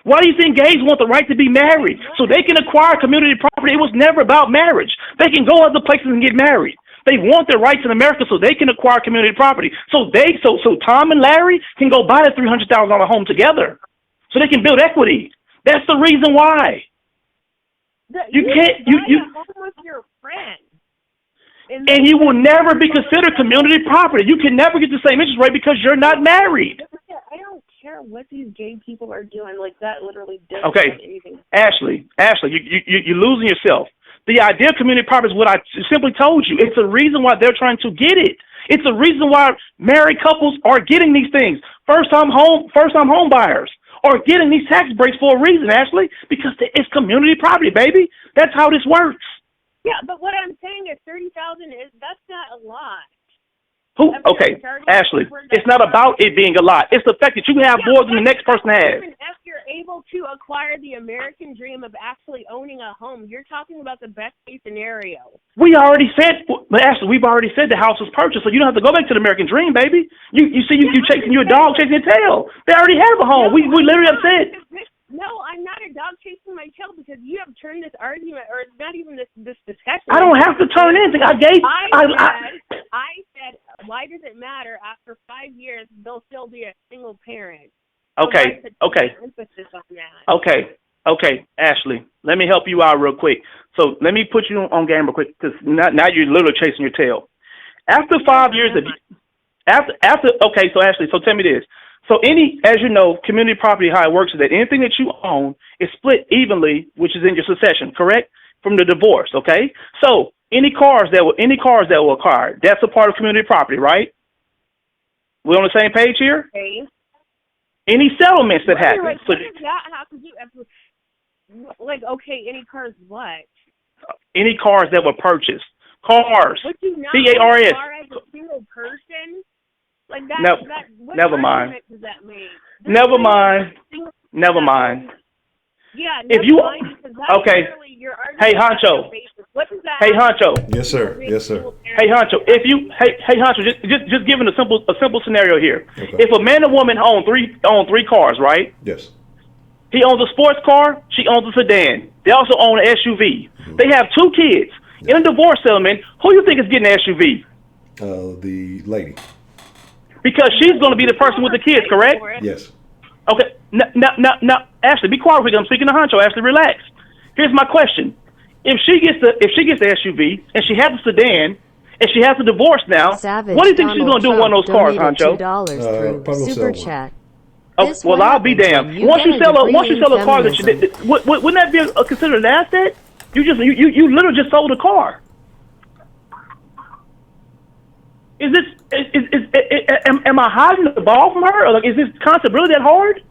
Speaker 9: Why do you think gays want the right to be married? So they can acquire community property. It was never about marriage. They can go other places and get married. They want their rights in America so they can acquire community property. So Tom and Larry can go buy a $300,000 home together. So they can build equity. That's the reason why. You can't
Speaker 6: home with your friend.
Speaker 9: And you will never be considered community property. You can never get the same interest rate because you're not married.
Speaker 6: I don't care what these gay people are doing. Like, that literally doesn't have anything.
Speaker 9: Ashley, you're losing yourself. The idea of community property is what I simply told you. It's a reason why they're trying to get it. It's a reason why married couples are getting these things. First-time home buyers are getting these tax breaks for a reason, Ashley, because it's community property, baby. That's how this works.
Speaker 6: Yeah, but what I'm saying is $30,000 that's not a lot.
Speaker 9: Okay, Ashley, it's not about it being a lot. It's the fact that you have more than the next person has.
Speaker 6: Even if you're able to acquire the American dream of actually owning a home, you're talking about the best case scenario.
Speaker 9: We've already said the house was purchased, so you don't have to go back to the American dream, baby. You chasing your dog, chasing your tail. They already have a home. We literally have said.
Speaker 6: No, I'm not a dog chasing my tail because you have turned this argument, or not even this discussion.
Speaker 9: I don't have to turn anything. I
Speaker 6: said, why does it matter after 5 years they'll still be a single parent?
Speaker 9: Okay.
Speaker 6: Emphasis on that.
Speaker 9: Okay, Ashley, let me help you out real quick. So let me put you on game real quick because now you're literally chasing your tail. After 5 years so Ashley, so tell me this. So as you know, community property, how it works is that anything that you own is split evenly, which is in your succession, correct? From the divorce, okay? So any cars that were acquired, that's a part of community property, right? We on the same page here?
Speaker 6: Okay.
Speaker 9: Any settlements that happen.
Speaker 6: What does that have to do? Like, okay, any cars what?
Speaker 9: Any cars that were purchased. Cars.
Speaker 6: Would you not
Speaker 9: CARS.
Speaker 6: car as a single person? Like that, what
Speaker 9: never mind.
Speaker 6: Does that mean?
Speaker 9: Never mind.
Speaker 6: Yeah,
Speaker 9: if you
Speaker 6: okay.
Speaker 9: Hey Honcho.
Speaker 6: What does that?
Speaker 9: Hey Honcho.
Speaker 1: Yes, sir.
Speaker 9: Hey Honcho. Hey Honcho. Just giving a simple scenario here.
Speaker 1: Okay.
Speaker 9: If a man and woman own three cars, right?
Speaker 1: Yes.
Speaker 9: He owns a sports car. She owns a sedan. They also own an SUV. Mm-hmm. They have 2 kids. In a divorce settlement, who do you think is getting an SUV?
Speaker 1: The lady.
Speaker 9: Because she's going to be the person with the kids, correct?
Speaker 1: Yes.
Speaker 9: Okay. Now, Ashley, be quiet. I'm speaking to Honcho. Ashley, relax. Here's my question: If she gets the SUV and she has a sedan and she has a divorce now,
Speaker 2: Savage
Speaker 9: what do you think she's going to do with one of those cars, Honcho?
Speaker 2: $2 Super Chat.
Speaker 9: Oh, well, I'll be damned. Once you sell a car that you did, wouldn't that be considered an asset? You literally just sold a car. Am I hiding the ball from her? Or like, is this concept really that hard?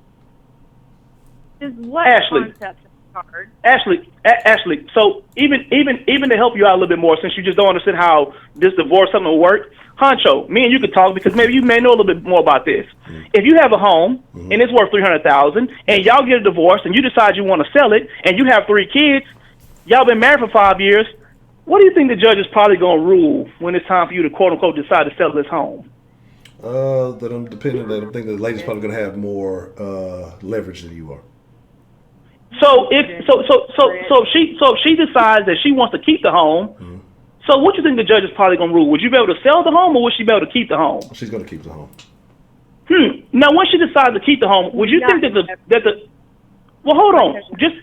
Speaker 6: Is what concept hard?
Speaker 9: Ashley. So even to help you out a little bit more, since you just don't understand how this divorce something will work, Honcho, me and you could talk because maybe you may know a little bit more about this. Mm-hmm. If you have a home and it's worth $300,000, and y'all get a divorce and you decide you want to sell it, and you have 3 kids, y'all been married for 5 years. What do you think the judge is probably going to rule when it's time for you to, quote unquote, decide to sell this home?
Speaker 1: That I'm depending. That I think the lady's probably going to have more leverage than you are.
Speaker 9: So if she decides that she wants to keep the home, so what do you think the judge is probably going to rule? Would you be able to sell the home, or would she be able to keep the home?
Speaker 1: She's going to keep the home.
Speaker 9: Now, once she decides to keep the home, would you think that the well, hold on, just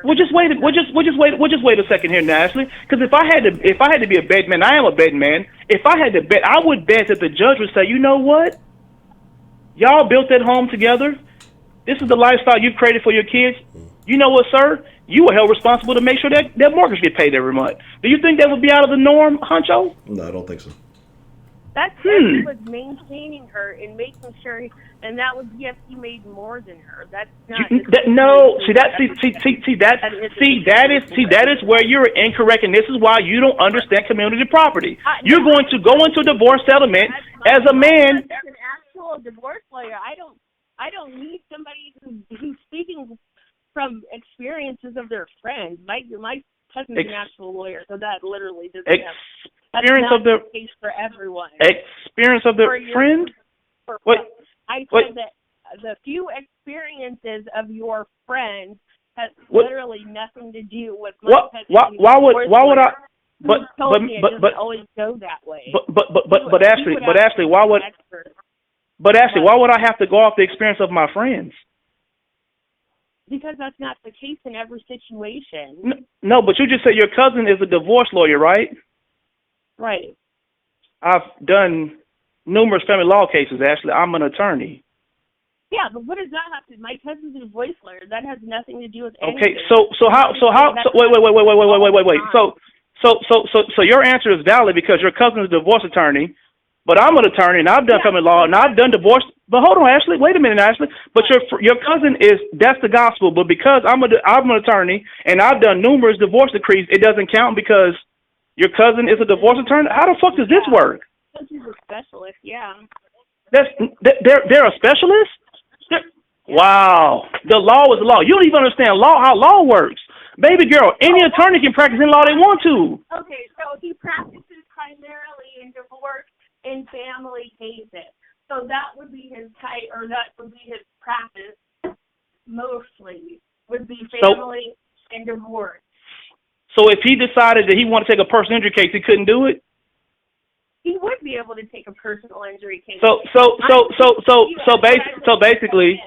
Speaker 9: We'll just wait a second here, Ashley. Because if I had to be a betting man, I am a betting man. If I had to bet, I would bet that the judge would say, you know what? Y'all built that home together. This is the lifestyle you've created for your kids. You know what, sir? You were held responsible to make sure that mortgage get paid every month. Do you think that would be out of the norm, Honcho?
Speaker 1: No, I don't think so.
Speaker 6: That's he was maintaining her and making sure, and that was yes, he made more than her. That's not. That is where you're incorrect, and this is why you don't understand community property. You're going to go into a divorce settlement as a man. As an actual divorce lawyer, I don't need somebody who's speaking from experiences of their friends. My cousin's an actual lawyer, so that literally doesn't have.
Speaker 9: Experience of the
Speaker 6: case for everyone.
Speaker 9: Experience of their friend.
Speaker 6: I said that the few experiences of your friends has literally nothing to do with my cousin.
Speaker 9: Why would I? But
Speaker 6: always go that way.
Speaker 9: But Ashley, why would? But Ashley, why would I have to go off the experience of my friends?
Speaker 6: Because that's not the case in every situation.
Speaker 9: No, but you just said your cousin is a divorce lawyer, right?
Speaker 6: Right.
Speaker 9: I've done numerous family law cases, Ashley. I'm an attorney.
Speaker 6: Yeah, but what does that have to? My cousin's a divorce lawyer. That has nothing to do with anything.
Speaker 9: Okay, so wait. So your answer is valid because your cousin's a divorce attorney, but I'm an attorney and I've done family law and I've done divorce. But hold on, Ashley. Wait a minute, Ashley. But your cousin that's the gospel. But because I'm an attorney and I've done numerous divorce decrees, it doesn't count because your cousin is a divorce attorney? How the fuck does this work?
Speaker 6: She's a specialist, yeah.
Speaker 9: They're a specialist? Wow. The law is the law. You don't even understand how law works. Baby girl, any attorney can practice in law they want to.
Speaker 6: Okay, so he practices primarily in divorce and family cases. So that would be his type, or that would be his practice mostly, would be family and divorce.
Speaker 9: So if he decided that he wanted to take a personal injury case, he couldn't do it?
Speaker 6: He would be able to take a personal injury case.
Speaker 9: So basically,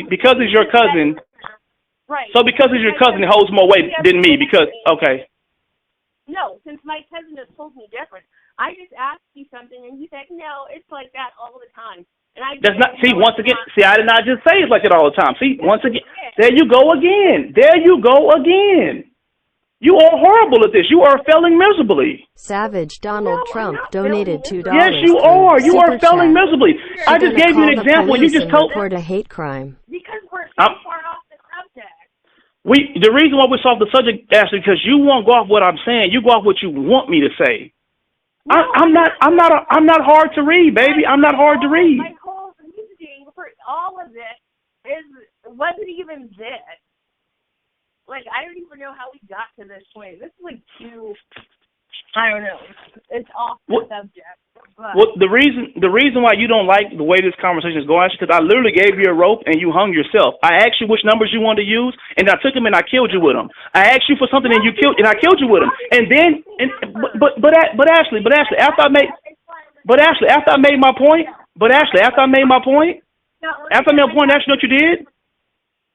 Speaker 9: because he's your cousin.
Speaker 6: Right.
Speaker 9: So because he's your cousin, it holds more weight than me because okay.
Speaker 6: No, since my cousin has told me different. I just asked you something and you said no, it's like that all the time. And I
Speaker 9: That's not. See, once again. See, I did not just say it's like it all the time. See, once again. There you go again. You are horrible at this. You are failing miserably.
Speaker 2: Savage Donald Trump donated $2.
Speaker 9: Yes, you are. You are failing miserably. I just gave you an example. You just told.
Speaker 2: Report a hate crime.
Speaker 6: Because we're so far off the subject.
Speaker 9: The reason why we're off the subject, Ashley, because you won't go off what I'm saying. You go off what you want me to say. No, I'm not hard to read, baby. I'm not hard to read.
Speaker 6: My whole reasoning for all of it wasn't even this. Like, I don't even know how we got to this point. This is like too, I don't know. It's off the subject. But.
Speaker 9: Well, the reason why you don't like the way this conversation is going is because I literally gave you a rope and you hung yourself. I asked you which numbers you wanted to use, and I took them and I killed you with them. I asked you for something and I killed you with them. And then, but Ashley, after I made my point, Ashley, you know what you did?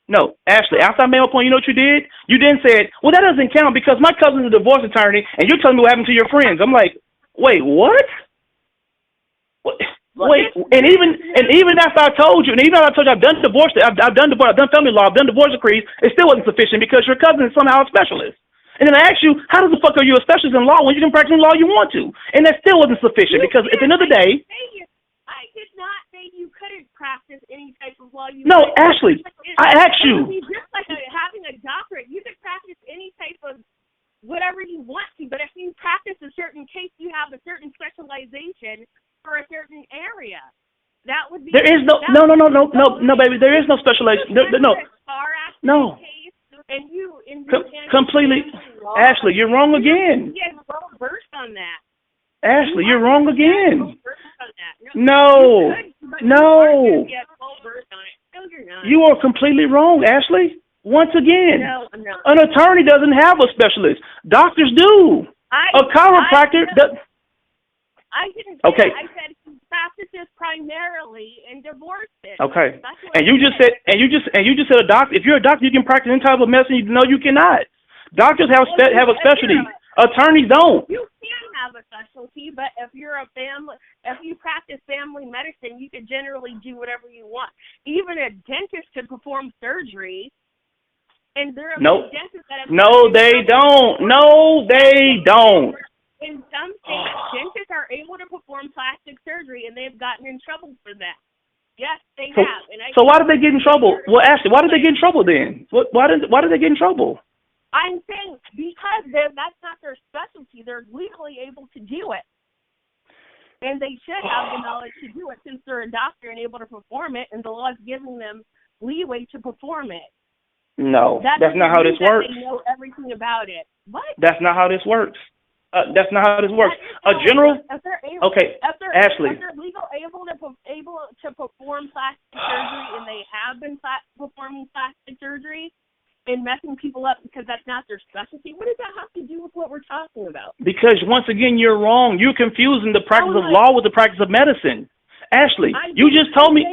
Speaker 9: No, Ashley, after I made my point, you know what you did? You then said, well, that doesn't count because my cousin's a divorce attorney, and you're telling me what happened to your friends. I'm like, wait, what? Wait, and even after I told you, I've done divorce, I've done family law, I've done divorce decrees, it still wasn't sufficient because your cousin is somehow a specialist. And then I asked you, how the fuck are you a specialist in law when you can practice in law you want to? And that still wasn't sufficient because at the end of the day,
Speaker 6: I did not say you couldn't practice any type of law.
Speaker 9: No, Ashley, I asked you.
Speaker 6: It's just like having a doctorate. You could practice any type of whatever you want to, but if you practice a certain case, you have a certain specialization for a certain area. That would be.
Speaker 9: There is no, baby. There is no specialization. No.
Speaker 6: And you
Speaker 9: completely, Ashley, you're wrong again.
Speaker 6: Yeah, well versed on that.
Speaker 9: Ashley, you're wrong again.
Speaker 6: No.
Speaker 9: You are completely wrong, Ashley. Once again,
Speaker 6: no, I'm not.
Speaker 9: An attorney doesn't have a specialist. Doctors do. A chiropractor does.
Speaker 6: I didn't say
Speaker 9: okay.
Speaker 6: that. I said he practices practice primarily and divorced it.
Speaker 9: Okay.
Speaker 6: That's what
Speaker 9: And you just said a doctor. If you're a doctor, you can practice any type of medicine. No, you cannot. Doctors have have a specialty. Attorneys don't.
Speaker 6: You can have a specialty, but if you practice family medicine, you can generally do whatever you want. Even a dentist could perform surgery. And there are dentists that have
Speaker 9: No, they don't. No, they don't.
Speaker 6: In some states, dentists are able to perform plastic surgery, and they've gotten in trouble for that. Yes, they have.
Speaker 9: So why did they get in trouble? Well, Ashley, why did they get in trouble then? Why did they get in trouble?
Speaker 6: I'm saying because that's not their specialty. They're legally able to do it. And they should have the knowledge to do it since they're a doctor and able to perform it, and the law is giving them leeway to perform it.
Speaker 9: No, that's not how this works.
Speaker 6: They know everything about it. What?
Speaker 9: That's not how this works. That's not how this works. Ashley.
Speaker 6: If they're able to perform plastic surgery, and they have been performing plastic surgery and messing people up because that's not their specialty, what does that have to do with what we're talking about?
Speaker 9: Because once again, you're wrong. You're confusing the practice of law with the practice of medicine. Ashley, you just told me.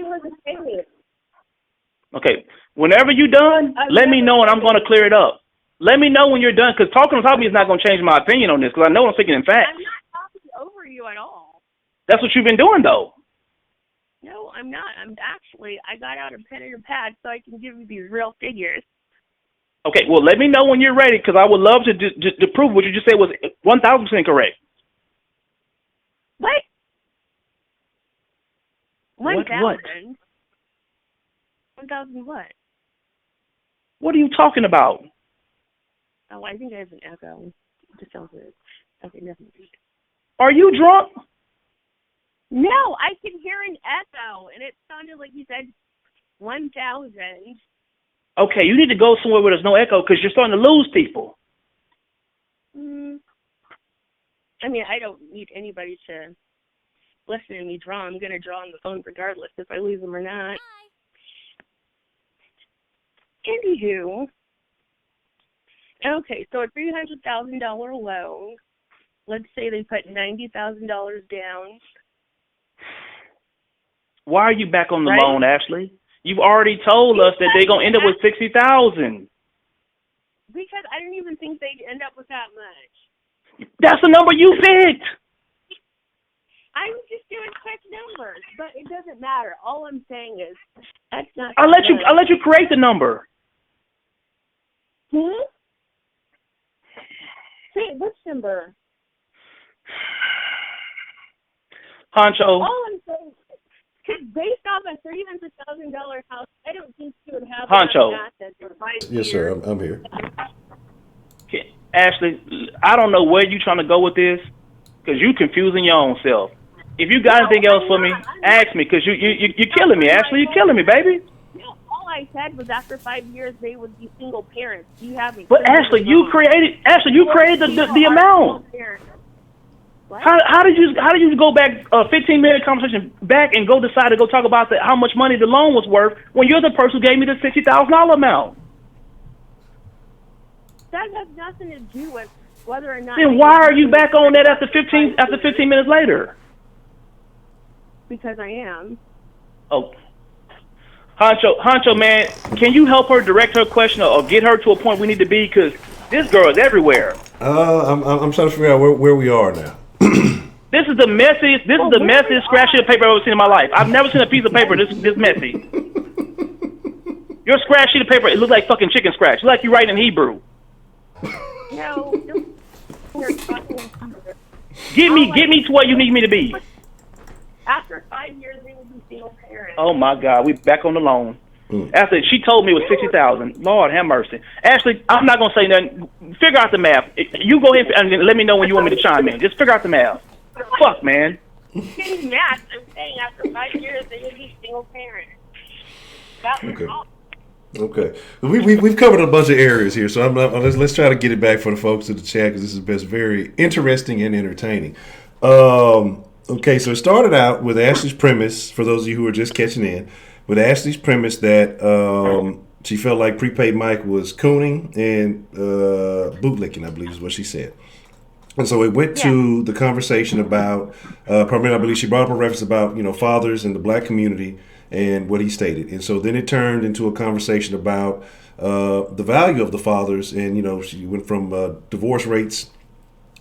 Speaker 9: Okay, whenever you're done, let me know and I'm going to clear it up. Let me know when you're done, because talking on top of me is not going to change my opinion on this, because I know I'm speaking in fact.
Speaker 6: I'm not talking over you at all.
Speaker 9: That's what you've been doing, though.
Speaker 6: No, I'm not. I got out a pen and a pad so I can give you these real figures.
Speaker 9: Okay, well, let me know when you're ready, because I would love to prove what you just said was 1,000% correct.
Speaker 6: What?
Speaker 9: 1,000?
Speaker 6: 1,000 what?
Speaker 9: What are you talking about?
Speaker 6: Oh, I think I have an echo. Just sounds good. Okay, nothing.
Speaker 9: Are you drunk?
Speaker 6: No, I can hear an echo, and it sounded like you said 1,000.
Speaker 9: Okay, you need to go somewhere where there's no echo, because you're starting to lose people.
Speaker 6: I mean, I don't need anybody to listen to me draw. I'm going to draw on the phone regardless if I lose them or not. Anywho, okay, so a $300,000 loan. Let's say they put $90,000 down.
Speaker 9: Why are you back on the loan, Ashley? You've already told us that they're going to end up with $60,000.
Speaker 6: Because I didn't even think they'd end up with that much.
Speaker 9: That's the number you picked.
Speaker 6: I was just doing quick numbers, but it doesn't matter. All I'm saying is that's not.
Speaker 9: I'll let you create the number.
Speaker 6: Hey, which number?
Speaker 9: Honcho.
Speaker 6: All I'm saying is, because based off a $300,000 house, I don't think you would have
Speaker 9: Honcho.
Speaker 6: assets for 5 years.
Speaker 1: Yes, sir. I'm here.
Speaker 9: Okay. Ashley, I don't know where you're trying to go with this, because you're confusing your own self. If you got anything else for me, ask me, because you're killing me, Ashley. You're killing me, baby.
Speaker 6: All I said was after 5 years they would be single parents. You haven't.
Speaker 9: But Ashley, you created the amount. How did you go back a 15-minute conversation back and go decide to go talk about how much money the loan was worth when you're the person who gave me the $60,000 amount?
Speaker 6: That has nothing to do with whether or not.
Speaker 9: Then why are you back on that after 15 minutes later?
Speaker 6: Because I am.
Speaker 9: Oh. Honcho, man, can you help her direct her question or get her to a point we need to be? Because this girl is everywhere.
Speaker 1: I'm trying to figure out where we are now.
Speaker 9: This is the messiest scratch sheet of paper I've ever seen in my life. I've never seen a piece of paper this messy. Your scratch sheet of paper, it looks like fucking chicken scratch. It looks like you write in Hebrew.
Speaker 6: No.
Speaker 9: Get me to where you need me to be.
Speaker 6: After 5 years, they will be single parents.
Speaker 9: Oh my God, we back on the loan. After she told me it was $60,000. Lord have mercy. Ashley, I'm not gonna say nothing. Figure out the math. You go ahead and let me know when you want me to chime in. Just figure out the math. Fuck, man.
Speaker 6: Math. I'm saying after 5 years, they will be single parents. That was all.
Speaker 1: Okay, we've covered a bunch of areas here, so let's try to get it back for the folks in the chat, because this is very interesting and entertaining. Okay, so it started out with Ashley's premise, for those of you who are just catching in, with Ashley's premise that she felt like Prepaid Mike was cooning and bootlicking, I believe is what she said. And so it went to the conversation about, primarily, I believe she brought up a reference about, fathers in the black community and what he stated. And so then it turned into a conversation about the value of the fathers. And, she went from divorce rates.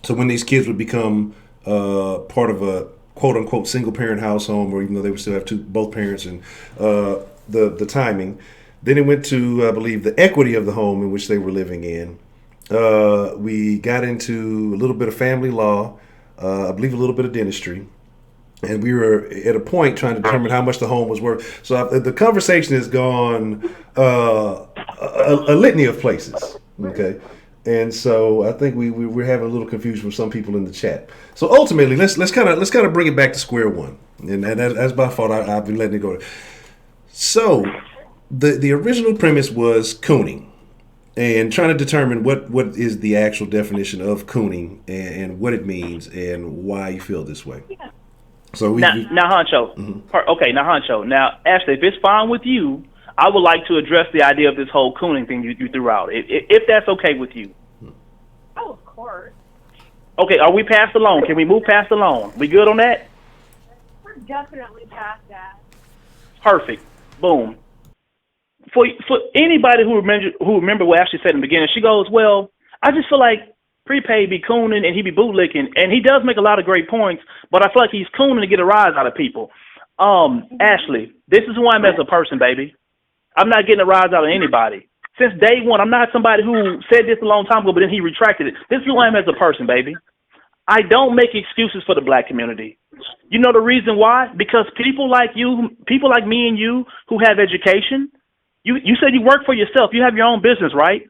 Speaker 1: So when these kids would become part of a quote unquote single parent household, or even though they would still have both parents, and the timing. Then it went to, I believe, the equity of the home in which they were living in. We got into a little bit of family law, I believe a little bit of dentistry, and we were at a point trying to determine how much the home was worth. So the conversation has gone a litany of places. Okay. And so I think we're having a little confusion with some people in the chat. So ultimately, let's kind of bring it back to square one, and that's my fault. I've been letting it go. So the original premise was cooning, and trying to determine what is the actual definition of cooning and what it means and why you feel this way.
Speaker 6: Yeah.
Speaker 1: So
Speaker 9: now Honcho.
Speaker 1: Mm-hmm.
Speaker 9: Okay, now Honcho. Now, Ashley, if it's fine with you, I would like to address the idea of this whole cooning thing you threw out, if that's okay with you.
Speaker 6: Oh, of course.
Speaker 9: Okay, are we past the loan? Can we move past the loan? We good on that?
Speaker 6: We're definitely past that.
Speaker 9: Perfect. Boom. For anybody who remember what Ashley said in the beginning, she goes, well, I just feel like Prepaid be cooning and he be bootlicking, and he does make a lot of great points, but I feel like he's cooning to get a rise out of people. Ashley, this is who I'm as a person, baby. I'm not getting a rise out of anybody. Since day one, I'm not somebody who said this a long time ago, but then he retracted it. This is who I am as a person, baby. I don't make excuses for the black community. You know the reason why? Because people like you, people like me and you who have education, you said you work for yourself. You have your own business, right?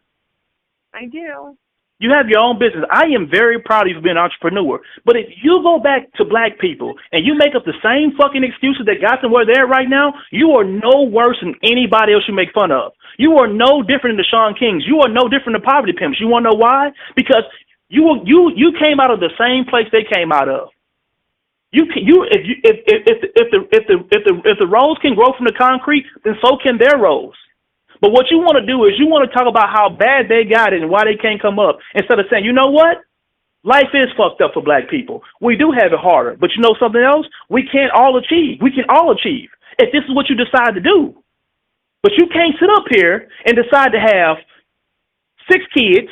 Speaker 6: I do.
Speaker 9: You have your own business. I am very proud of you being an entrepreneur. But if you go back to black people and you make up the same fucking excuses that got them where they're at right now, you are no worse than anybody else you make fun of. You are no different than the Sean Kings. You are no different than Poverty Pimps. You want to know why? Because you came out of the same place they came out of. If the rose can grow from the concrete, then so can their rose. But what you want to do is you want to talk about how bad they got it and why they can't come up, instead of saying, you know what? Life is fucked up for black people. We do have it harder. But you know something else? We can't all achieve. We can all achieve if this is what you decide to do. But you can't sit up here and decide to have 6 kids,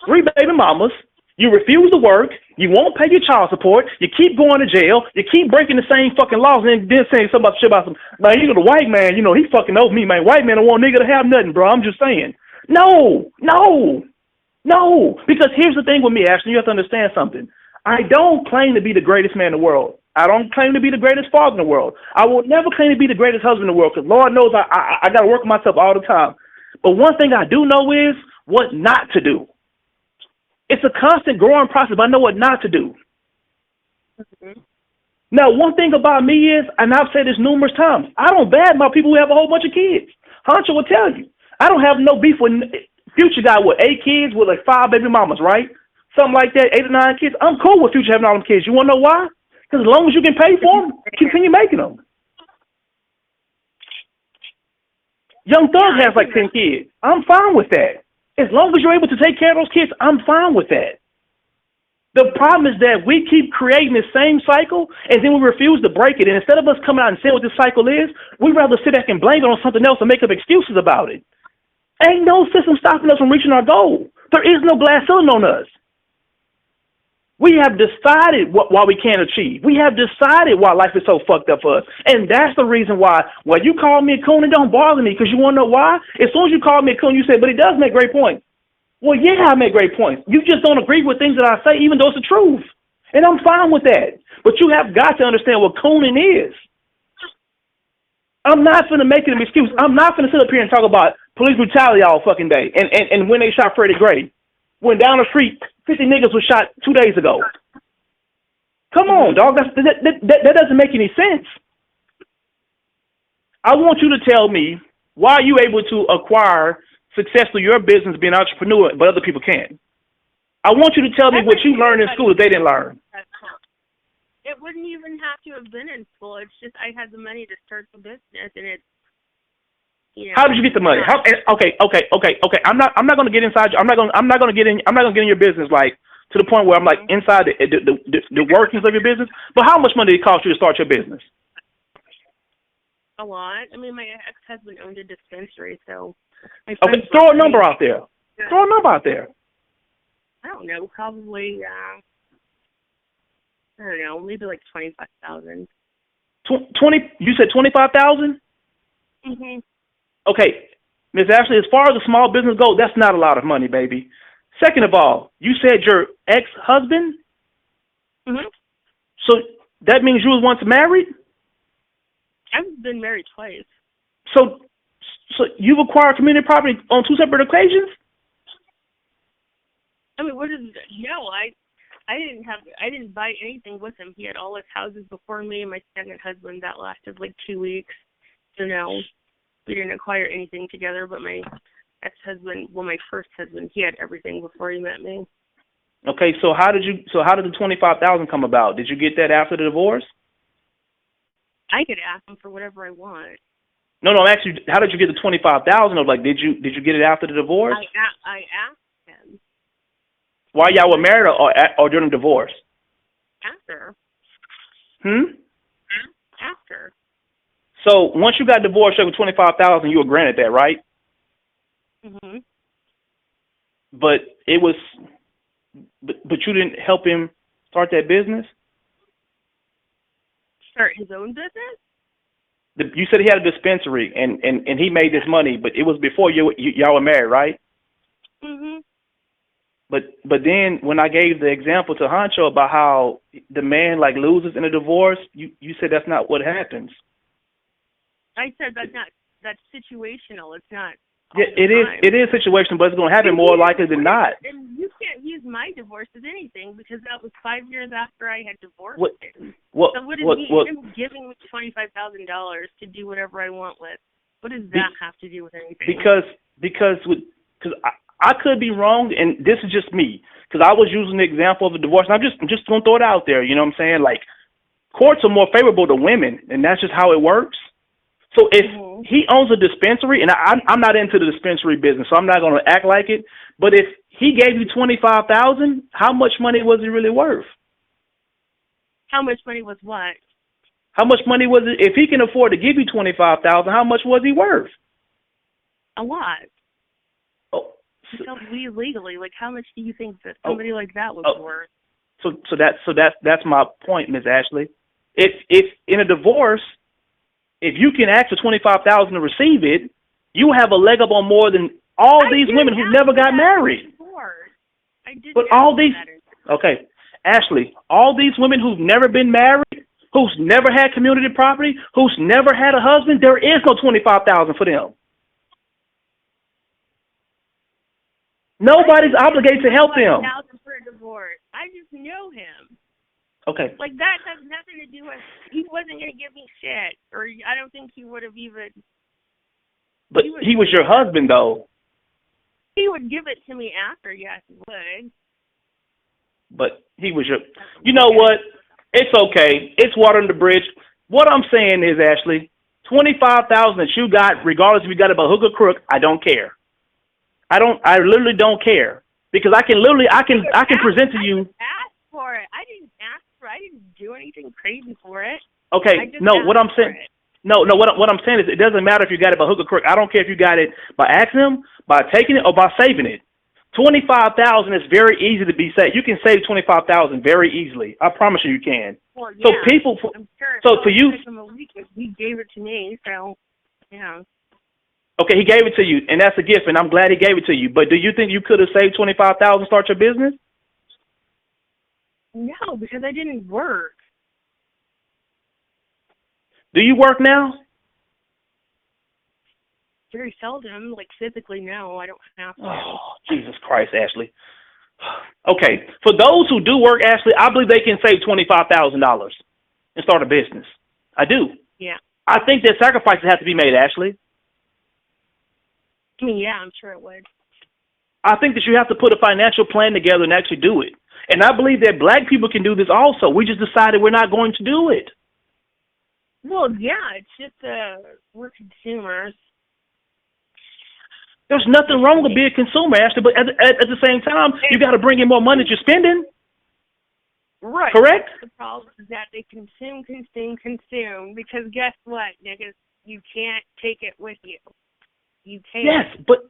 Speaker 9: 3 baby mamas. You refuse to work. You won't pay your child support. You keep going to jail. You keep breaking the same fucking laws, and then saying something about some, man, the white man, he fucking owes me, man. White man don't want nigga to have nothing, bro. I'm just saying. No. Because here's the thing with me, Ashton. You have to understand something. I don't claim to be the greatest man in the world. I don't claim to be the greatest father in the world. I will never claim to be the greatest husband in the world, because Lord knows I got to work on myself all the time. But one thing I do know is what not to do. It's a constant growing process, but I know what not to do. Mm-hmm. Now, one thing about me is, and I've said this numerous times, I don't badmouth people who have a whole bunch of kids. Honcho will tell you. I don't have no beef with Future got, 8 kids with 5 baby mamas, right? Something like that, 8 or 9 kids. I'm cool with Future having all them kids. You want to know why? Because as long as you can pay for them, continue making them. Young Thug has 10 kids. I'm fine with that. As long as you're able to take care of those kids, I'm fine with that. The problem is that we keep creating the same cycle, and then we refuse to break it. And instead of us coming out and saying what this cycle is, we'd rather sit back and blame it on something else and make up excuses about it. Ain't no system stopping us from reaching our goal. There is no glass ceiling on us. We have decided why we can't achieve. We have decided why life is so fucked up for us. And that's the reason why when you call me a coon, it don't bother me, because you want to know why? As soon as you call me a coon, you say, but he does make great points. Well, yeah, I make great points. You just don't agree with things that I say, even though it's the truth. And I'm fine with that. But you have got to understand what cooning is. I'm not going to make it an excuse. I'm not going to sit up here and talk about police brutality all fucking day and when they shot Freddie Gray. When down the street, 50 niggas was shot 2 days ago. Come on, dog. That doesn't make any sense. I want you to tell me, why are you able to acquire success through your business, being an entrepreneur, but other people can't? I want you to tell me what you learned in school that they didn't learn.
Speaker 6: It wouldn't even have to have been in school. It's just I had the money to start the business, and it's,
Speaker 9: How did you get the money? Okay. I'm not going to get inside. I'm not going to get in your business. Like, to the point where I'm like inside the workings of your business. But how much money did it cost you to start your business?
Speaker 6: A lot. I mean, my ex-husband owned a dispensary, so.
Speaker 9: Okay, throw a number out there. Throw a number out there.
Speaker 6: I don't know, probably, I don't know, maybe like 25,000.
Speaker 9: 20? You said 25,000?
Speaker 6: Mhm.
Speaker 9: Okay, Ms. Ashley, as far as a small business goes, that's not a lot of money, baby. Second of all, you said your ex-husband?
Speaker 6: Mhm.
Speaker 9: So that means you was once married?
Speaker 6: I've been married twice.
Speaker 9: So you've acquired community property on 2 separate occasions?
Speaker 6: I mean, what is it? No, I didn't buy anything with him. He had all his houses before me and my second husband. That lasted like 2 weeks. So no, we didn't acquire anything together. But my ex-husband, well, my first husband, he had everything before he met me.
Speaker 9: Okay, so how did the 25,000 come about? Did you get that after the divorce?
Speaker 6: I could ask him for whatever I want.
Speaker 9: No, I'm asking you, how did you get the 25,000? Like, did you get it after the divorce?
Speaker 6: I asked him.
Speaker 9: While y'all were married or during the divorce?
Speaker 6: After. After.
Speaker 9: So once you got divorced over 25,000, you were granted that, right?
Speaker 6: Mhm.
Speaker 9: But but you didn't help him start that business?
Speaker 6: Start his own business?
Speaker 9: You said he had a dispensary and he made this money, but it was before y'all were married, right?
Speaker 6: Mhm.
Speaker 9: But then when I gave the example to Honcho about how the man like loses in a divorce, you said that's not what happens.
Speaker 6: I said that's situational. It's not.
Speaker 9: Yeah, it is situational, but it's going to happen more likely than not.
Speaker 6: And you can't use my divorce as anything because that was 5 years after I had divorced him. So what is him giving me $25,000 to do whatever I want with? What does that have to do with anything?
Speaker 9: Because I could be wrong, and this is just me, because I was using the example of a divorce, and I'm just going to throw it out there, you know what I'm saying? Like, courts are more favorable to women, and that's just how it works. So if he owns a dispensary, and I'm not into the dispensary business, so I'm not going to act like it, but if he gave you $25,000, how much money was he really worth?
Speaker 6: How much money was what?
Speaker 9: How much money was it? If he can afford to give you $25,000, how much was he worth?
Speaker 6: A lot.
Speaker 9: Oh.
Speaker 6: Because we legally, like, how much do you think that somebody like that was worth?
Speaker 9: So that's my point, Ms. Ashley. If in a divorce, if you can ask for $25,000 to receive it, you have a leg up on more than all these women who never got married. But all these, okay, Ashley, all these women who've never been married, who's never had community property, who's never had a husband, there is no $25,000 for them. Nobody's obligated to help them.
Speaker 6: For a divorce. I just know him.
Speaker 9: Okay.
Speaker 6: Like, that has nothing to do with, he wasn't going to give me shit, or I don't think he would have even.
Speaker 9: But he was your husband, though.
Speaker 6: He would give it to me after, yes, he would.
Speaker 9: But he was your, you know what? It's okay. It's water under the bridge. What I'm saying is, Ashley, $25,000 that you got, regardless if you got it by hook or crook, I don't care. I literally don't care, because I can present to you.
Speaker 6: Ask for it. I didn't ask for it. I didn't do anything crazy for it.
Speaker 9: Okay. No, what I'm saying. No. What I'm saying is, it doesn't matter if you got it by hook or crook. I don't care if you got it by asking them, by taking it, or by saving it. $25,000 is very easy to be saved. You can save $25,000 very easily. I promise you can.
Speaker 6: Well, yeah,
Speaker 9: so people.
Speaker 6: I'm sure.
Speaker 9: So for you,
Speaker 6: he gave it to me. So yeah.
Speaker 9: Okay, he gave it to you, and that's a gift, and I'm glad he gave it to you. But do you think you could have saved $25,000 to start your business?
Speaker 6: No, because I didn't work.
Speaker 9: Do you work now?
Speaker 6: Very seldom, like physically, no, I don't have to.
Speaker 9: Oh, Jesus Christ, Ashley. Okay, for those who do work, Ashley, I believe they can save $25,000 and start a business. I do.
Speaker 6: Yeah.
Speaker 9: I think that sacrifices have to be made, Ashley.
Speaker 6: I mean, yeah, I'm sure it would.
Speaker 9: I think that you have to put a financial plan together and actually do it. And I believe that black people can do this also. We just decided we're not going to do it.
Speaker 6: Well, yeah, it's just we're consumers.
Speaker 9: There's nothing wrong with being a consumer, Ashley, but at the same time, you got to bring in more money that you're spending.
Speaker 6: Right.
Speaker 9: Correct?
Speaker 6: The problem is that they consume, because guess what, niggas? You can't take it with you. You can't.
Speaker 9: Yes, but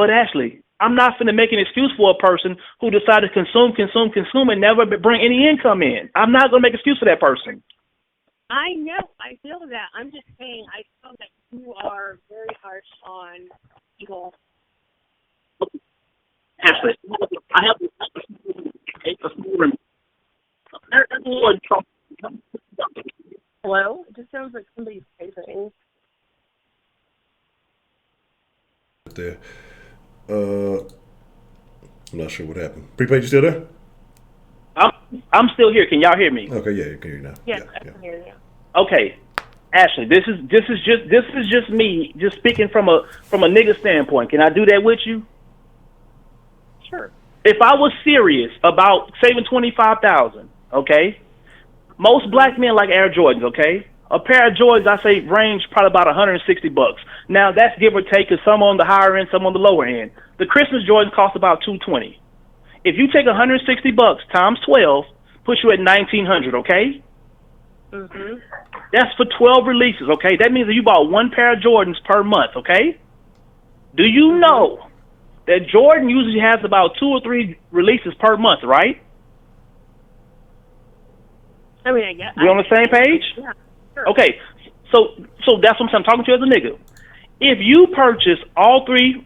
Speaker 9: Ashley, I'm not finna make an excuse for a person who decided to consume and never bring any income in. I'm not gonna make an excuse for that person.
Speaker 6: I know. I feel that. I'm just saying. I feel that you are very harsh on people.
Speaker 9: Ashley, I have
Speaker 6: Hello? It just sounds like somebody's typing.
Speaker 1: There. I'm not sure what happened. Prepaid, you still there?
Speaker 9: I'm still here. Can y'all hear me?
Speaker 1: Okay, yeah, you can hear you now.
Speaker 6: Yes, I can hear you.
Speaker 9: Okay, Ashley, this is just me just speaking from a nigga standpoint. Can I do that with you?
Speaker 6: Sure.
Speaker 9: If I was serious about saving $25,000, okay, most black men like Air Jordans, okay. A pair of Jordans, I say, range probably about $160. Now that's give or take, cause some on the higher end, some on the lower end. The Christmas Jordans cost about $220. If you take $160 times 12, puts you at $1,900, okay?
Speaker 6: Mhm.
Speaker 9: That's for 12 releases, okay? That means that you bought one pair of Jordans per month, okay? Do you know that Jordan usually has about 2 or 3 releases per month, right?
Speaker 6: I mean, I guess.
Speaker 9: We on the same page?
Speaker 6: Yeah. Sure.
Speaker 9: Okay, so that's what I'm talking to you as a nigga. If you purchase all 3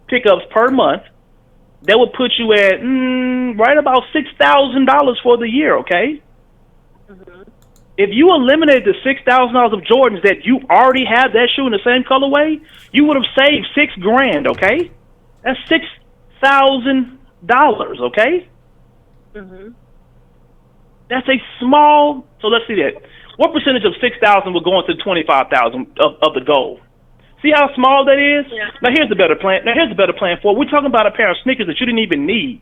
Speaker 9: pickups per month, that would put you at right about $6,000 for the year, okay?
Speaker 6: Mhm.
Speaker 9: If you eliminated the $6,000 of Jordans that you already have that shoe in the same colorway, you would have saved $6,000, okay? That's $6,000, okay?
Speaker 6: Mhm.
Speaker 9: That's a small. So let's see that. What percentage of 6,000 will go into 25,000 of the goal? See how small that is?
Speaker 6: Yeah.
Speaker 9: Now here's the better plan. For it. We're talking about a pair of sneakers that you didn't even need.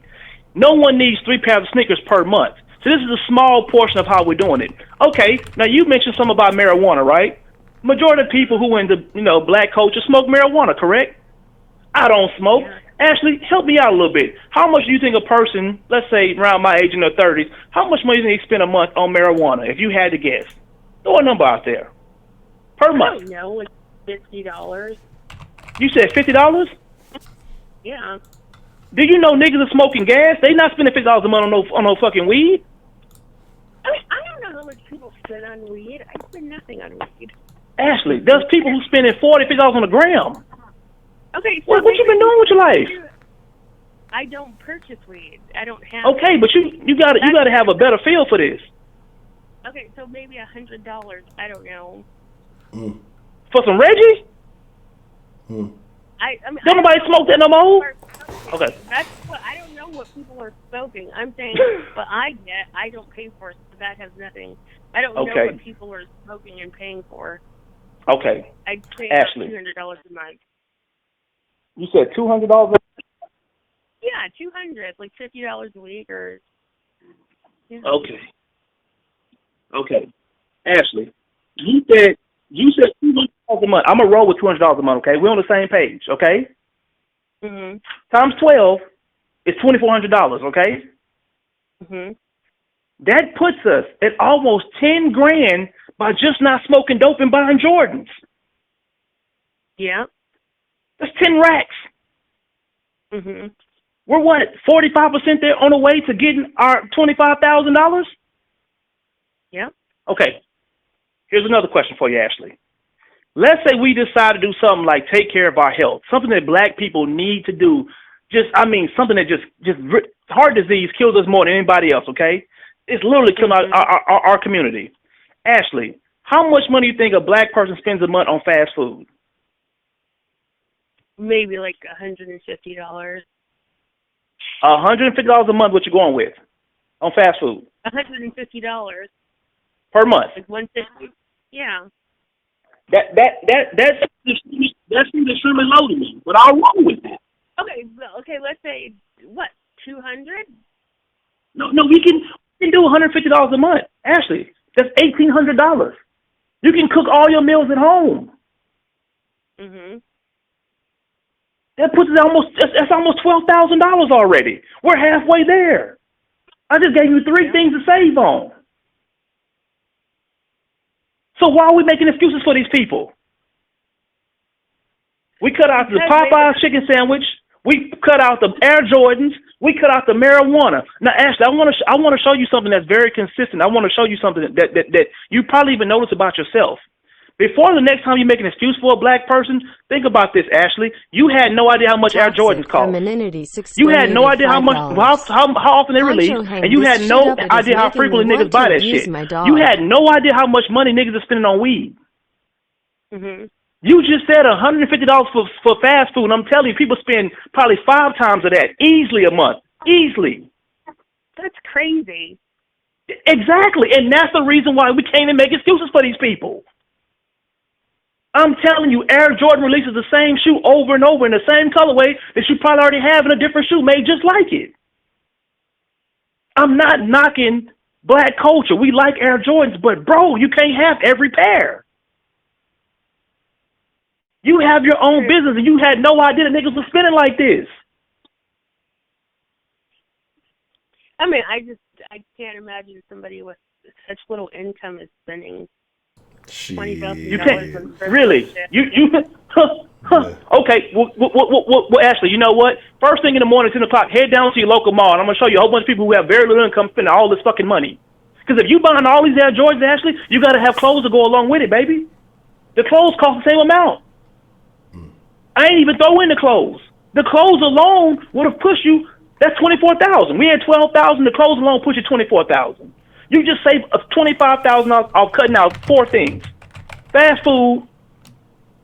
Speaker 9: No one needs 3 pairs of sneakers per month. So this is a small portion of how we're doing it. Okay. Now you mentioned something about marijuana, right? Majority of people who in the black culture smoke marijuana, correct? I don't smoke.
Speaker 6: Yeah.
Speaker 9: Ashley, help me out a little bit. How much do you think a person, let's say around my age in their 30s, how much money do they spend a month on marijuana, if you had to guess? Throw a number out there. Per month.
Speaker 6: I don't know, like $50.
Speaker 9: You said $50?
Speaker 6: Yeah.
Speaker 9: Do you know niggas are smoking gas? They not spending $50 a month on no fucking weed.
Speaker 6: I mean, I don't know how much people spend on weed. I spend nothing on weed.
Speaker 9: Ashley, there's people who spending $40, $50 on a gram.
Speaker 6: Okay, so
Speaker 9: What you been doing with your life?
Speaker 6: I don't purchase weed. I don't have.
Speaker 9: Okay, but you gotta have a better feel for this.
Speaker 6: Okay, so maybe $100. I don't know.
Speaker 9: For some Reggie?
Speaker 6: I mean,
Speaker 9: Don't nobody smoke that no more? Okay.
Speaker 6: That's what I don't know what people are smoking. I'm saying, but I don't pay for it, so that has nothing. I don't know
Speaker 9: Okay.
Speaker 6: what people are smoking and paying for.
Speaker 9: Okay.
Speaker 6: I'd pay
Speaker 9: Ashley.
Speaker 6: $200 a month.
Speaker 9: You said $200?
Speaker 6: Yeah, $200, like $50 a week, or. Yeah.
Speaker 9: Okay. Ashley, you said $200 a month. I'm gonna roll with $200 a month. Okay, we're on the same page. Okay.
Speaker 6: Mhm.
Speaker 9: Times 12 is $2,400. Okay.
Speaker 6: Mhm.
Speaker 9: That puts us at almost $10,000 by just not smoking dope and buying Jordans.
Speaker 6: Yeah.
Speaker 9: That's 10 racks.
Speaker 6: Mhm.
Speaker 9: We're what, 45% there on the way to getting our $25,000?
Speaker 6: Yeah.
Speaker 9: Okay. Here's another question for you, Ashley. Let's say we decide to do something like take care of our health, something that black people need to do. Something that just heart disease kills us more than anybody else, okay? It's literally killing our community. Ashley, how much money do you think a black person spends a month on fast food?
Speaker 6: Maybe like $150.
Speaker 9: $150 a month, what you going with on fast food?
Speaker 6: $150
Speaker 9: Per month.
Speaker 6: like $150. Yeah.
Speaker 9: That seems extremely low to me, but I'll roll with that.
Speaker 6: Okay. Let's say what, 200?
Speaker 9: No, we can do $150 a month. Ashley, that's $1,800. You can cook all your meals at home.
Speaker 6: Mhm.
Speaker 9: That puts it that's almost $12,000 already. We're halfway there. I just gave you 3 things to save on. So why are we making excuses for these people? We cut out the Popeyes chicken sandwich. We cut out the Air Jordans. We cut out the marijuana. Now, Ashley, I want to show you something that's very consistent. I want to show you something that you probably even notice about yourself. Before the next time you make an excuse for a black person, think about this, Ashley. You had no idea how much Air Jordans cost. You had no idea how often they release, and you had no idea how frequently niggas buy that shit. You had no idea how much money niggas are spending on weed.
Speaker 6: Mm-hmm.
Speaker 9: You just said $150 for fast food, and I'm telling you, people spend probably 5 times of that easily a month. Easily.
Speaker 6: That's crazy.
Speaker 9: Exactly, and that's the reason why we can't even make excuses for these people. I'm telling you, Air Jordan releases the same shoe over and over in the same colorway that you probably already have in a different shoe made just like it. I'm not knocking black culture. We like Air Jordans, but bro, you can't have every pair. You have your own business, and you had no idea that niggas were spending like this.
Speaker 6: I mean, I can't imagine somebody with such little income is spending $20,000.
Speaker 9: You can't really. You. Okay. Well, Ashley, you know what? First thing in the morning, 10 o'clock, head down to your local mall, and I'm gonna show you a whole bunch of people who have very little income spending all this fucking money. Because if you buying all these Air Jordans, Ashley, you gotta have clothes to go along with it, baby. The clothes cost the same amount. I ain't even throw in the clothes. The clothes alone would have pushed you. That's $24,000. We had $12,000. The clothes alone push you $24,000. You just save $25,000 off cutting out 4 things: fast food,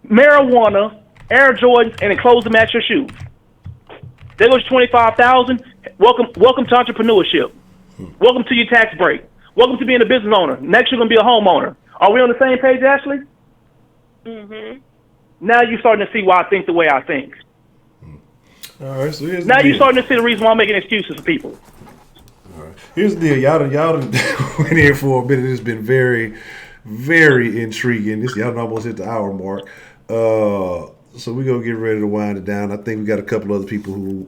Speaker 9: marijuana, Air Jordans, and the clothes to match your shoes. There goes $25,000. Welcome to entrepreneurship. Welcome to your tax break. Welcome to being a business owner. Next, you're gonna be a homeowner. Are we on the same page, Ashley?
Speaker 6: Mhm.
Speaker 9: Now you're starting to see why I think the way I think.
Speaker 1: All right, so here's
Speaker 9: now you're starting to see the reason why I'm making excuses for people.
Speaker 1: All right, here's the deal. Y'all done went here for a minute. It's been very, very intriguing. Y'all done almost hit the hour mark. So we're gonna get ready to wind it down. I think we got a couple other people who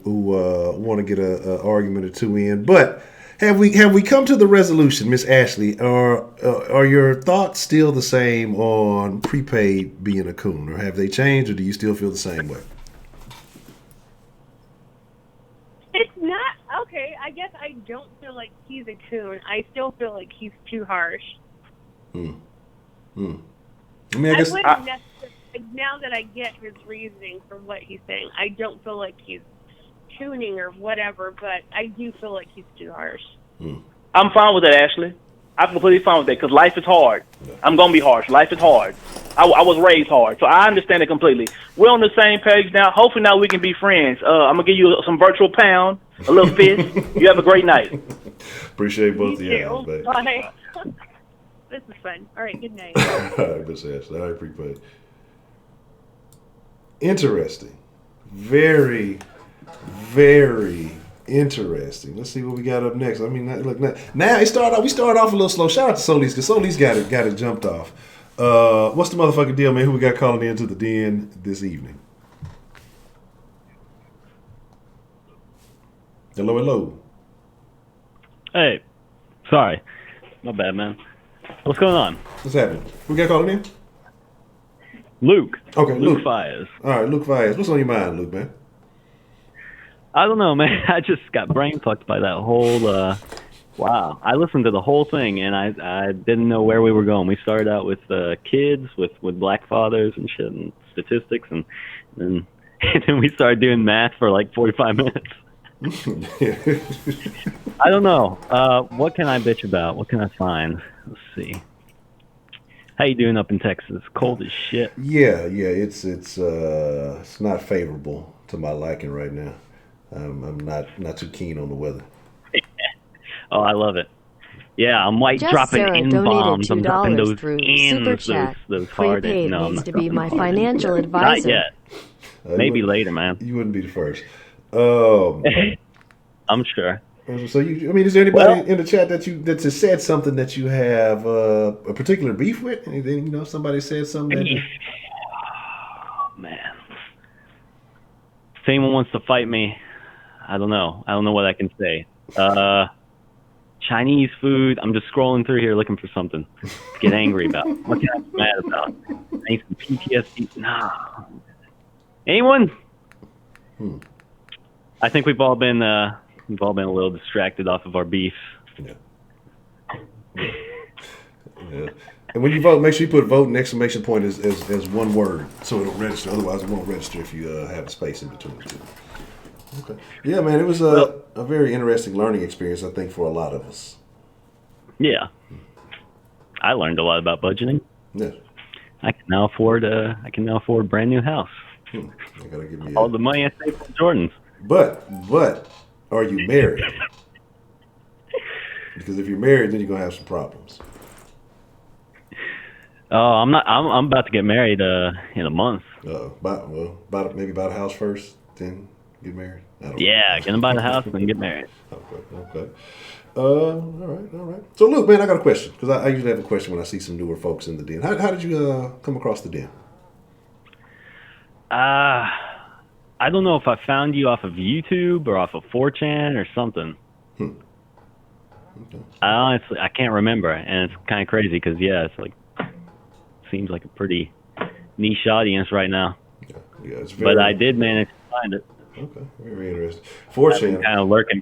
Speaker 1: want to get a argument or two in, but. Have we come to the resolution, Miss Ashley? Are your thoughts still the same on prepaid being a coon, or have they changed, or do you still feel the same way?
Speaker 6: It's not okay. I guess I don't feel like he's a coon. I still feel like he's too harsh.
Speaker 1: I mean, I guess
Speaker 6: wouldn't necessarily, now that I get his reasoning for what he's saying, I don't feel like he's tuning or whatever, but I do feel like he's too harsh.
Speaker 9: I'm fine with that, Ashley. I'm completely fine with that because life is hard. I'm going to be harsh. Life is hard. I was raised hard, so I understand it completely. We're on the same page now. Hopefully now we can be friends. I'm going to give you some virtual pound, a little fist. You have a great night.
Speaker 1: Appreciate both of you, baby.
Speaker 6: Bye. This is fun. All right, good night.
Speaker 1: All right, Miss Ashley. All right, prepaid. Interesting. Very, very interesting. Let's see what we got up next. I mean, look now. We started off a little slow. Shout out to Solis because Solis got it jumped off. What's the motherfucking deal, man? Who we got calling into the den this evening? Hello.
Speaker 10: Hey, sorry, my bad, man. What's going on?
Speaker 1: What's happening? Who we got calling in?
Speaker 10: Luke.
Speaker 1: Okay,
Speaker 10: Luke Fires.
Speaker 1: All right, Luke Fires. What's on your mind, Luke, man?
Speaker 10: I don't know, man. I just got brain fucked by that whole. Wow, I listened to the whole thing and I didn't know where we were going. We started out with kids, with black fathers and shit and statistics, and then we started doing math for like 45 minutes. I don't know. What can I bitch about? What can I find? Let's see. How you doing up in Texas? Cold as shit.
Speaker 1: Yeah. It's not favorable to my liking right now. I'm not too keen on the weather.
Speaker 10: Oh, I love it. Yeah, I'm white
Speaker 2: Just
Speaker 10: dropping
Speaker 2: Sarah
Speaker 10: in
Speaker 2: donated
Speaker 10: bombs. I'm dropping
Speaker 2: $2
Speaker 10: those
Speaker 2: through
Speaker 10: ins,
Speaker 2: Super Chat.
Speaker 10: those hard.
Speaker 2: Prepaid
Speaker 10: No,
Speaker 2: needs to be my financial
Speaker 10: Not
Speaker 2: advisor.
Speaker 10: yet. Maybe later, man.
Speaker 1: You wouldn't be the first.
Speaker 10: I'm sure.
Speaker 1: So is there anybody in the chat that has said something that you have a particular beef with? Anything, somebody said something that
Speaker 10: Oh, man. anyone wants to fight me, I don't know. I don't know what I can say. Chinese food. I'm just scrolling through here looking for something to get angry about. What can I be mad about? I need some PTSD. Nah. Anyone? I think we've all been a little distracted off of our beef.
Speaker 1: Yeah. Yeah. And when you vote, make sure you put vote and exclamation point as one word so it'll register. Otherwise, it won't register if you have a space in between the two. Okay. Yeah, man, it was a very interesting learning experience, I think, for a lot of us.
Speaker 10: Yeah. I learned a lot about budgeting.
Speaker 1: Yeah.
Speaker 10: I can now afford a brand new house.
Speaker 1: I gotta give me
Speaker 10: all the money I saved from Jordans.
Speaker 1: But are you married? Because if you're married, then you're gonna have some problems.
Speaker 10: Oh, I'm not. I'm about to get married in a month.
Speaker 1: Maybe buy a house first, then get married.
Speaker 10: Gonna buy the house and then get married.
Speaker 1: Okay. All right. So, look, man, I got a question because I usually have a question when I see some newer folks in the den. How did you come across the den?
Speaker 10: I don't know if I found you off of YouTube or off of 4chan or something.
Speaker 1: Okay.
Speaker 10: I can't remember, and it's kind of crazy because it's like seems like a pretty niche audience right now.
Speaker 1: Yeah, it's very.
Speaker 10: But I did manage to find it.
Speaker 1: Okay, very interesting. 4chan.
Speaker 10: Kind of lurking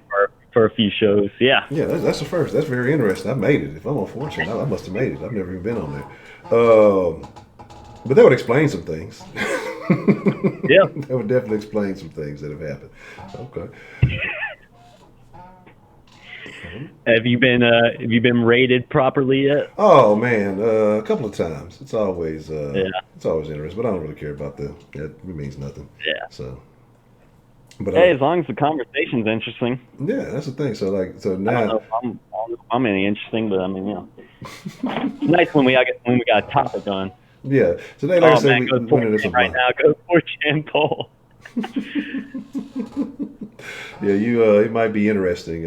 Speaker 10: for a few shows. Yeah.
Speaker 1: Yeah, that's the first. That's very interesting. I made it. If I'm on 4chan, I must have made it. I've never even been on there. But that would explain some things.
Speaker 10: Yeah.
Speaker 1: That would definitely explain some things that have happened. Okay.
Speaker 10: Have you been rated properly yet?
Speaker 1: Oh man, a couple of times. It's always interesting, but I don't really care about that. It means nothing.
Speaker 10: Yeah.
Speaker 1: So. But
Speaker 10: hey, as long as the conversation's interesting.
Speaker 1: Yeah, that's the thing. So now.
Speaker 10: I don't know if I'm any interesting, but I mean, it's nice when we got a topic on.
Speaker 1: Yeah. Today, like I said, we went into some
Speaker 10: right now. Go 4chan poll.
Speaker 1: Yeah, it might be interesting.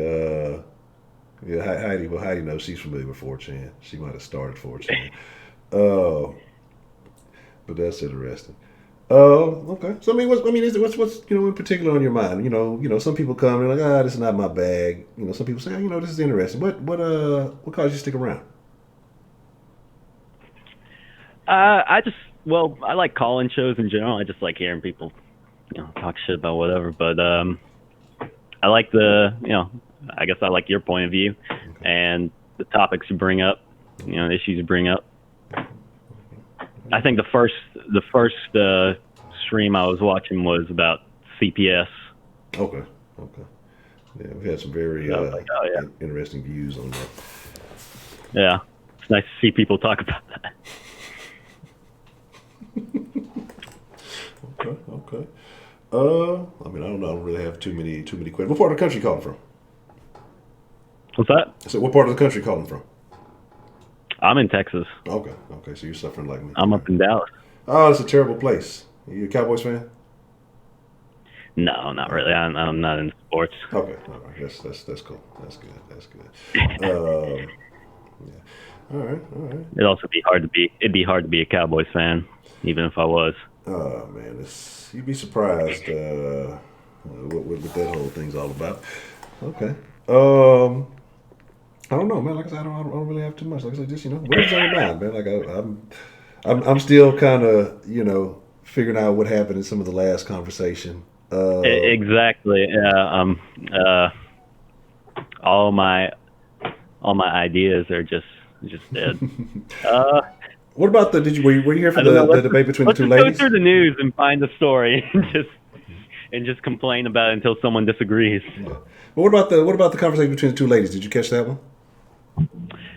Speaker 1: Heidi knows she's familiar with 4chan. She might have started 4chan. But that's interesting. Okay. So what's in particular on your mind? Some people come and they're like, this is not my bag. Some people say, this is interesting. What caused you to stick around?
Speaker 10: I like call-in shows in general. I just like hearing people, talk shit about whatever. But I like I guess I like your point of view and the topics you bring up, the issues you bring up. I think the first stream I was watching was about CPS.
Speaker 1: Okay. Yeah, we've had some very interesting views on that.
Speaker 10: Yeah, it's nice to see people talk about that.
Speaker 1: Okay. I don't know. I don't really have too many questions. What part of the country you calling from?
Speaker 10: What's that?
Speaker 1: I said, what part of the country you calling from?
Speaker 10: I'm in Texas.
Speaker 1: Okay. So you're suffering like me.
Speaker 10: I'm up in Dallas.
Speaker 1: Oh, it's a terrible place. Are you a Cowboys fan?
Speaker 10: No, not really. I'm not into sports.
Speaker 1: Okay. All right. That's cool. That's good. Yeah. All right.
Speaker 10: It'd be hard to be a Cowboys fan, even if I was.
Speaker 1: Oh man, you'd be surprised what that whole thing's all about. Okay. I don't know, man. Like I said, I don't really have too much. Like I said, just whatever's on your mind, man. Like I'm still kind of figuring out what happened in some of the last conversation.
Speaker 10: Exactly. Yeah. All my ideas are just dead.
Speaker 1: What about were you here for the debate between the two ladies?
Speaker 10: Let's go through the news and find the story and just complain about it until someone disagrees.
Speaker 1: Yeah. Well, what about the conversation between the two ladies? Did you catch that one?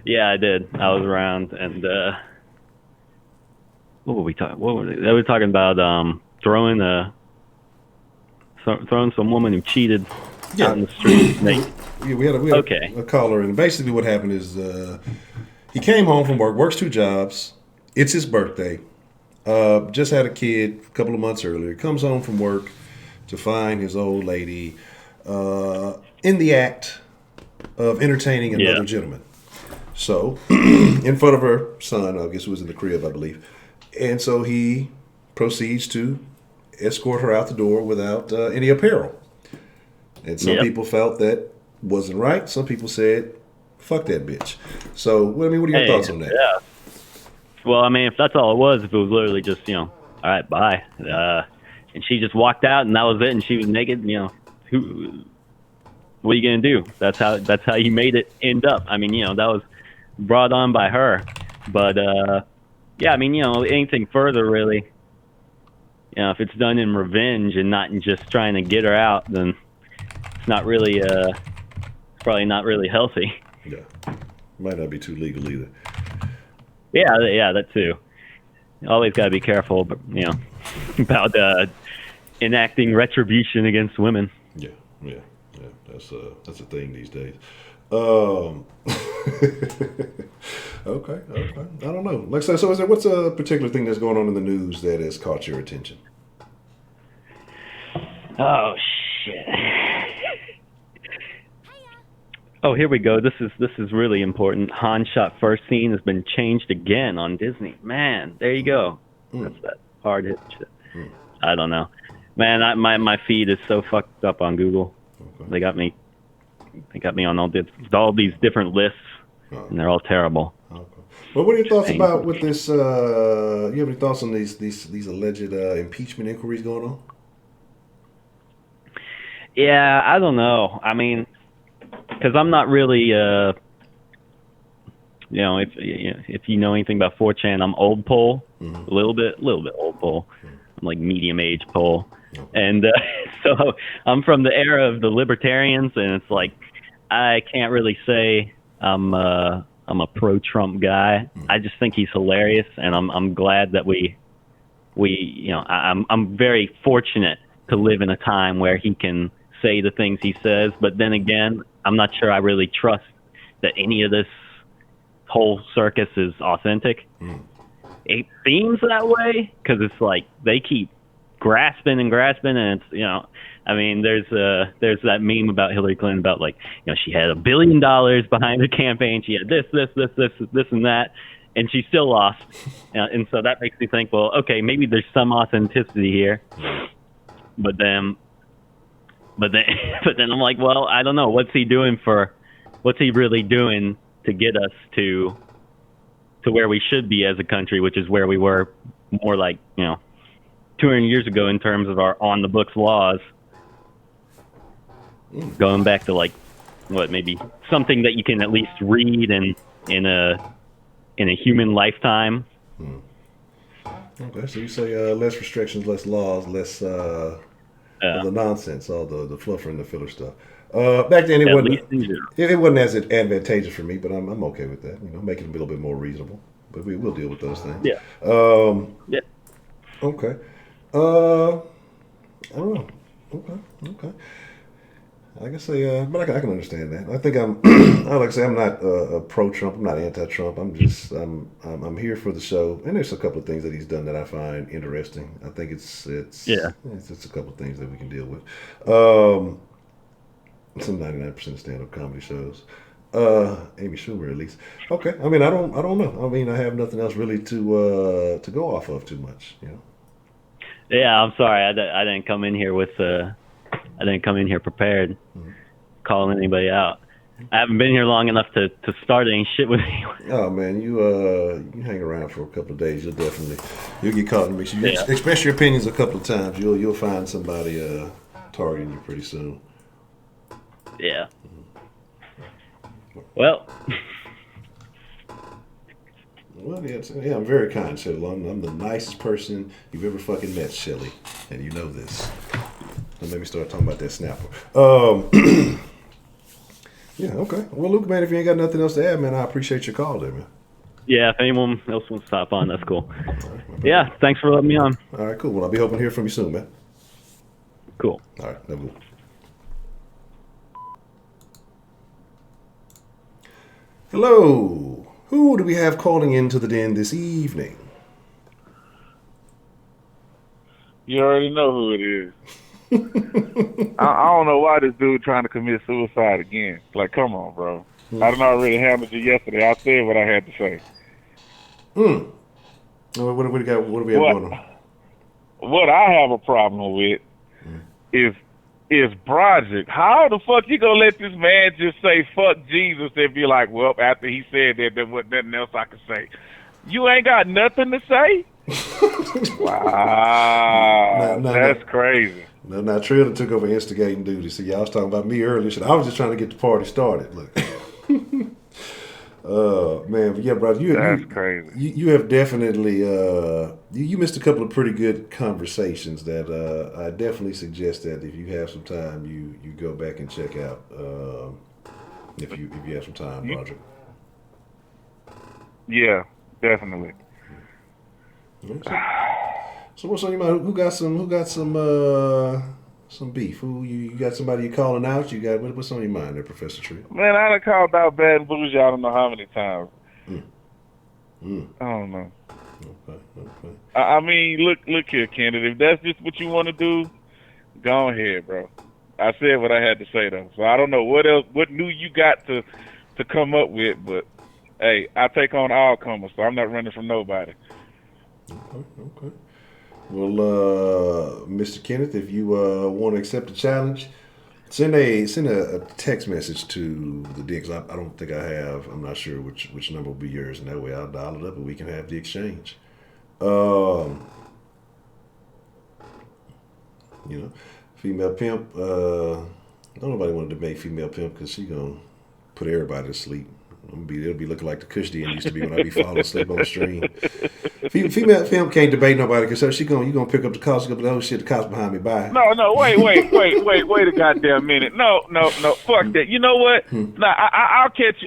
Speaker 10: Yeah, I did. I was around, and what were we talking? They were talking about throwing some woman who cheated out in the street.
Speaker 1: Yeah, we had a caller, and basically what happened is he came home from work, works 2 jobs. It's his birthday. Just had a kid a couple of months earlier. He comes home from work to find his old lady in the act of entertaining another gentleman. So, in front of her son, I guess who was in the crib, I believe. And so he proceeds to escort her out the door without any apparel. And some people felt that wasn't right. Some people said, fuck that bitch. So, what are your thoughts on that?
Speaker 10: Yeah. Well, I mean, if that's all it was, if it was literally just, all right, bye. And she just walked out and that was it and she was naked, what are you going to do? That's how you made it end up. I mean, that was brought on by her. But, yeah, I mean, anything further really, if it's done in revenge and not in just trying to get her out, then it's not really, it's probably not really healthy.
Speaker 1: Yeah. Might not be too legal either.
Speaker 10: Yeah, that too. Always got to be careful, about enacting retribution against women.
Speaker 1: Yeah. That's a thing these days. Okay. I don't know. Like so what's a particular thing that's going on in the news that has caught your attention?
Speaker 10: Oh shit. Oh, here we go. This is really important. Han shot first scene has been changed again on Disney. Man, there you go. That's that hard hit shit. I don't know. Man, my feed is so fucked up on Google. Okay. They got me on all these different lists, and they're all terrible.
Speaker 1: Okay. Well, what are your thoughts about with this? You have any thoughts on these alleged impeachment inquiries going on?
Speaker 10: Yeah, I don't know. I mean, because I'm not really, if you know anything about 4chan, I'm old pole, a little bit old pole. I'm like medium age pole, and so I'm from the era of the libertarians, and it's like I can't really say I'm a pro-Trump guy. I just think he's hilarious, and I'm glad that I'm very fortunate to live in a time where he can say the things he says, but then again, I'm not sure I really trust that any of this whole circus is authentic. It seems that way because it's like they keep grasping, and it's I mean, there's that meme about Hillary Clinton about like she had $1 billion behind the campaign, she had this and that, and she still lost, and so that makes me think, well, okay, maybe there's some authenticity here, but then I'm like, well, I don't know. What's he really doing to get us to where we should be as a country, which is where we were more like, 200 years ago in terms of our on the books laws. Going back to like, maybe something that you can at least read in a human lifetime.
Speaker 1: Okay, so you say less restrictions, less laws, less the nonsense, all the fluffer and the filler stuff. Back then, it wasn't as advantageous for me, but I'm okay with that. Making it a little bit more reasonable. But we will deal with those things.
Speaker 10: Yeah.
Speaker 1: Yeah. Okay. I don't know. Okay. I can say, but I can understand that. I think like I say, I'm not pro-Trump. I'm not anti-Trump. I'm here for the show. And there's a couple of things that he's done that I find interesting. I think it's a couple of things that we can deal with. Some 99% stand-up comedy shows. Amy Schumer, at least. Okay. I mean, I don't know. I mean, I have nothing else really to go off of too much.
Speaker 10: Yeah, I'm sorry. I didn't come in here prepared, calling anybody out. I haven't been here long enough to start any shit with anyone.
Speaker 1: Oh man, you hang around for a couple of days, you'll get caught in the mix. You express your opinions a couple of times, you'll find somebody targeting you pretty soon.
Speaker 10: Yeah. Well.
Speaker 1: Well, yeah, I'm very kind, Shelly. I'm the nicest person you've ever fucking met, Shelly, and you know this. Don't let me start talking about that snapper. Yeah, okay. Well, Luke, man, if you ain't got nothing else to add, man, I appreciate your call there, man.
Speaker 10: Yeah, if anyone else wants to stop on, that's cool. Right, yeah, thanks for letting me on.
Speaker 1: All right, cool. Well, I'll be hoping to hear from you soon, man.
Speaker 10: Cool.
Speaker 1: All right, no good. Hello. Who do we have calling into the den this evening?
Speaker 11: You already know who it is. I don't know why this dude trying to commit suicide again. Like, come on, bro. I done already handled you yesterday. I said what I had to say.
Speaker 1: What do we have going on?
Speaker 11: what I have a problem with is Broderick. How the fuck you gonna let this man just say fuck Jesus and be like, well, after he said that, there wasn't nothing else I could say. You ain't got nothing to say? Wow, that's crazy.
Speaker 1: No, Trilla took over instigating duty. See, y'all was talking about me earlier. Shit, I was just trying to get the party started. Look. Man, but yeah, bro,
Speaker 11: that's crazy.
Speaker 1: You have definitely you missed a couple of pretty good conversations that I definitely suggest that if you have some time, you go back and check out if you have some time, Roger.
Speaker 11: Yeah, definitely.
Speaker 1: So what's on your mind? Who got some beef? Who you got somebody you calling out? You got what's on your mind there, Professor Tree?
Speaker 11: Man, I done called out Bad and Bougie I don't know how many times. I don't know. Okay. I mean, look here, Kennedy. If that's just what you want to do, go ahead, bro. I said what I had to say though, so I don't know what new you got to come up with, but hey, I take on all comers, so I'm not running from nobody.
Speaker 1: Okay. Well, Mr. Kenneth, if you want to accept the challenge, send a text message to the D, because I don't think I have. I'm not sure which number will be yours, and that way I'll dial it up and we can have the exchange. Female pimp. Don't nobody want to debate female pimp because she gonna put everybody to sleep. It'll be looking like the Kush Den used to be when I be falling asleep on the stream. Female pimp can't debate nobody because you gonna pick up the cops. You gonna be like, oh shit, the cops behind me. Bye.
Speaker 11: No, wait a goddamn minute. No, fuck that. You know what? Nah, I'll catch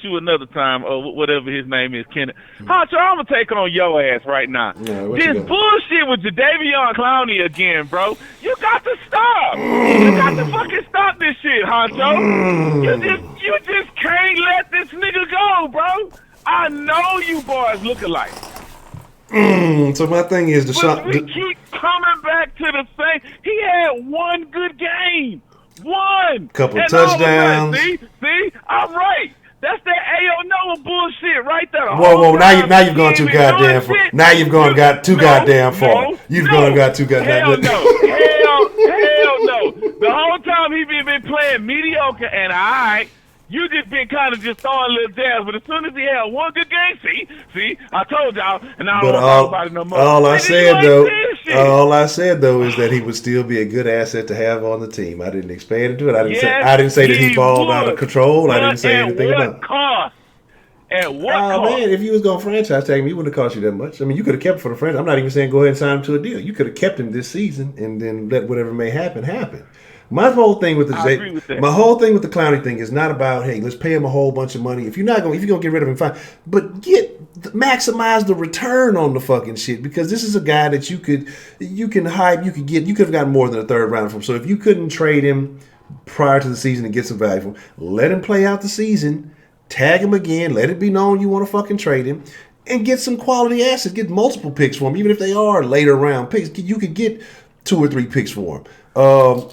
Speaker 11: you another time, or whatever his name is, Kenneth. Honcho, I'm gonna take on your ass right now. This bullshit with Jadeveon Clowney again, bro. You got to stop. You got to fucking stop this shit, Honcho. You just can't let this nigga go, bro. I know you boys look alike.
Speaker 1: So my thing is
Speaker 11: we keep coming back to the same. He had one good game. One.
Speaker 1: Couple of touchdowns.
Speaker 11: See? I'm right. That's that A.O. Noah bullshit right there.
Speaker 1: Whoa. Now you've gone too goddamn far. Now you've gone goddamn far. You've gone too goddamn far.
Speaker 11: Hell no. The whole time he been playing mediocre and alright. You just been kind of just throwing little jabs, but as soon as he had one good game, see, I told y'all, and I don't want to talk about it no more.
Speaker 1: All I said though is that he would still be a good asset to have on the team. I didn't expand into it. I didn't say that he balled out of control. I didn't say anything about it.
Speaker 11: At what cost?
Speaker 1: Man, if you was going to franchise tag him, he wouldn't have cost you that much. I mean, you could have kept him for the franchise. I'm not even saying go ahead and sign him to a deal. You could have kept him this season and then let whatever may happen. My whole thing with the Clowney thing is not about, hey, let's pay him a whole bunch of money. If you're gonna get rid of him, fine. But maximize the return on the fucking shit, because this is a guy that you can hype, you could have gotten more than a third round from. So if you couldn't trade him prior to the season and get some value from him, let him play out the season, tag him again, let it be known you want to fucking trade him, and get some quality assets, get multiple picks for him, even if they are later round picks. You could get 2 or 3 picks for him.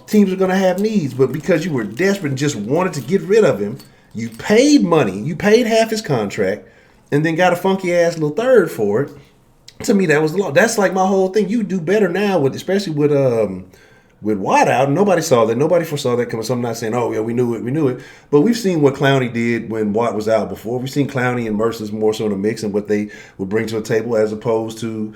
Speaker 1: Teams are going to have needs, but because you were desperate and just wanted to get rid of him, you paid money. You paid half his contract and then got a funky-ass little third for it. To me, that was the law. That's like my whole thing. You do better now, especially with Watt out. Nobody saw that. Nobody foresaw that coming. So I'm not saying, oh, yeah, we knew it. But we've seen what Clowney did when Watt was out before. We've seen Clowney and Mercer's more so in the mix and what they would bring to the table as opposed to,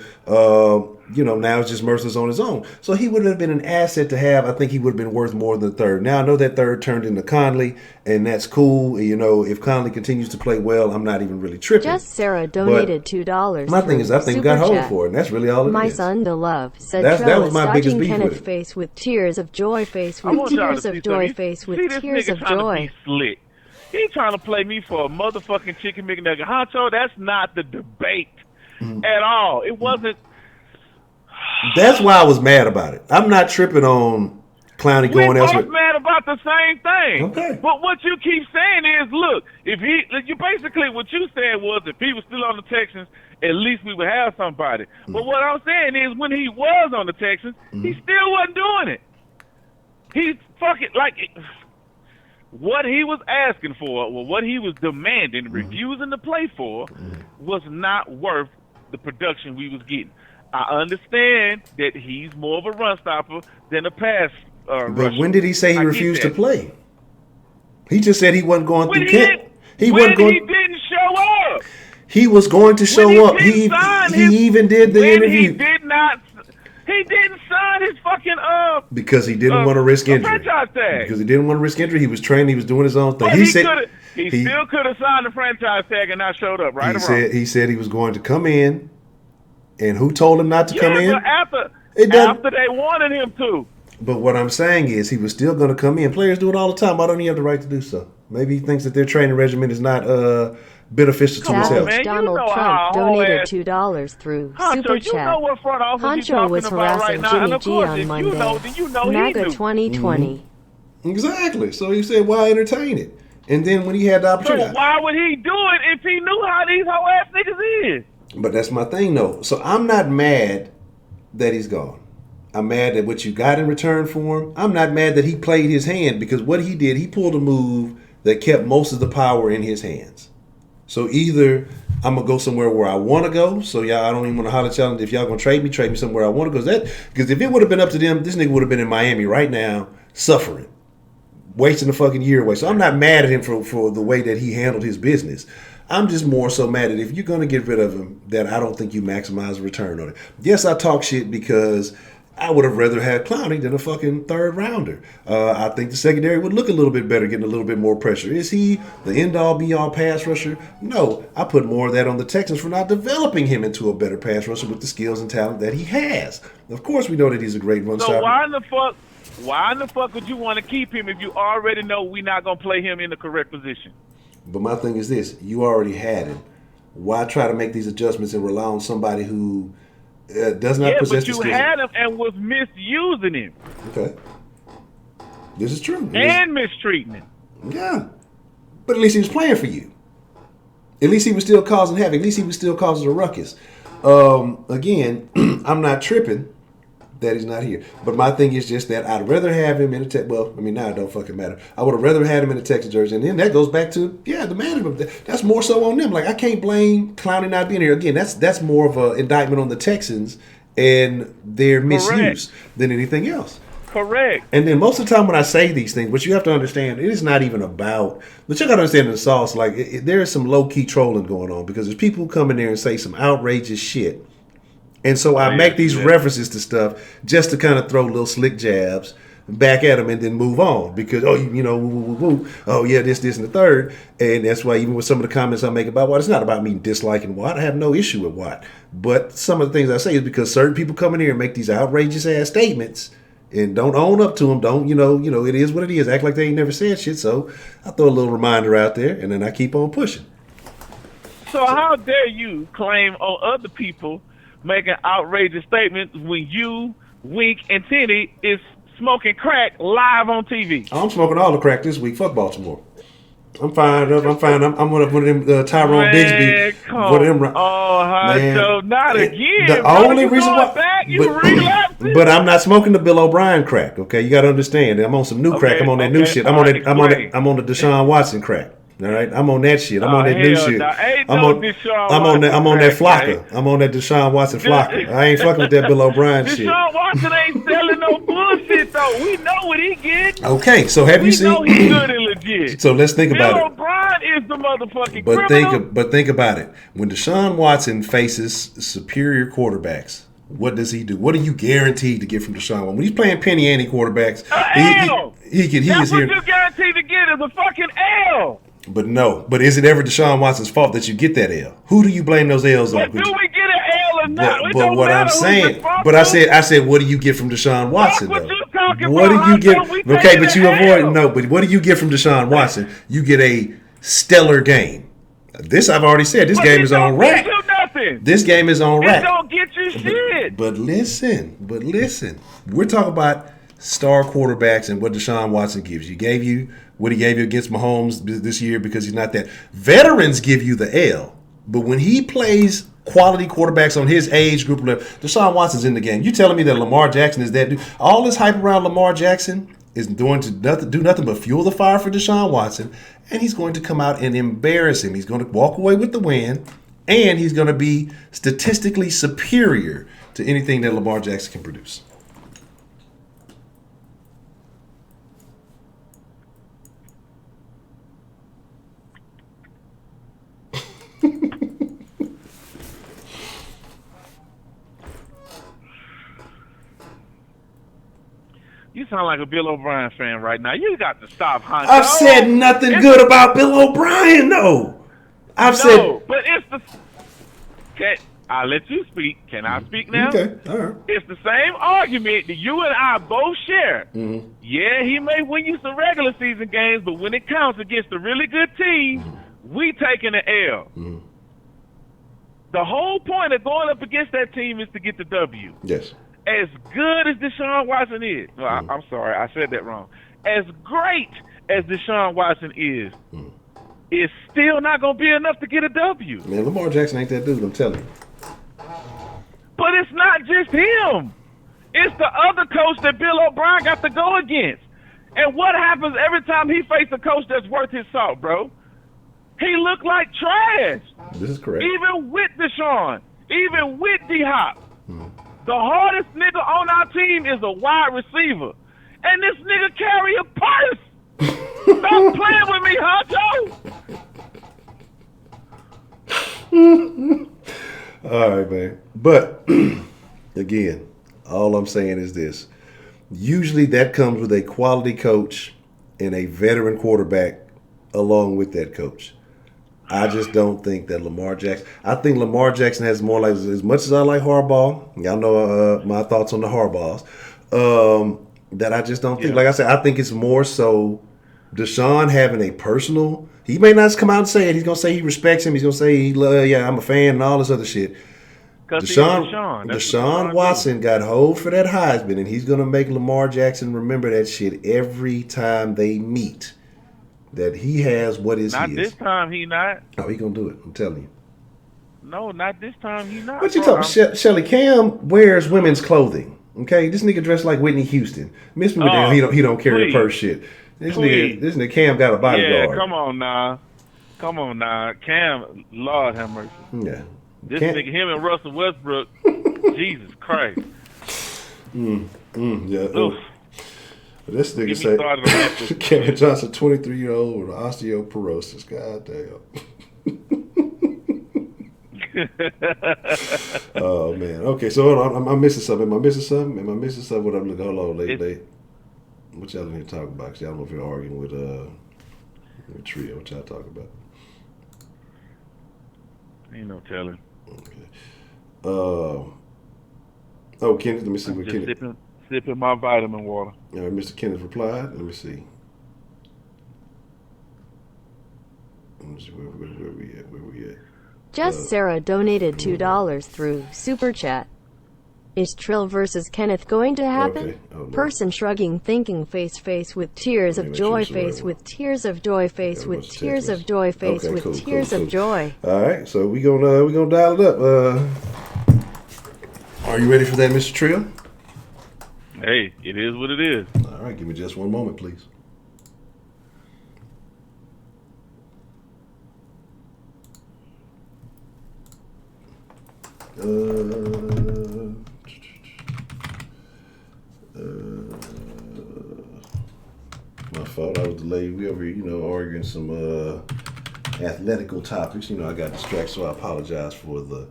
Speaker 1: now it's just Mercer's on his own. So he would have been an asset to have. I think he would have been worth more than the third. Now, I know that third turned into Conley, and that's cool. If Conley continues to play well, I'm not even really tripping.
Speaker 2: Just Sarah donated $2.
Speaker 1: My thing is, I think we got hold for it, and that's really all it is.
Speaker 2: My son to love said
Speaker 1: that was my biggest beef
Speaker 2: Kenneth
Speaker 1: with it.
Speaker 2: face with tears of joy, face with tears of joy, face with tears of joy.
Speaker 11: Slick. He trying to play me for a motherfucking chicken McNugget. Honcho, that's not the debate at all. It wasn't.
Speaker 1: That's why I was mad about it. I'm not tripping on Clowney going elsewhere.
Speaker 11: We're both mad about the same thing.
Speaker 1: Okay.
Speaker 11: But what you keep saying is, look, what you said was if he was still on the Texans, at least we would have somebody. But what I'm saying is when he was on the Texans, he still wasn't doing it. He's fucking what he was asking for, or what he was demanding, refusing to play for, was not worth the production we was getting. I understand that he's more of a run stopper than a pass
Speaker 1: But
Speaker 11: rusher.
Speaker 1: when did he say he
Speaker 11: I get
Speaker 1: refused to
Speaker 11: that.
Speaker 1: play? He just said he wasn't going
Speaker 11: When
Speaker 1: through
Speaker 11: he
Speaker 1: camp. He
Speaker 11: when
Speaker 1: wasn't going.
Speaker 11: he didn't show up.
Speaker 1: He was going to show
Speaker 11: When he
Speaker 1: up.
Speaker 11: didn't sign
Speaker 1: He
Speaker 11: his-
Speaker 1: even did the
Speaker 11: when
Speaker 1: interview.
Speaker 11: He did not. He didn't sign his fucking
Speaker 1: Because he didn't want to risk injury.
Speaker 11: franchise tag.
Speaker 1: Because he didn't want to risk injury. He was training. He was doing his own thing.
Speaker 11: But
Speaker 1: He
Speaker 11: he
Speaker 1: said
Speaker 11: coulda- he still could have signed the franchise tag and not showed up, right?
Speaker 1: he
Speaker 11: or
Speaker 1: said
Speaker 11: wrong?
Speaker 1: he said he was going to come in, and who told him not to come in?
Speaker 11: But after
Speaker 1: It doesn't-
Speaker 11: they wanted him to.
Speaker 1: But what I'm saying is he was still going to come in. Players do it all the time. Why don't he have the right to do so? Maybe he thinks that their training regimen is not beneficial to
Speaker 11: Come on,
Speaker 1: his health.
Speaker 11: man. You
Speaker 2: Donald
Speaker 11: know
Speaker 2: Trump
Speaker 11: how
Speaker 2: donated
Speaker 11: ass-
Speaker 2: $2 through
Speaker 11: Honcho,
Speaker 2: Super
Speaker 11: you
Speaker 2: Chat.
Speaker 11: know what front office he's
Speaker 2: Honcho
Speaker 11: talking
Speaker 2: was
Speaker 11: about right
Speaker 2: harassing
Speaker 11: now.
Speaker 2: Jimmy
Speaker 11: And of
Speaker 2: G
Speaker 11: course,
Speaker 2: on
Speaker 11: if
Speaker 2: Monday.
Speaker 11: you know, then you know he
Speaker 2: MAGA
Speaker 11: knew.
Speaker 2: 2020.
Speaker 1: Exactly. So he said, why entertain it? And then when he had the
Speaker 11: So
Speaker 1: opportunity.
Speaker 11: why would he do it if he knew how these whole ass niggas is?
Speaker 1: But that's my thing, though. So I'm not mad that he's gone. I'm mad at what you got in return for him. I'm not mad that he played his hand, because what he did, he pulled a move that kept most of the power in his hands. So either I'm gonna go somewhere where I want to go. So y'all, I don't even want to holler at y'all. If y'all gonna trade me somewhere I want to go. Because if it would have been up to them, this nigga would have been in Miami right now, suffering, wasting a fucking year away. So I'm not mad at him for the way that he handled his business. I'm just more so mad at if you're gonna get rid of him, that I don't think you maximize the return on it. Yes, I talk shit because I would have rather had Clowney than a fucking third rounder. I think the secondary would look a little bit better, getting a little bit more pressure. Is he the end-all, be-all pass rusher? No. I put more of that on the Texans for not developing him into a better pass rusher with the skills and talent that he has. Of course, we know that he's a great run
Speaker 11: So
Speaker 1: stopper.
Speaker 11: why in the fuck would you want to keep him if you already know we're not gonna play him in the correct position?
Speaker 1: But my thing is this: you already had him. Why try to make these adjustments and rely on somebody who does not possess
Speaker 11: but
Speaker 1: the
Speaker 11: you
Speaker 1: skills?
Speaker 11: had him and was misusing him
Speaker 1: Okay. This is true.
Speaker 11: and mistreating him.
Speaker 1: Yeah. But at least he was playing for you. At least he was still causing havoc. At least he was still causing a ruckus. Again, I'm not tripping that he's not here. But my thing is just that I'd rather have him in a Texas. Well, I mean, now it don't fucking matter. I would have rather had him in a Texas jersey. And then that goes back to, the management. That's more so on them. Like, I can't blame Clowney not being here. Again, that's more of an indictment on the Texans and their misuse than anything else.
Speaker 11: Correct.
Speaker 1: And then most of the time when I say these things, what you have to understand, it is not even about, but you got to understand in the sauce, like there is some low-key trolling going on, because there's people who come in there and say some outrageous shit. And so I make these references to stuff just to kind of throw little slick jabs back at them and then move on. Because, this, and the third. And that's why even with some of the comments I make about Watt, it's not about me disliking Watt. I have no issue with Watt. But some of the things I say is because certain people come in here and make these outrageous ass statements and don't own up to them. Don't, it is what it is. Act like they ain't never said shit. So I throw a little reminder out there and then I keep on pushing.
Speaker 11: So how dare you claim on other people making outrageous statements when you, Wink, and Tenny is smoking crack live on TV?
Speaker 1: I'm smoking all the crack this week. Fuck Baltimore. I'm fine. I'm one of them Tyrone Bigsby. One of them.
Speaker 11: Honcho, not again.
Speaker 1: The
Speaker 11: bro.
Speaker 1: only
Speaker 11: You
Speaker 1: reason
Speaker 11: going
Speaker 1: why,
Speaker 11: back, you relapsing.
Speaker 1: but I'm not smoking the Bill O'Brien crack. Okay, you got to understand. I'm on some new crack. I'm on that new shit. I'm on the Deshaun Watson crack. All right, I'm on that shit. I'm on that new shit. I'm on that Flocker. I'm on that Deshaun Watson Flocker. I ain't fucking with that Bill O'Brien shit.
Speaker 11: Deshaun Watson ain't selling no bullshit though. We know what he getting.
Speaker 1: Okay, so have you seen?
Speaker 11: We know he's good and legit.
Speaker 1: So let's think about it.
Speaker 11: Bill O'Brien is the motherfucking criminal.
Speaker 1: But think about it. When Deshaun Watson faces superior quarterbacks, what does he do? What are you guaranteed to get from Deshaun Watson? When he's playing penny ante quarterbacks,
Speaker 11: That's what you're guaranteed to get is a fucking L.
Speaker 1: But is it ever Deshaun Watson's fault that you get that L? Who do you blame those L's on?
Speaker 11: Do we get an L or not?
Speaker 1: But what I'm saying, I said, what do you get from Deshaun Watson?
Speaker 11: That's
Speaker 1: though?
Speaker 11: what you're talking
Speaker 1: What
Speaker 11: about.
Speaker 1: do you get? Okay, but you avoid
Speaker 11: L.
Speaker 1: no. But what do you get from Deshaun Watson? You get a stellar game. This I've already said. This game is on rack. This game is on rack.
Speaker 11: It don't get you shit.
Speaker 1: But listen. We're talking about star quarterbacks and what Deshaun Watson gives you. Gave you what he gave you against Mahomes this year because he's not that. Veterans give you the L. But when he plays quality quarterbacks on his age group, Deshaun Watson's in the game. You telling me that Lamar Jackson is that dude? All this hype around Lamar Jackson is going to do nothing but fuel the fire for Deshaun Watson, and he's going to come out and embarrass him. He's going to walk away with the win, and he's going to be statistically superior to anything that Lamar Jackson can produce.
Speaker 11: You sound like a Bill O'Brien fan right now. You got to stop, Honcho.
Speaker 1: I've said nothing good about Bill O'Brien, though. I've said.
Speaker 11: But it's the. Okay, I'll let you speak. Can I speak now?
Speaker 1: Okay, all right.
Speaker 11: It's the same argument that you and I both share.
Speaker 1: Mm-hmm.
Speaker 11: Yeah, he may win you some regular season games, but when it counts against a really good team, we taking the L.
Speaker 1: Mm-hmm.
Speaker 11: The whole point of going up against that team is to get the W.
Speaker 1: Yes.
Speaker 11: As good as Deshaun Watson is, well, I'm sorry, I said that wrong. As great as Deshaun Watson is, it's still not going to be enough to get a W.
Speaker 1: Man, Lamar Jackson ain't that dude, I'm telling you.
Speaker 11: But it's not just him. It's the other coach that Bill O'Brien got to go against. And what happens every time he faces a coach that's worth his salt, bro? He looked like trash.
Speaker 1: This is correct.
Speaker 11: Even with Deshaun, even with D-Hop. The hardest nigga on our team is a wide receiver. And this nigga carry a purse. Stop playing with me, Honcho.
Speaker 1: All right, man. But, again, all I'm saying is this. Usually that comes with a quality coach and a veteran quarterback along with that coach. I just don't think that Lamar Jackson. I think Lamar Jackson has more like, as much as I like Harbaugh, y'all know my thoughts on the Harbaughs, that I just don't think. Like I said, I think it's more so Deshaun having a personal. He may not come out and say it. He's gonna say he respects him. He's gonna say I'm a fan and all this other shit. Deshaun Watson got hold for that Heisman, and he's gonna make Lamar Jackson remember that shit every time they meet. That he has what is
Speaker 11: not
Speaker 1: his.
Speaker 11: Not this time he not.
Speaker 1: Oh, he gonna do it. I'm telling you.
Speaker 11: No, not this time he not.
Speaker 1: What you talking? Shelly Cam wears women's clothing. Okay, this nigga dressed like Whitney Houston. Miss me with that. He don't carry the purse shit. This nigga Cam got a bodyguard.
Speaker 11: Yeah, come on now, Cam. Lord have mercy.
Speaker 1: Yeah.
Speaker 11: This nigga, him and Russell Westbrook. Jesus Christ.
Speaker 1: Yeah. This nigga say Kevin Johnson, 23-year-old with osteoporosis. God damn. Oh man. Okay, so hold on. I'm missing something. Am I missing something? What I'm looking? Hold on, late. What y'all in here talking about? 'Cause y'all don't know if you're arguing with Trio. What y'all talking about?
Speaker 11: Ain't no telling.
Speaker 1: Okay. Kenneth, let me see what Kenneth.
Speaker 11: Sipping my vitamin water.
Speaker 1: All right, Mr. Kenneth replied. Let me see. Where we at?
Speaker 2: Just Sarah donated $2 through Super Chat. Is Trill versus Kenneth going to happen?
Speaker 1: Okay. Oh, no.
Speaker 2: Person shrugging, thinking, face with tears of joy, face with tears of joy, face with tears of joy, face with tears of joy.
Speaker 1: All right, so we gonna dial it up. Are you ready for that, Mr. Trill?
Speaker 11: Hey, it is what it is.
Speaker 1: All right, give me just one moment, please. My fault. I was delayed. We over, arguing some athletical topics. I got distracted, so I apologize for the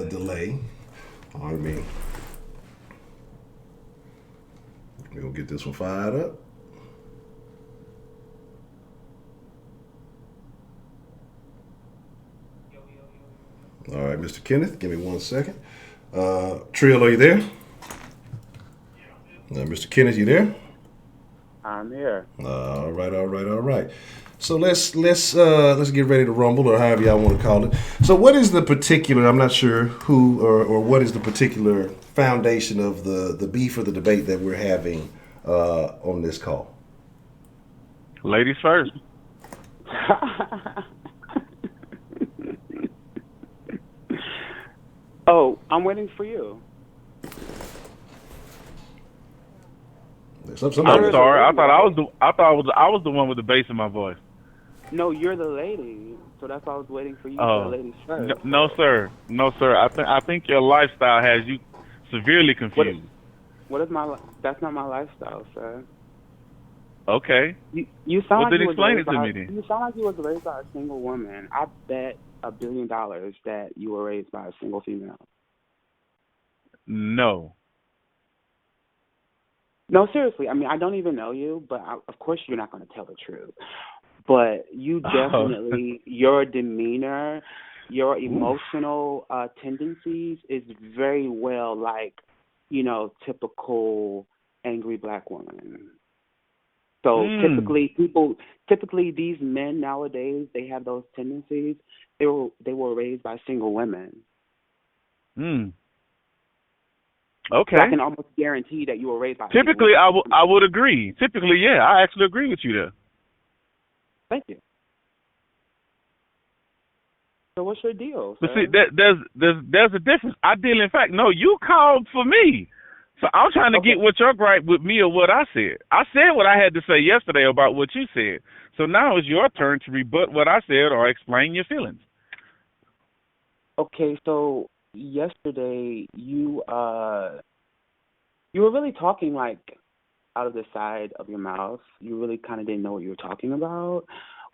Speaker 1: delay. I mean, we're gonna get this one fired up. All right, Mr. Kenneth, give me 1 second. Trill, are you there? Mr. Kenneth, you there?
Speaker 12: I'm here.
Speaker 1: All right. So let's get ready to rumble, or however y'all want to call it. So what is the particular? I'm not sure who or what is the particular foundation of the beef or the debate that we're having on this call.
Speaker 11: Ladies first.
Speaker 12: Oh, I'm waiting for you.
Speaker 11: I'm sorry. I thought I was the one with the bass in my voice.
Speaker 12: No, you're the lady. So that's why I was waiting for you for the
Speaker 11: Oh,
Speaker 12: ladies
Speaker 11: no,
Speaker 12: first.
Speaker 11: no, sir, no, sir. I think your lifestyle has you severely
Speaker 12: What
Speaker 11: confused.
Speaker 12: what is that's not my lifestyle, sir.
Speaker 11: Okay,
Speaker 12: You sound
Speaker 11: well
Speaker 12: like
Speaker 11: then
Speaker 12: you was
Speaker 11: explain
Speaker 12: raised
Speaker 11: it to
Speaker 12: by
Speaker 11: me then.
Speaker 12: you sound like you was raised by a single woman. I bet $1 billion that you were raised by a single female.
Speaker 11: No.
Speaker 12: No, seriously. I mean, I don't even know you, but of course you're not going to tell the truth. But you
Speaker 11: Oh.
Speaker 12: definitely, your demeanor, your
Speaker 11: Oof.
Speaker 12: emotional tendencies is very well like, typical angry black woman. So
Speaker 11: Mm.
Speaker 12: typically these men nowadays, they have those tendencies. They were raised by single women.
Speaker 11: Mm.
Speaker 12: So I
Speaker 11: Okay.
Speaker 12: can almost guarantee that you were raised by a single
Speaker 11: Typically,
Speaker 12: woman.
Speaker 11: I would agree. Typically, yeah, I actually agree with you there.
Speaker 12: Thank you. So what's your deal,
Speaker 11: But see,
Speaker 12: sir?
Speaker 11: there's a difference. I deal. In fact, no, you called for me, so I'm trying to
Speaker 12: Okay.
Speaker 11: get what your gripe with me or what I said. I said what I had to say yesterday about what you said. So now it's your turn to rebut what I said or explain your feelings.
Speaker 12: Okay, so yesterday you were really talking like out of the side of your mouth. You really kind of didn't know what you were talking about,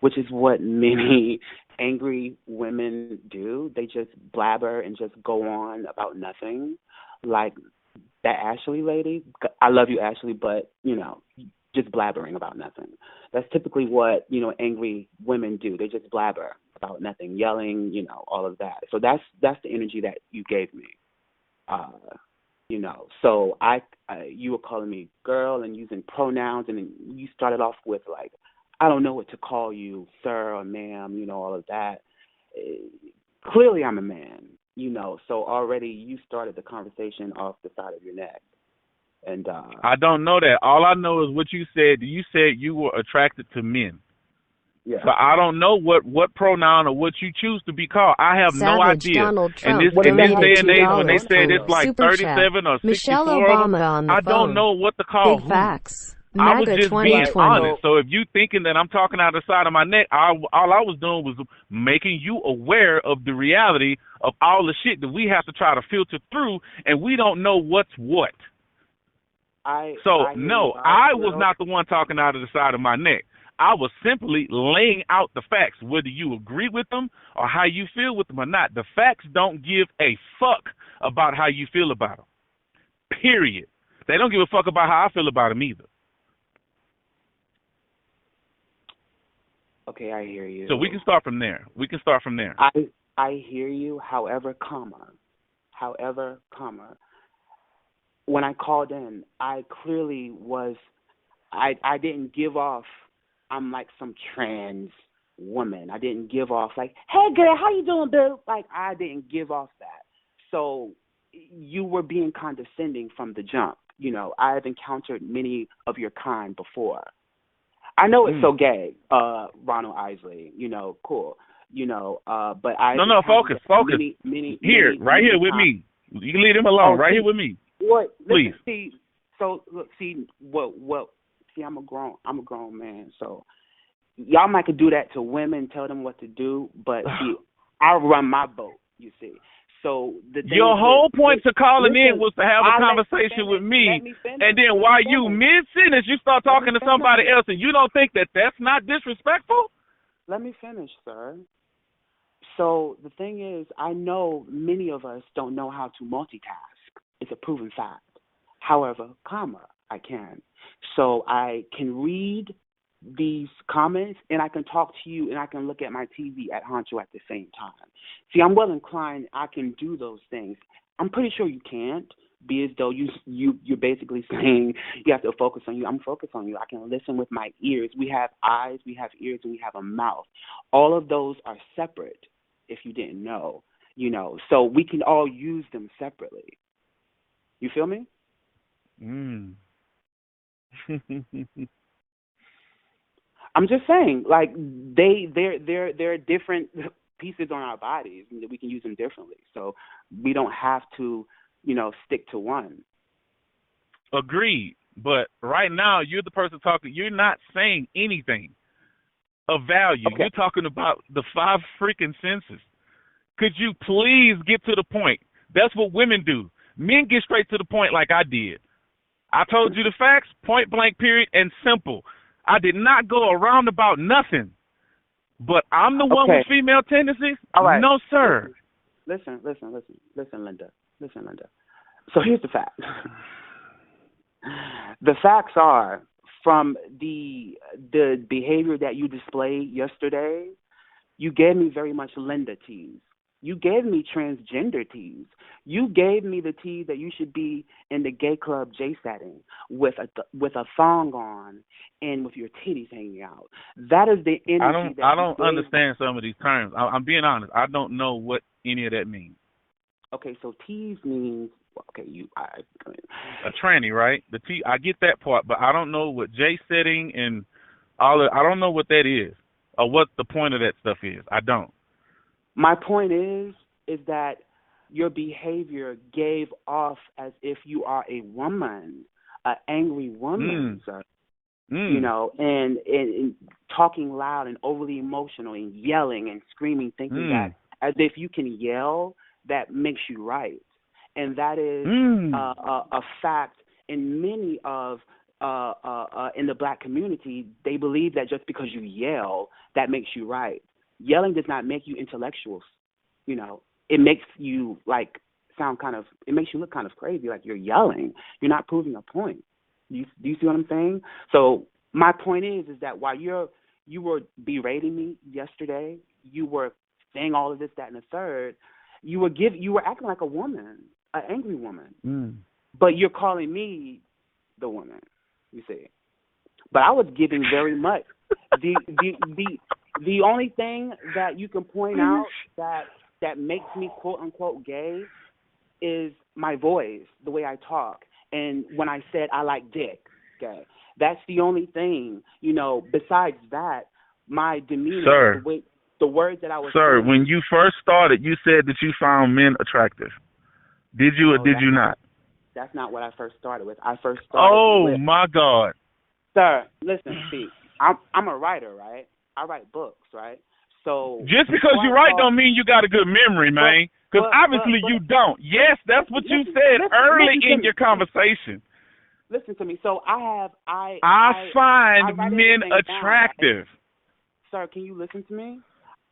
Speaker 12: which is what many angry women do. They just blabber and just go on about nothing. Like that Ashley lady. I love you, Ashley, but just blabbering about nothing. That's typically what angry women do. They just blabber about nothing, yelling, all of that. So that's the energy that you gave me. Uh, so you were calling me girl and using pronouns, and then you started off with like, I don't know what to call you, sir or ma'am, all of that. Clearly, I'm a man, so already you started the conversation off the side of your neck, and
Speaker 11: I don't know that. All I know is what you said. You said you were attracted to men.
Speaker 12: yeah.
Speaker 11: So I don't know what pronoun or what you choose to be called. I have no
Speaker 2: Savage
Speaker 11: idea.
Speaker 2: Donald
Speaker 11: And
Speaker 2: Trump
Speaker 11: in this day
Speaker 2: donated
Speaker 11: and age, when they
Speaker 2: $2
Speaker 11: say
Speaker 2: from
Speaker 11: it's like
Speaker 2: Super Chat.
Speaker 11: 37 or
Speaker 2: Michelle
Speaker 11: 64 of them,
Speaker 2: Obama on the
Speaker 11: I don't
Speaker 2: phone.
Speaker 11: know what to call
Speaker 2: Big
Speaker 11: who.
Speaker 2: facts.
Speaker 11: I was
Speaker 2: MAGA
Speaker 11: just being
Speaker 2: 2020.
Speaker 11: honest. So if you thinking that I'm talking out the side of my neck, all I was doing was making you aware of the reality of all the shit that we have to try to filter through, and we don't know what's what. So
Speaker 12: I hear you
Speaker 11: no,
Speaker 12: loud
Speaker 11: I
Speaker 12: and
Speaker 11: was
Speaker 12: clear.
Speaker 11: not the one talking out of the side of my neck. I was simply laying out the facts, whether you agree with them or how you feel with them or not. The facts don't give a fuck about how you feel about them. Period. They don't give a fuck about how I feel about them either.
Speaker 12: Okay, I hear you.
Speaker 11: So we can start from there.
Speaker 12: I hear you. However, when I called in, I clearly was. I didn't give off. I'm like some trans woman. I didn't give off like, hey girl, how you doing, dude? Like I didn't give off that. So you were being condescending from the jump. I have encountered many of your kind before. I know it's so gay, Ronald Isley. Cool. But I
Speaker 11: No, focus.
Speaker 12: Many
Speaker 11: Here, right here with
Speaker 12: times.
Speaker 11: me. You can leave them alone. Right here with me,
Speaker 12: What?
Speaker 11: please.
Speaker 12: See, so look, see what? See, I'm a grown man. So y'all might could do that to women, tell them what to do, but see, I run my boat. You see. So
Speaker 11: your whole point to calling in was to have a conversation with me, and then while you mid-sentence, you start talking to somebody else, and you don't think that that's not disrespectful?
Speaker 12: Let me finish, sir. So the thing is, I know many of us don't know how to multitask. It's a proven fact. However, I can. So I can read these comments, and I can talk to you, and I can look at my TV at Honcho at the same time. See, I'm well inclined. I can do those things. I'm pretty sure you can't. Be as though you're basically saying you have to focus on you. I'm focused on you. I can listen with my ears. We have eyes, we have ears, and we have a mouth. All of those are separate. If you didn't know, so we can all use them separately. You feel me? I'm just saying, like they're different pieces on our bodies, and we can use them differently. So we don't have to, stick to one.
Speaker 11: Agreed. But right now, you're the person talking. You're not saying anything. of value.
Speaker 12: Okay.
Speaker 11: You're talking about the 5 freaking senses. Could you please get to the point? That's what women do. Men get straight to the point like I did. I told you the facts, point blank, period, and simple. I did not go around about nothing. But I'm the one
Speaker 12: Okay.
Speaker 11: with female tendencies?
Speaker 12: All right.
Speaker 11: No, sir.
Speaker 12: Listen, Linda. So here's the fact. The facts are, from the behavior that you displayed yesterday, you gave me very much Linda tease. You gave me transgender tease. You gave me the tease that you should be in the gay club J setting with a thong on and with your titties hanging out. That is the energy.
Speaker 11: I don't understand some of these terms. I'm being honest. I don't know what any of that means.
Speaker 12: Okay, so tease means
Speaker 11: a tranny, right? I get that part, but I don't know what J setting and all. I don't know what that is or what the point of that stuff is. I don't.
Speaker 12: My point is that your behavior gave off as if you are a woman, an angry woman, sir. You know, and talking loud and overly emotional and yelling and screaming, thinking that as if you can yell, that makes you right. And that is a fact in many of in the black community. They believe that just because you yell, that makes you right. Yelling does not make you intellectuals. You know, it makes you it makes you look kind of crazy, like you're yelling. You're not proving a point. Do you see what I'm saying? So my point is that while you were berating me yesterday, you were saying all of this, that, and the third, you were acting like a woman, an angry woman. But you're calling me the woman, you see. But I was giving very much the only thing that you can point out that makes me quote unquote gay is my voice, the way I talk, and when I said I like dick. Okay, that's the only thing. You know, besides that, my demeanor, the words that I was saying.
Speaker 11: When you first started, you said that you found men attractive. Did you or did you not?
Speaker 12: That's not what I first started with. I first started with,
Speaker 11: my God.
Speaker 12: Sir, listen, see, I'm a writer, right? I write books, right? So
Speaker 11: just because you write don't mean you got a good memory, man. Because obviously you don't. Yes, that's what you said early in your conversation.
Speaker 12: Listen to me. So I
Speaker 11: find men attractive.
Speaker 12: Sir, can you listen to me?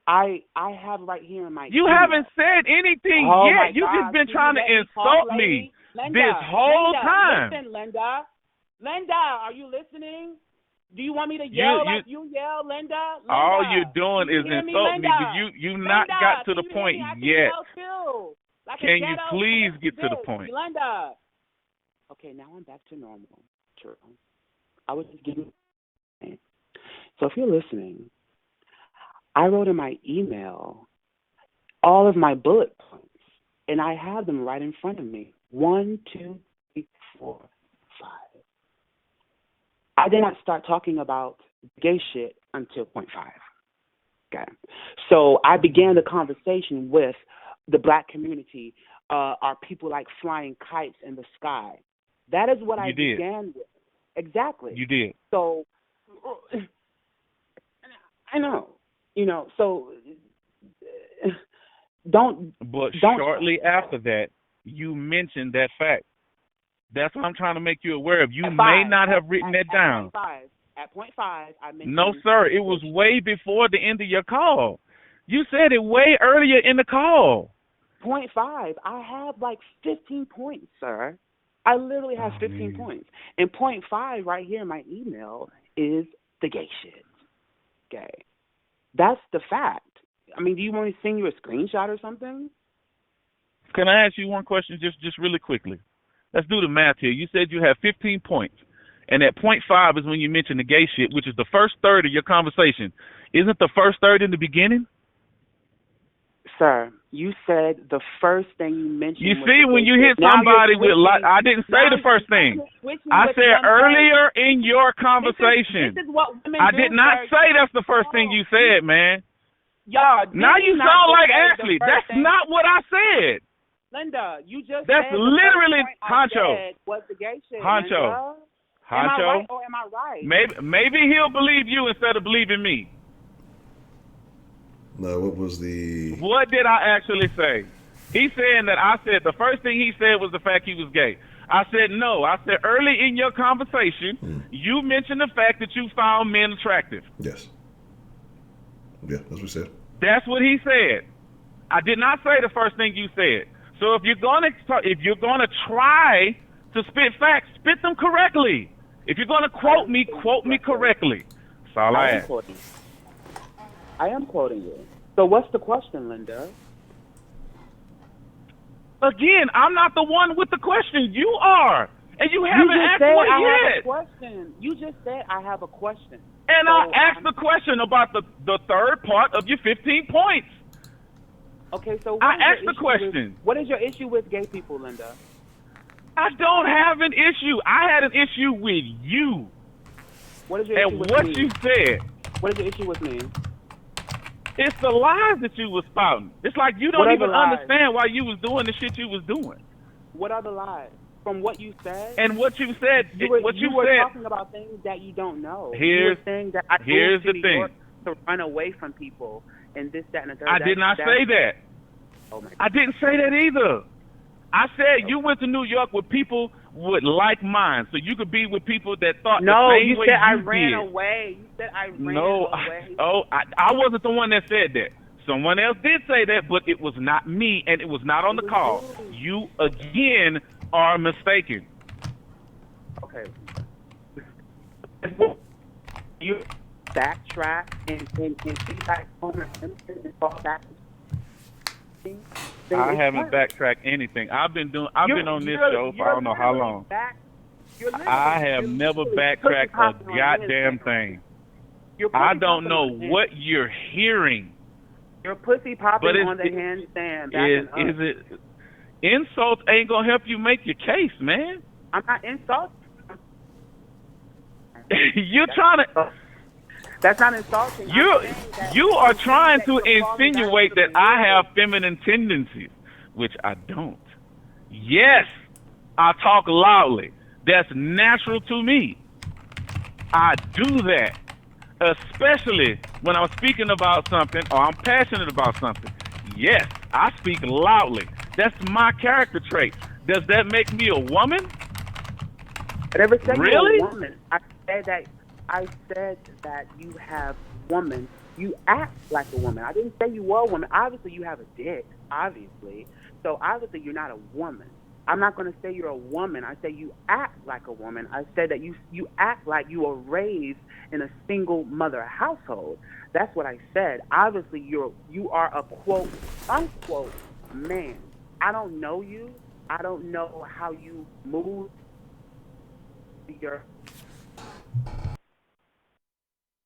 Speaker 12: I have right here in my
Speaker 11: You
Speaker 12: email.
Speaker 11: haven't said anything yet. You've just been trying to insult me this whole time.
Speaker 12: Listen, Linda, are you listening? Do you want me to yell like you yell, Linda?
Speaker 11: All you're doing is insult me. You not got to the point yet. Can you please get to the point?
Speaker 12: Linda. Okay, now I'm back to normal. True. I was just giving. So if you're listening, I wrote in my email all of my bullet points, and I have them right in front of me. 1, 2, 3, 4, 5. I did not start talking about gay shit until point 5. Okay. So I began the conversation with the black community. Are people like flying kites in the sky? That is what I began with. Exactly.
Speaker 11: You did.
Speaker 12: So I know. You know, so don't.
Speaker 11: But shortly after that, you mentioned that fact. That's what I'm trying to make you aware of. You may not have written that down.
Speaker 12: At point 5, I mentioned.
Speaker 11: No, sir. It was way before the end of your call. You said it way earlier in the call.
Speaker 12: Point 5. I have like 15 points, sir. I literally have 15 points. And point 5 right here in my email is the gay shit. Okay. That's the fact. I mean, do you want me to send you a screenshot or something?
Speaker 11: Can I ask you one question just really quickly? Let's do the math here. You said you have 15 points. And at point 5 is when you mentioned the gay shit, which is the first third of your conversation. Isn't the first third in the beginning?
Speaker 12: Sir, you said the first thing you mentioned.
Speaker 11: You see, when you hit somebody with I didn't say the first thing. I said earlier in your conversation.
Speaker 12: This is what women
Speaker 11: I did not say that's the first thing you said, man.
Speaker 12: Y'all,
Speaker 11: now you sound like Ashley. That's not what I said.
Speaker 12: Linda, you just
Speaker 11: that's
Speaker 12: said
Speaker 11: literally
Speaker 12: Honcho. What's the gay shit?
Speaker 11: Honcho.
Speaker 12: Am I right or am I right?
Speaker 11: Maybe he'll believe you instead of believing me.
Speaker 1: No, what was the?
Speaker 11: What did I actually say? He's saying that I said the first thing he said was the fact he was gay. I said no. I said early in your conversation, you mentioned the fact that you found men attractive.
Speaker 1: Yes. Yeah, that's what we said.
Speaker 11: That's what he said. I did not say the first thing you said. So if you're gonna try to spit facts, spit them correctly. If you're gonna quote me correctly. That's all I ask.
Speaker 12: I am quoting you. So what's the question, Linda?
Speaker 11: Again, I'm not the one with the question. You are. And you haven't asked one
Speaker 12: I
Speaker 11: yet.
Speaker 12: have a question. You just said I have a question.
Speaker 11: And
Speaker 12: so
Speaker 11: I asked the question about the third part of your 15 points.
Speaker 12: Okay, so
Speaker 11: I asked the question.
Speaker 12: What is your issue with gay people, Linda?
Speaker 11: I don't have an issue. I had an issue with you.
Speaker 12: What is your issue with me?
Speaker 11: And what you said.
Speaker 12: What is your issue with me?
Speaker 11: It's the lies that you was spouting. It's like you don't even understand why you was doing the shit you was doing.
Speaker 12: What are the lies? From what you said?
Speaker 11: And what you said,
Speaker 12: you were talking about things that you don't know. You were saying that I moved to New York to run away from people and this, that, and the third.
Speaker 11: I did not say that.
Speaker 12: Oh my God.
Speaker 11: I didn't say that either. I said you went to New York with people with like minds, so you could be with people that thought the same way you did.
Speaker 12: No, you said I ran away. You said I ran away.
Speaker 11: I wasn't the one that said that. Someone else did say that, but it was not me, and it was not on the call. You, again, are mistaken.
Speaker 12: Okay. You backtrack and see back home and fall back.
Speaker 11: I haven't backtracked anything. I've been on this show for I don't know how long. I have never backtracked a goddamn thing. I don't know what you're hearing.
Speaker 12: You're pussy popping on the handstand.
Speaker 11: Is it insult ain't gonna help you make your case, man?
Speaker 12: I'm not insulting.
Speaker 11: You're trying to.
Speaker 12: That's not insulting.
Speaker 11: You are trying to insinuate that I have feminine tendencies, which I don't. Yes, I talk loudly. That's natural to me. I do that, especially when I'm speaking about something or I'm passionate about something. Yes, I speak loudly. That's my character trait. Does that make me a woman?
Speaker 12: I never said
Speaker 11: really?
Speaker 12: You're a woman. I said that you have woman. You act like a woman. I didn't say you were a woman. Obviously, you have a dick. Obviously, so obviously you're not a woman. I'm not going to say you're a woman. I say you act like a woman. I said that you act like you were raised in a single mother household. That's what I said. Obviously, you are a quote unquote man. I don't know you. I don't know how you move.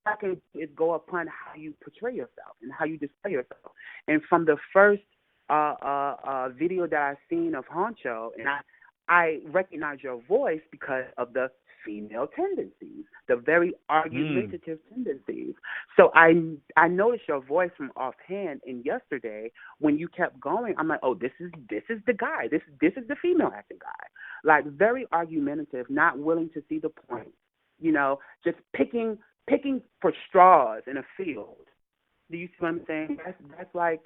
Speaker 12: I can is go upon how you portray yourself and how you display yourself. And from the first video that I've seen of Honcho, and I recognize your voice because of the female tendencies, the very argumentative tendencies. So I noticed your voice from offhand. And yesterday, when you kept going, I'm like, oh, this is the guy. This is the female acting guy. Like very argumentative, not willing to see the point. You know, just picking for straws in a field. Do you see what I'm saying? That's like,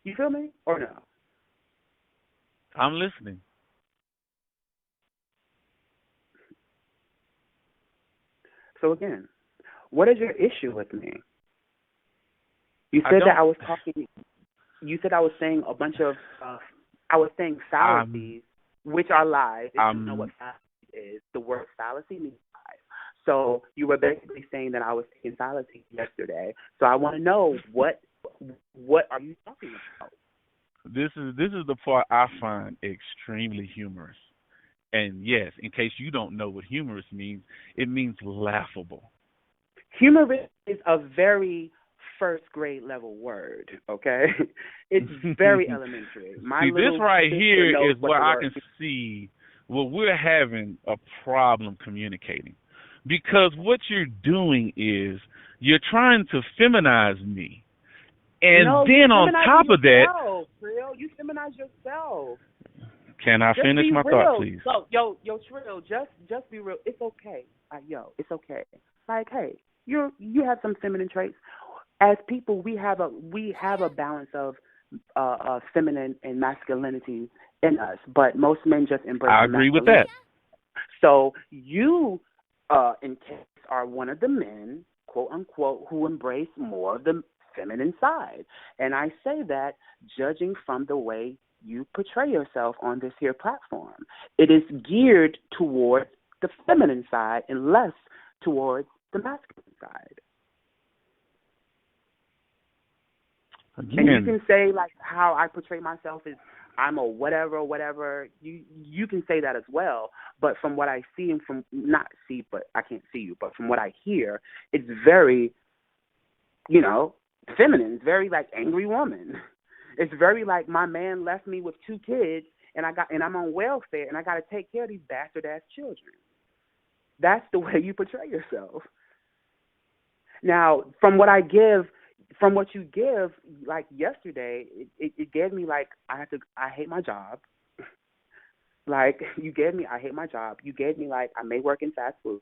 Speaker 12: you feel me or no?
Speaker 11: I'm listening.
Speaker 12: So again, what is your issue with me? You said that I was talking. You said I was saying a bunch of. I was saying fallacies, which are lies. If you know what fallacy is, the word fallacy means lies. So you were basically saying that I was taking fallacy yesterday. So I want to know what are you talking about?
Speaker 11: This is the part I find extremely humorous. And yes, in case you don't know what humorous means, it means laughable.
Speaker 12: Humorous is a very first grade level word, okay? It's very elementary.
Speaker 11: This right here is where I can see where we're having a problem communicating. Because what you're doing is you're trying to feminize me. And then on top of that...
Speaker 12: Trill, you feminize yourself.
Speaker 11: Can I finish my thought, please?
Speaker 12: So, yo, Trill, just be real. It's okay. It's okay. Like, hey, you have some feminine traits. as people, we have a balance of feminine and masculinity in us, but most men just embrace.
Speaker 11: I agree with that.
Speaker 12: So you, in case, are one of the men, quote unquote, who embrace more of the feminine side. And I say that judging from the way you portray yourself on this here platform. It is geared towards the feminine side and less towards the masculine side.
Speaker 11: Again.
Speaker 12: And you can say, like, how I portray myself is I'm a whatever. You can say that as well. But from what I see and from not see, but I can't see you, but from what I hear, it's very, feminine. It's very like angry woman. It's very like my man left me with 2 kids and I'm on welfare and I got to take care of these bastard ass children. That's the way you portray yourself. Now, from what you give, like yesterday, it gave me like I hate my job. Like you gave me, I hate my job. You gave me like I may work in fast food.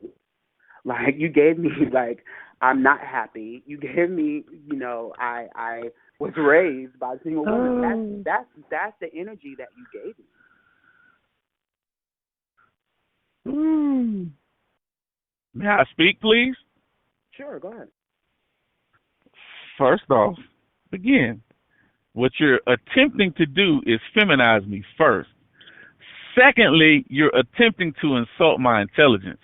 Speaker 12: Like you gave me like I'm not happy. You gave me, I was raised by a single woman. That's the energy that you gave me.
Speaker 11: May I speak, please?
Speaker 12: Sure, go ahead.
Speaker 11: First off, again, what you're attempting to do is feminize me first. Secondly, you're attempting to insult my intelligence,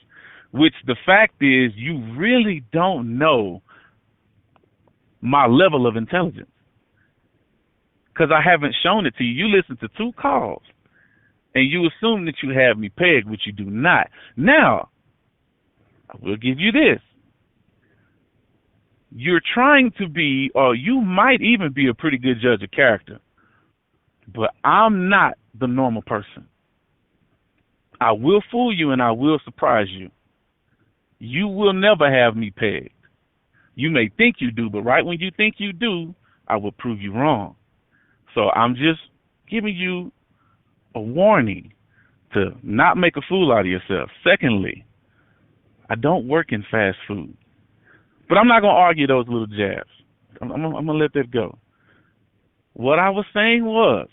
Speaker 11: which the fact is you really don't know my level of intelligence because I haven't shown it to you. You listened to 2 calls, and you assume that you have me pegged, which you do not. Now, I will give you this. You're trying to be, or you might even be a pretty good judge of character, but I'm not the normal person. I will fool you and I will surprise you. You will never have me pegged. You may think you do, but right when you think you do, I will prove you wrong. So I'm just giving you a warning to not make a fool out of yourself. Secondly, I don't work in fast food. But I'm not going to argue those little jabs. I'm going to let that go. What I was saying was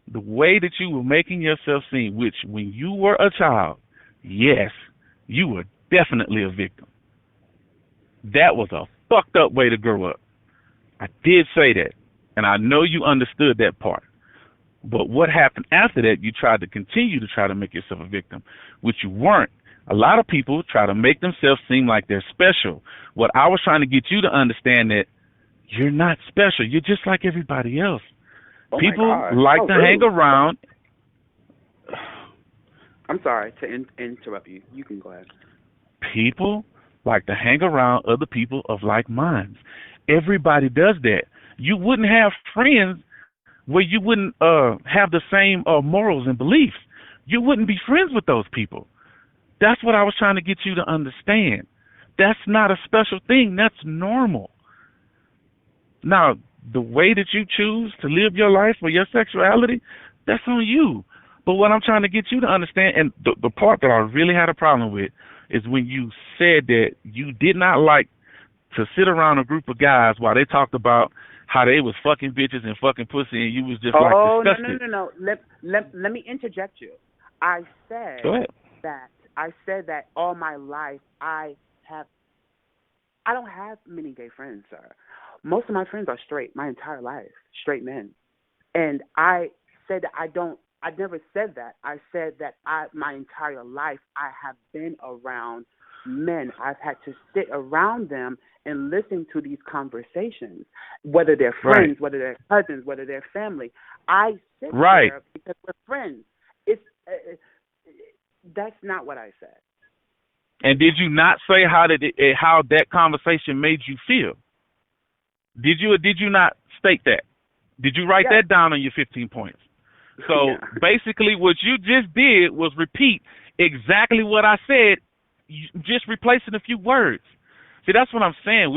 Speaker 11: the way that you were making yourself seem, which when you were a child, yes, you were definitely a victim. That was a fucked up way to grow up. I did say that, and I know you understood that part. But what happened after that, you tried to continue to try to make yourself a victim, which you weren't. A lot of people try to make themselves seem like they're special. What I was trying to get you to understand that you're not special. You're just like everybody else. People like to hang around.
Speaker 12: I'm sorry to interrupt you. You can go ahead.
Speaker 11: People like to hang around other people of like minds. Everybody does that. You wouldn't have friends where you wouldn't have the same morals and beliefs. You wouldn't be friends with those people. That's what I was trying to get you to understand. That's not a special thing. That's normal. Now, the way that you choose to live your life or your sexuality, that's on you. But what I'm trying to get you to understand, and the part that I really had a problem with, is when you said that you did not like to sit around a group of guys while they talked about how they was fucking bitches and fucking pussy, and you was just disgusted.
Speaker 12: No. Let me interject you. I said that all my life I don't have many gay friends, sir. Most of my friends are straight, my entire life, straight men. And I said that I never said that. I said that my entire life I have been around men. I've had to sit around them and listen to these conversations, whether they're friends, whether they're cousins, whether they're family. I sit there because we're friends. That's not what I said.
Speaker 11: And did you not say how that conversation made you feel? Did you or did you not state that? Did you write that down on your 15 points? So basically what you just did was repeat exactly what I said, just replacing a few words. See, that's what I'm saying.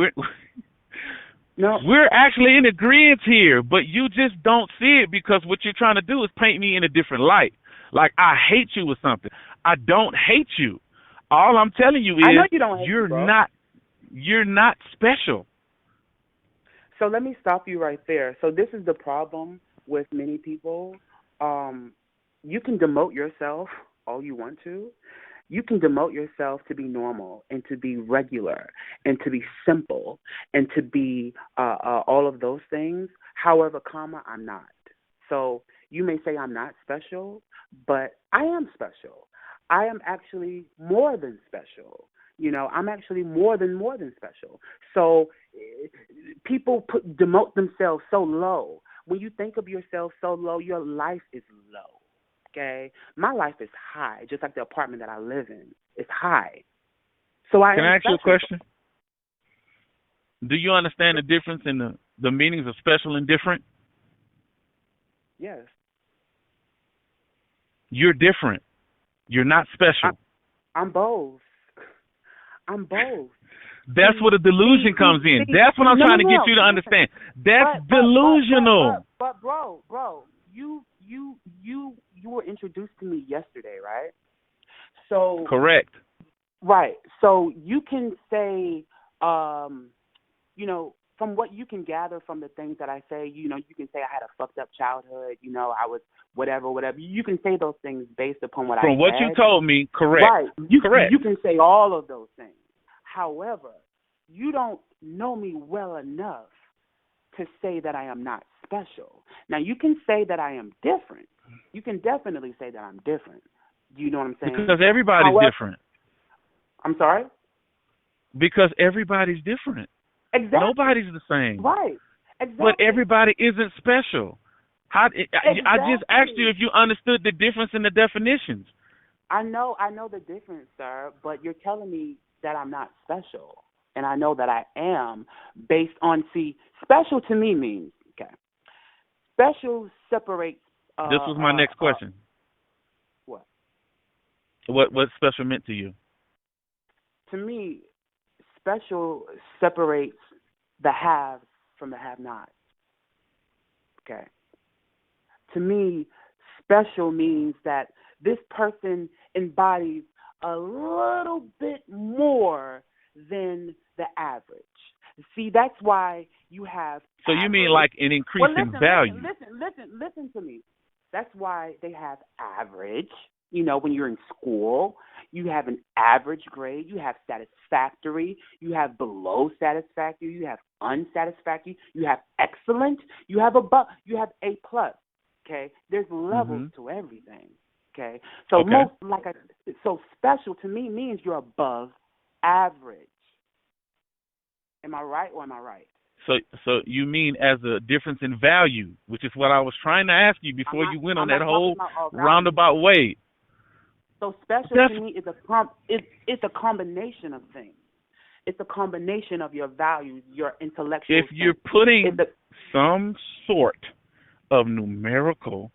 Speaker 11: We're actually in agreement here, but you just don't see it because what you're trying to do is paint me in a different light. Like I hate you or something. I don't hate you. All I'm telling you is
Speaker 12: I know you don't hate
Speaker 11: you're not special.
Speaker 12: So let me stop you right there. So this is the problem with many people. You can demote yourself all you want to. You can demote yourself to be normal and to be regular and to be simple and to be all of those things. However, I'm not. So you may say I'm not special, but I am special. I am actually more than special. I'm actually more than special. So people demote themselves so low. When you think of yourself so low, your life is low. Okay, my life is high, just like the apartment that I live in. It's high. So
Speaker 11: Can I ask you a
Speaker 12: special.
Speaker 11: question? Do you understand the difference in the meanings of special and different?
Speaker 12: Yes.
Speaker 11: You're different. You're not special.
Speaker 12: I'm both. I'm both.
Speaker 11: That's where the delusion comes in. That's what I'm trying to get you to understand. That's delusional.
Speaker 12: But bro, you were introduced to me yesterday, right? So
Speaker 11: correct.
Speaker 12: Right. So you can say, from what you can gather from the things that I say, you can say I had a fucked up childhood, I was whatever. You can say those things based upon what I said.
Speaker 11: From what you told me, correct.
Speaker 12: Right.
Speaker 11: Correct.
Speaker 12: You can say all of those things. However, you don't know me well enough to say that I am not special. Now, you can say that I am different. You can definitely say that I'm different. Do you know what I'm saying?
Speaker 11: Because everybody's different.
Speaker 12: I'm sorry?
Speaker 11: Because everybody's different.
Speaker 12: Exactly.
Speaker 11: Nobody's the same.
Speaker 12: Right. Exactly.
Speaker 11: But everybody isn't special. I just asked you if you understood the difference in the definitions.
Speaker 12: I know the difference, sir, but you're telling me that I'm not special. And I know that I am based on, special to me means, special separates.
Speaker 11: This was my next question.
Speaker 12: What?
Speaker 11: What special meant to you?
Speaker 12: To me, special separates the haves from the have-nots. Okay. To me, special means that this person embodies a little bit more than the average. See, that's why you have.
Speaker 11: So you mean like an increase in value?
Speaker 12: Listen to me. That's why they have average. When you're in school, you have an average grade. You have satisfactory. You have below satisfactory. You have unsatisfactory. You have excellent. You have above. You have A plus. Okay, there's levels to everything. Okay, so so special to me means you're above average. Am I right or am I right?
Speaker 11: So you mean as a difference in value, which is what I was trying to ask you before you went on that whole roundabout way.
Speaker 12: So special to me is it's a combination of things. It's a combination of your values, your intellectual.
Speaker 11: If you're putting some sort of numerical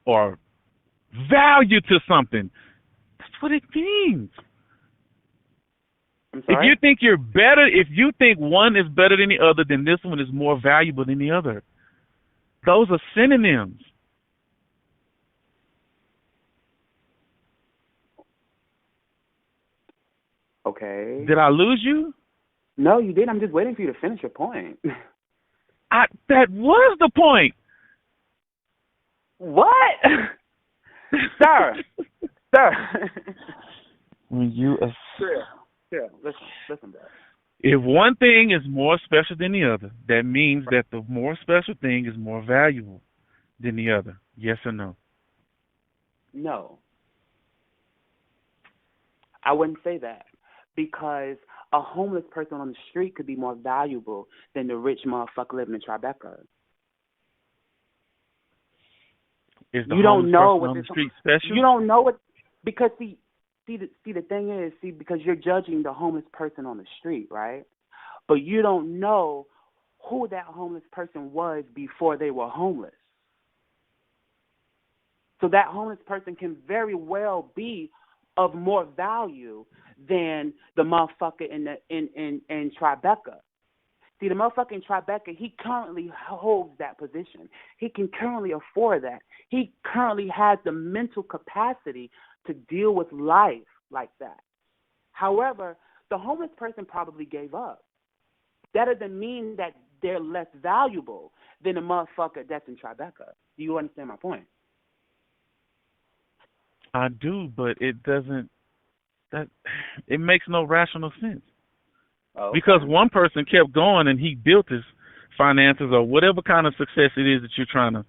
Speaker 11: or value to something, that's what it means.
Speaker 12: I'm sorry?
Speaker 11: If you think you're better, if you think one is better than the other, then this one is more valuable than the other. Those are synonyms.
Speaker 12: Okay.
Speaker 11: Did I lose you?
Speaker 12: No, you didn't. I'm just waiting for you to finish your point.
Speaker 11: That was the point.
Speaker 12: What? Sir.
Speaker 11: When you
Speaker 12: Sure. Listen, bro.
Speaker 11: If one thing is more special than the other, that means that the more special thing is more valuable than the other. Yes or no?
Speaker 12: No. I wouldn't say that because a homeless person on the street could be more valuable than the rich motherfucker living in Tribeca.
Speaker 11: Is the homeless person on the street special?
Speaker 12: You don't know what, because the thing is, because you're judging the homeless person on the street, right? But you don't know who that homeless person was before they were homeless. So that homeless person can very well be of more value than the motherfucker in Tribeca. See, the motherfucker in Tribeca, he currently holds that position. He can currently afford that. He currently has the mental capacity to deal with life like that. However, the homeless person probably gave up. That doesn't mean that they're less valuable than a motherfucker that's in Tribeca. Do you understand my point?
Speaker 11: I do, but it doesn't. It makes no rational sense.
Speaker 12: Oh, okay.
Speaker 11: Because one person kept going and he built his finances or whatever kind of success it is that you're trying to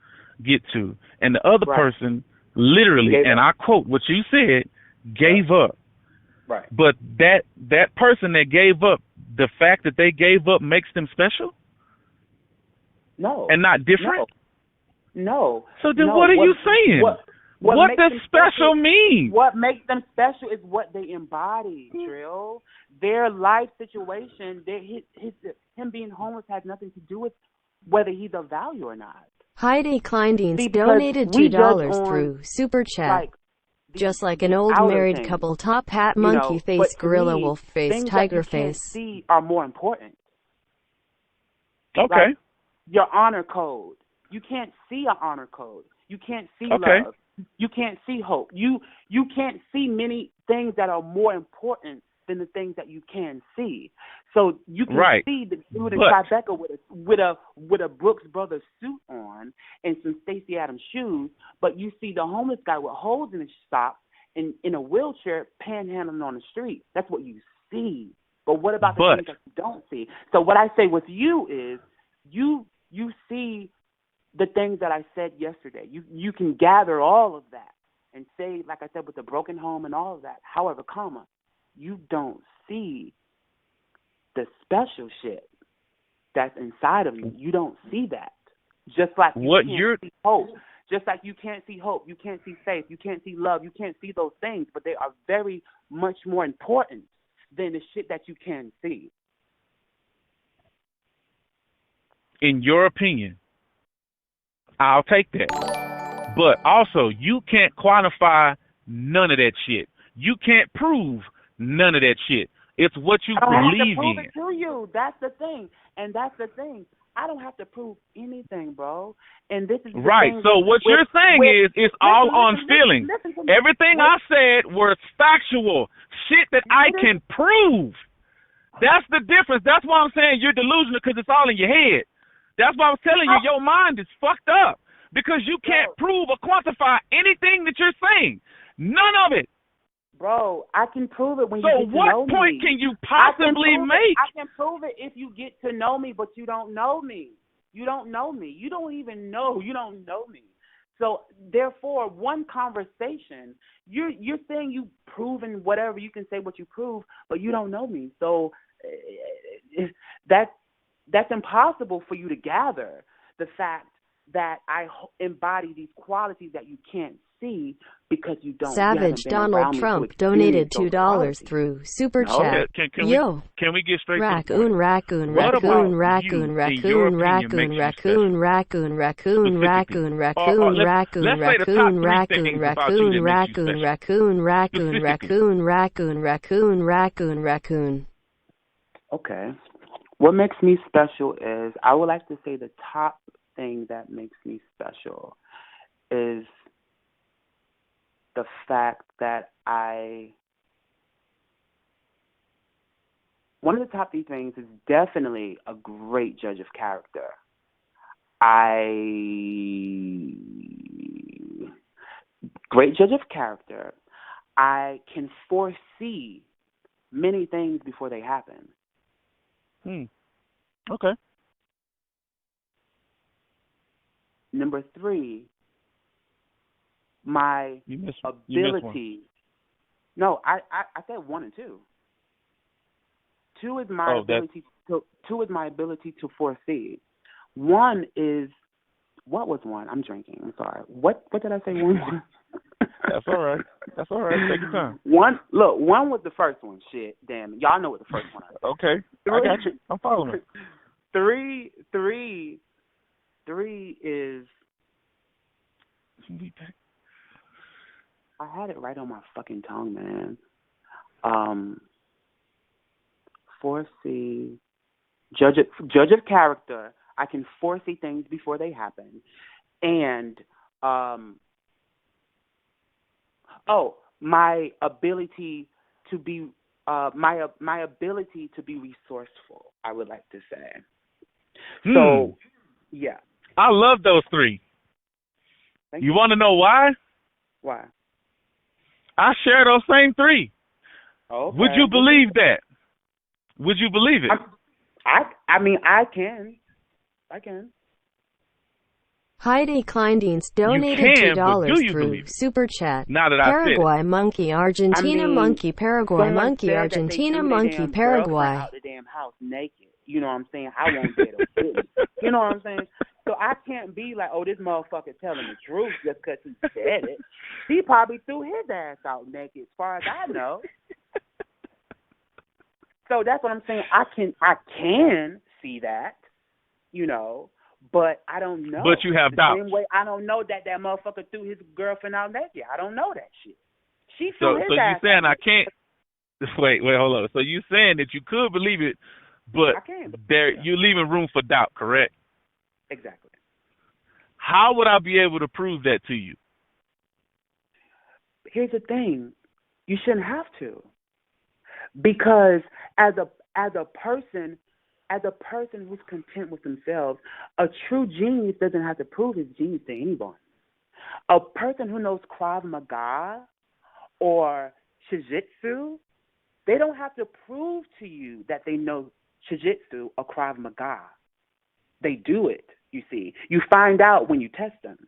Speaker 11: get to, and the other person literally, and I quote what you said, gave up.
Speaker 12: Right.
Speaker 11: But that person that gave up, the fact that they gave up makes them special?
Speaker 12: No.
Speaker 11: And not different?
Speaker 12: No.
Speaker 11: So then what are you saying? What does special mean?
Speaker 12: What makes them special is what they embody, Trill. Their life situation, him being homeless has nothing to do with whether he's of value or not.
Speaker 2: Heidi Kleindienst donated $2 through Super Chat. Just like an old married couple, top hat, monkey face, gorilla, wolf face, tiger face.
Speaker 12: See are more important.
Speaker 11: Okay.
Speaker 12: Like your honor code. You can't see an honor code. You can't see love. You can't see hope. You can't see many things that are more important than the things that you can see. So you can see the dude in Tribeca with a Brooks Brothers suit on and some Stacey Adams shoes, but you see the homeless guy with holes in his socks in a wheelchair panhandling on the street. That's what you see. But what about the things that you don't see? So what I say with you is you see the things that I said yesterday. You can gather all of that and say, like I said, with the broken home and all of that. However, you don't see the special shit that's inside of you. You don't see that. Just like you can't see hope. Just like you can't see hope. You can't see faith. You can't see love. You can't see those things, but they are very much more important than the shit that you can see.
Speaker 11: In your opinion, I'll take that. But also, you can't quantify none of that shit. You can't prove none of that shit. It's what you believe in.
Speaker 12: I don't have to prove it to you. That's the thing. And that's the thing. I don't have to prove anything, bro. And this is the
Speaker 11: right.
Speaker 12: Thing
Speaker 11: so what you're saying is it's all on feeling. Everything I said was factual. Shit that I can prove. That's the difference. That's why I'm saying you're delusional, because it's all in your head. That's why I was telling you your mind is fucked up, because you can't prove or quantify anything that you're saying. None of it.
Speaker 12: Bro, I can prove it when you
Speaker 11: So
Speaker 12: get to know
Speaker 11: what point
Speaker 12: me.
Speaker 11: can you possibly make?
Speaker 12: I can prove it if you get to know me, but you don't know me. You don't know me. You don't even know. You don't know me. So therefore, one conversation, you're saying you proven whatever. You can say what you prove, but you don't know me. So that's impossible for you to gather the fact that I embody these qualities that you can't see because you don't.
Speaker 2: Savage Donald Trump donated $2 through Super Chat. Yo,
Speaker 11: can we get straight
Speaker 2: raccoon,
Speaker 11: to the point?
Speaker 2: raccoon,
Speaker 11: What
Speaker 2: raccoon,
Speaker 11: about
Speaker 2: raccoon,
Speaker 11: you,
Speaker 2: raccoon,
Speaker 11: in your
Speaker 2: raccoon,
Speaker 11: opinion,
Speaker 2: raccoon, raccoon, raccoon, raccoon, raccoon, raccoon, raccoon, raccoon, raccoon, raccoon, raccoon, raccoon, raccoon, raccoon, raccoon, raccoon.
Speaker 12: Okay. What makes me special is, I would like to say the top thing that makes me special is the fact that one of the top 3 things is definitely a great judge of character. Great judge of character. I can foresee many things before they happen.
Speaker 11: Okay.
Speaker 12: Number 3, my ability. No, I said 1 and 2. 2 is my ability. 2 is my ability to foresee. 1 is, what was 1? I'm drinking. I'm sorry. What did I say? 1 was?
Speaker 11: That's all right. That's all right. Take your time.
Speaker 12: 1 was the first one. Shit, damn it. Y'all know what the first one is.
Speaker 11: Okay, I got you. I'm following.
Speaker 12: 3 is. I had it right on my fucking tongue, man. Foresee, judge of character. I can foresee things before they happen, and my ability to be my ability to be resourceful, I would like to say. So, yeah.
Speaker 11: I love those three.
Speaker 12: Thank
Speaker 11: You want to know why?
Speaker 12: Why?
Speaker 11: I share those same three.
Speaker 12: Okay.
Speaker 11: Would you believe that? Would you believe it?
Speaker 12: I mean, I can.
Speaker 2: Heidi Kleindienst donated
Speaker 11: can, but do
Speaker 2: $2
Speaker 11: you
Speaker 2: through
Speaker 11: believe it?
Speaker 2: Super Chat.
Speaker 11: Now that I said it.
Speaker 2: Paraguay monkey, Argentina monkey, Paraguay
Speaker 12: someone
Speaker 2: monkey,
Speaker 12: said that
Speaker 2: Argentina
Speaker 12: they threw
Speaker 2: monkey,
Speaker 12: their damn girlfriend
Speaker 2: Paraguay.
Speaker 12: out the damn house naked. You know what I'm saying? I won't get them. You know what I'm saying? So I can't be like, oh, this motherfucker telling the truth just because he said it. He probably threw his ass out naked, as far as I know. So that's what I'm saying. I can see that, you know, but I don't know.
Speaker 11: But you have
Speaker 12: the
Speaker 11: doubts.
Speaker 12: same way I don't know that motherfucker threw his girlfriend out naked. I don't know that shit. She threw his
Speaker 11: so
Speaker 12: ass
Speaker 11: you saying
Speaker 12: out
Speaker 11: I can't? Wait, hold on. So you saying that you could believe it, but you're leaving room for doubt, correct?
Speaker 12: Exactly.
Speaker 11: How would I be able to prove that to you?
Speaker 12: Here's the thing. You shouldn't have to. Because as a person who's content with themselves, a true genius doesn't have to prove his genius to anyone. A person who knows Krav Maga or Jiu-Jitsu, they don't have to prove to you that they know Jiu-Jitsu or Krav Maga. They do it, you see. You find out when you test them.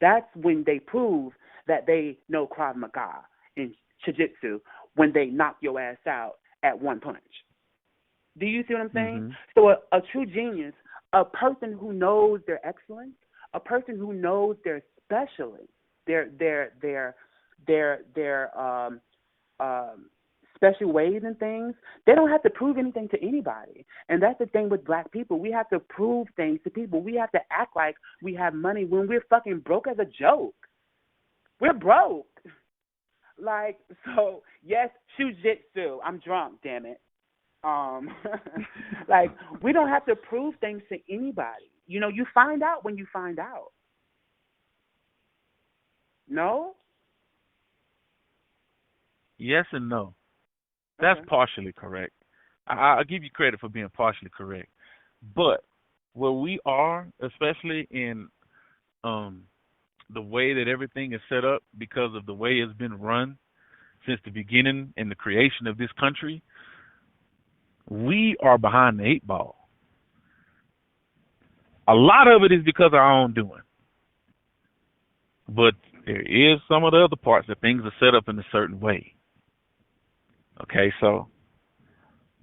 Speaker 12: That's when they prove that they know Krav Maga and Jiu-Jitsu, when they knock your ass out at one punch. Do you see what I'm saying?
Speaker 11: Mm-hmm.
Speaker 12: So a true genius, a person who knows their excellence, a person who knows their specialty, their special ways and things, they don't have to prove anything to anybody. And that's the thing with black people. We have to prove things to people. We have to act like we have money when we're fucking broke as a joke. We're broke. Like, so, yes, Jiu-Jitsu. I'm drunk, damn it. Like, we don't have to prove things to anybody. You know, you find out when you find out. No?
Speaker 11: Yes and no. That's partially correct. I'll give you credit for being partially correct. But where we are, especially in the way that everything is set up because of the way it's been run since the beginning and the creation of this country, we are behind the 8 ball. A lot of it is because of our own doing. But there is some of the other parts that things are set up in a certain way. Okay, so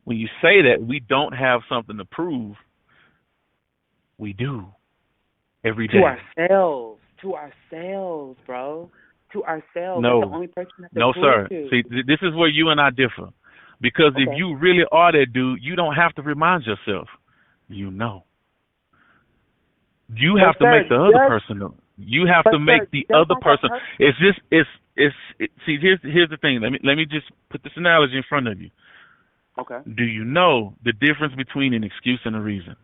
Speaker 11: when you say that we don't have something to prove, we do every day.
Speaker 12: To ourselves, bro. To ourselves.
Speaker 11: No,
Speaker 12: That's the only person that's
Speaker 11: no, sir.
Speaker 12: to.
Speaker 11: See, this is where you and I differ. Because if you really are that dude, you don't have to remind yourself. You know. You have to make the other person know. You have to make the other person. It's just see. Here's the thing. Let me just put this analogy in front of you.
Speaker 12: Okay.
Speaker 11: Do you know the difference between an excuse and a reason?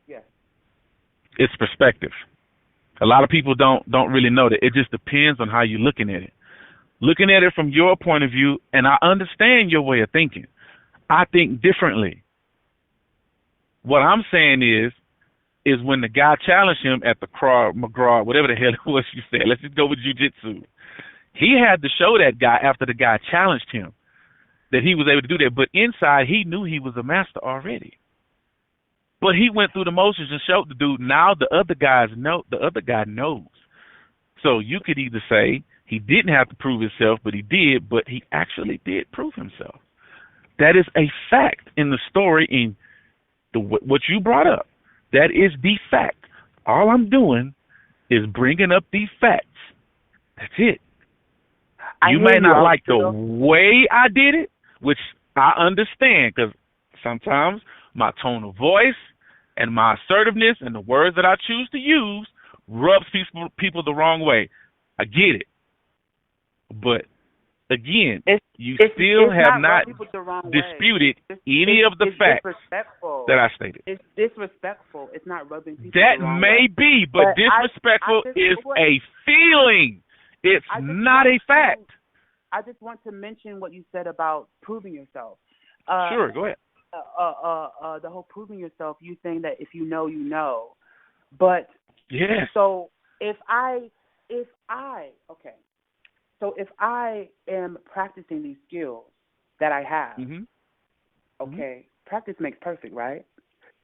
Speaker 12: Yes.
Speaker 11: It's perspective. A lot of people don't really know that. It just depends on how you're looking at it. Looking at it from your point of view, and I understand your way of thinking. I think differently. What I'm saying is when the guy challenged him at the McGraw, whatever the hell it was you said, let's just go with jiu-jitsu. He had to show that guy after the guy challenged him that he was able to do that. But inside, he knew he was a master already. But he went through the motions and showed the dude. Now the other guy knows. So you could either say he didn't have to prove himself, but he did, but he actually did prove himself. That is a fact in the story in what you brought up. That is the fact. All I'm doing is bringing up these facts. That's it. You may not like the way I did it, which I understand, because sometimes my tone of voice and my assertiveness and the words that I choose to use rubs people the wrong way. I get it. But, again, you still have not disputed any of the facts that I stated.
Speaker 12: It's disrespectful. It's not rubbing people
Speaker 11: the
Speaker 12: wrong way.
Speaker 11: That may be, but disrespectful is a feeling. It's not a fact.
Speaker 12: I just want to mention what you said about proving yourself.
Speaker 11: Sure, go ahead.
Speaker 12: the whole proving yourself. You saying that if you know, you know. But
Speaker 11: Yeah.
Speaker 12: so if I am practicing these skills that I have,
Speaker 11: Mm-hmm.
Speaker 12: okay, practice makes perfect, right?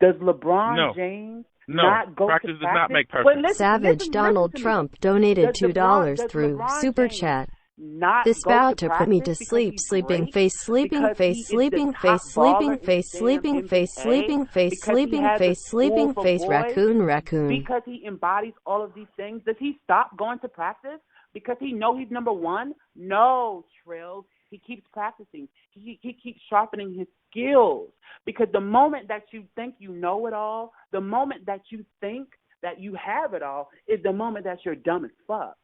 Speaker 12: Does LeBron James not go
Speaker 11: practice
Speaker 12: to
Speaker 11: does
Speaker 12: practice?
Speaker 11: not make perfect.
Speaker 12: But listen,
Speaker 2: Savage Donald
Speaker 12: to me.
Speaker 2: Trump donated
Speaker 12: Does
Speaker 2: $2 through
Speaker 12: LeBron
Speaker 2: Super
Speaker 12: James
Speaker 2: Chat.
Speaker 12: not
Speaker 2: This
Speaker 12: go
Speaker 2: bout
Speaker 12: to
Speaker 2: to put me to
Speaker 12: practice because
Speaker 2: sleep.
Speaker 12: he's
Speaker 2: Sleeping
Speaker 12: great?
Speaker 2: face, sleeping
Speaker 12: Because
Speaker 2: face,
Speaker 12: he is the
Speaker 2: sleeping
Speaker 12: top
Speaker 2: face, sleeping
Speaker 12: baller in
Speaker 2: face,
Speaker 12: the damn
Speaker 2: sleeping face,
Speaker 12: NBA?
Speaker 2: sleeping face,
Speaker 12: Because he
Speaker 2: sleeping
Speaker 12: has a
Speaker 2: face, sleeping
Speaker 12: school for
Speaker 2: face,
Speaker 12: boys?
Speaker 2: raccoon, raccoon.
Speaker 12: Because he embodies all of these things? Does he stop going to practice because he know he's number one? No, Trill. He keeps practicing. He keeps sharpening his skills. Because the moment that you think you know it all, the moment that you think that you have it all, is the moment that you're dumb as fuck.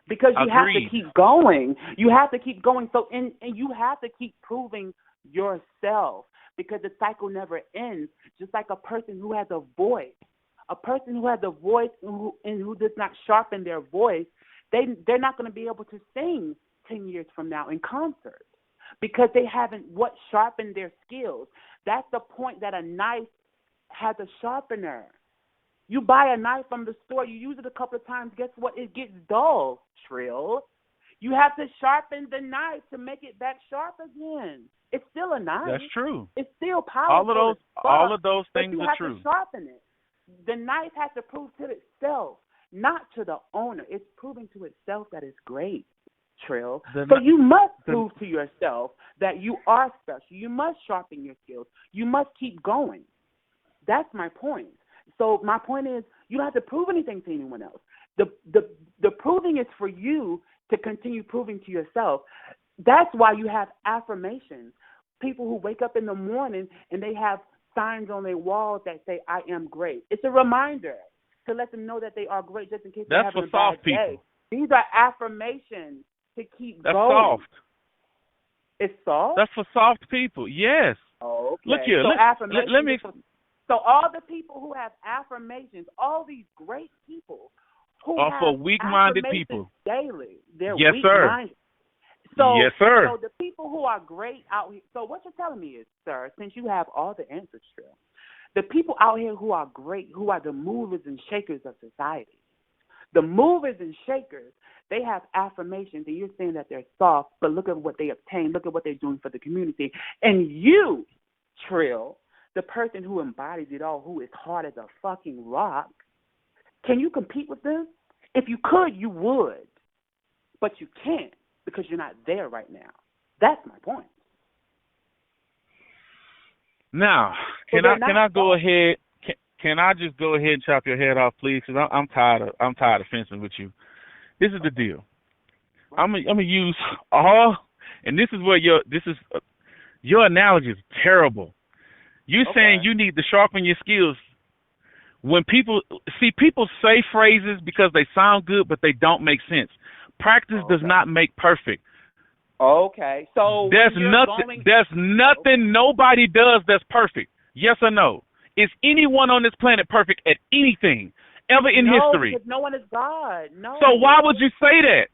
Speaker 12: Because you have to keep going. You have to keep going. So and you have to keep proving yourself, because the cycle never ends. Just like a person who has a voice. A person who has a voice and who does not sharpen their voice, they're not going to be able to sing 10 years from now in concert, because they haven't sharpened their skills. That's the point that a knife has a sharpener. You buy a knife from the store, you use it a couple of times, guess what? It gets dull, Trill. You have to sharpen the knife to make it back sharp again. It's still a knife.
Speaker 11: That's true.
Speaker 12: It's still powerful.
Speaker 11: All of those things
Speaker 12: but you
Speaker 11: are
Speaker 12: have
Speaker 11: true.
Speaker 12: to sharpen it. The knife has to prove to itself, not to the owner. It's proving to itself that it's great, Trill. So you must prove to yourself that you are special. You must sharpen your skills. You must keep going. That's my point. So my point is, you don't have to prove anything to anyone else. The proving is for you to continue proving to yourself. That's why you have affirmations. People who wake up in the morning and they have signs on their walls that say, I am great. It's a reminder to let them know that they are great, just in case they're having a bad day. These are affirmations to keep going.
Speaker 11: That's soft.
Speaker 12: It's soft?
Speaker 11: That's for soft people, yes.
Speaker 12: Oh, okay.
Speaker 11: Look here, let me...
Speaker 12: So all the people who have affirmations, all these great people who
Speaker 11: are
Speaker 12: have
Speaker 11: for weak-minded people
Speaker 12: daily, they're
Speaker 11: yes,
Speaker 12: weak-minded.
Speaker 11: Sir. Yes, sir.
Speaker 12: So the people who are great out here, so what you're telling me is, sir, since you have all the answers, Trill, the people out here who are great, who are the movers and shakers of society, the movers and shakers, they have affirmations, and you're saying that they're soft, but look at what they obtain, look at what they're doing for the community. And you, Trill, the person who embodies it all, who is hard as a fucking rock, can you compete with them? If you could, you would. But you can't, because you're not there right now. That's my point.
Speaker 11: Now, can I go ahead? Can I just go ahead and chop your head off, please? Because I'm tired of fencing with you. This is the deal. I'm gonna use all, and this is where your analogy is terrible. You're saying you need to sharpen your skills. When people say phrases because they sound good, but they don't make sense. Practice does not make perfect.
Speaker 12: Okay, so
Speaker 11: there's nothing nobody does that's perfect. Yes or no? Is anyone on this planet perfect at anything ever in history?
Speaker 12: No, because no one is God. No.
Speaker 11: So why would you say that?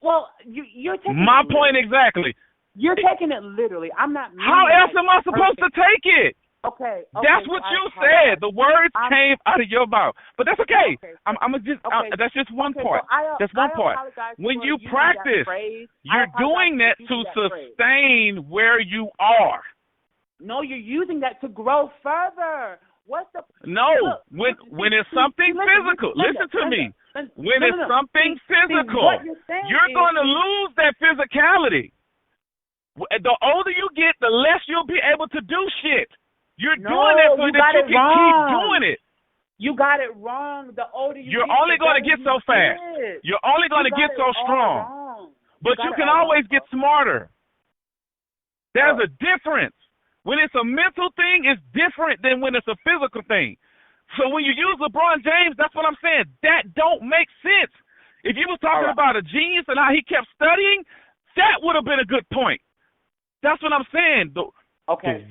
Speaker 12: Well, you're taking
Speaker 11: my point exactly.
Speaker 12: You're taking it literally. I'm not.
Speaker 11: How else am I supposed to take it?
Speaker 12: Okay.
Speaker 11: That's what you said. The words came out of your mouth, but that's okay. That's just one part. That's one part. When you practice, you're doing that to sustain where you are.
Speaker 12: No, you're using that to grow further. What's the
Speaker 11: when it's something physical? Listen to me. When it's something physical, you're going to lose that physicality. The older you get, the less you'll be able to do shit. You're doing it so that you can keep doing it.
Speaker 12: You got it wrong. The older
Speaker 11: you're only going to get so fast. You're only going to get so strong. But you can always get smarter. There's a difference. When it's a mental thing, it's different than when it's a physical thing. So when you use LeBron James, that's what I'm saying. That don't make sense. If you were talking about a genius and how he kept studying, that would have been a good point. That's what I'm saying. The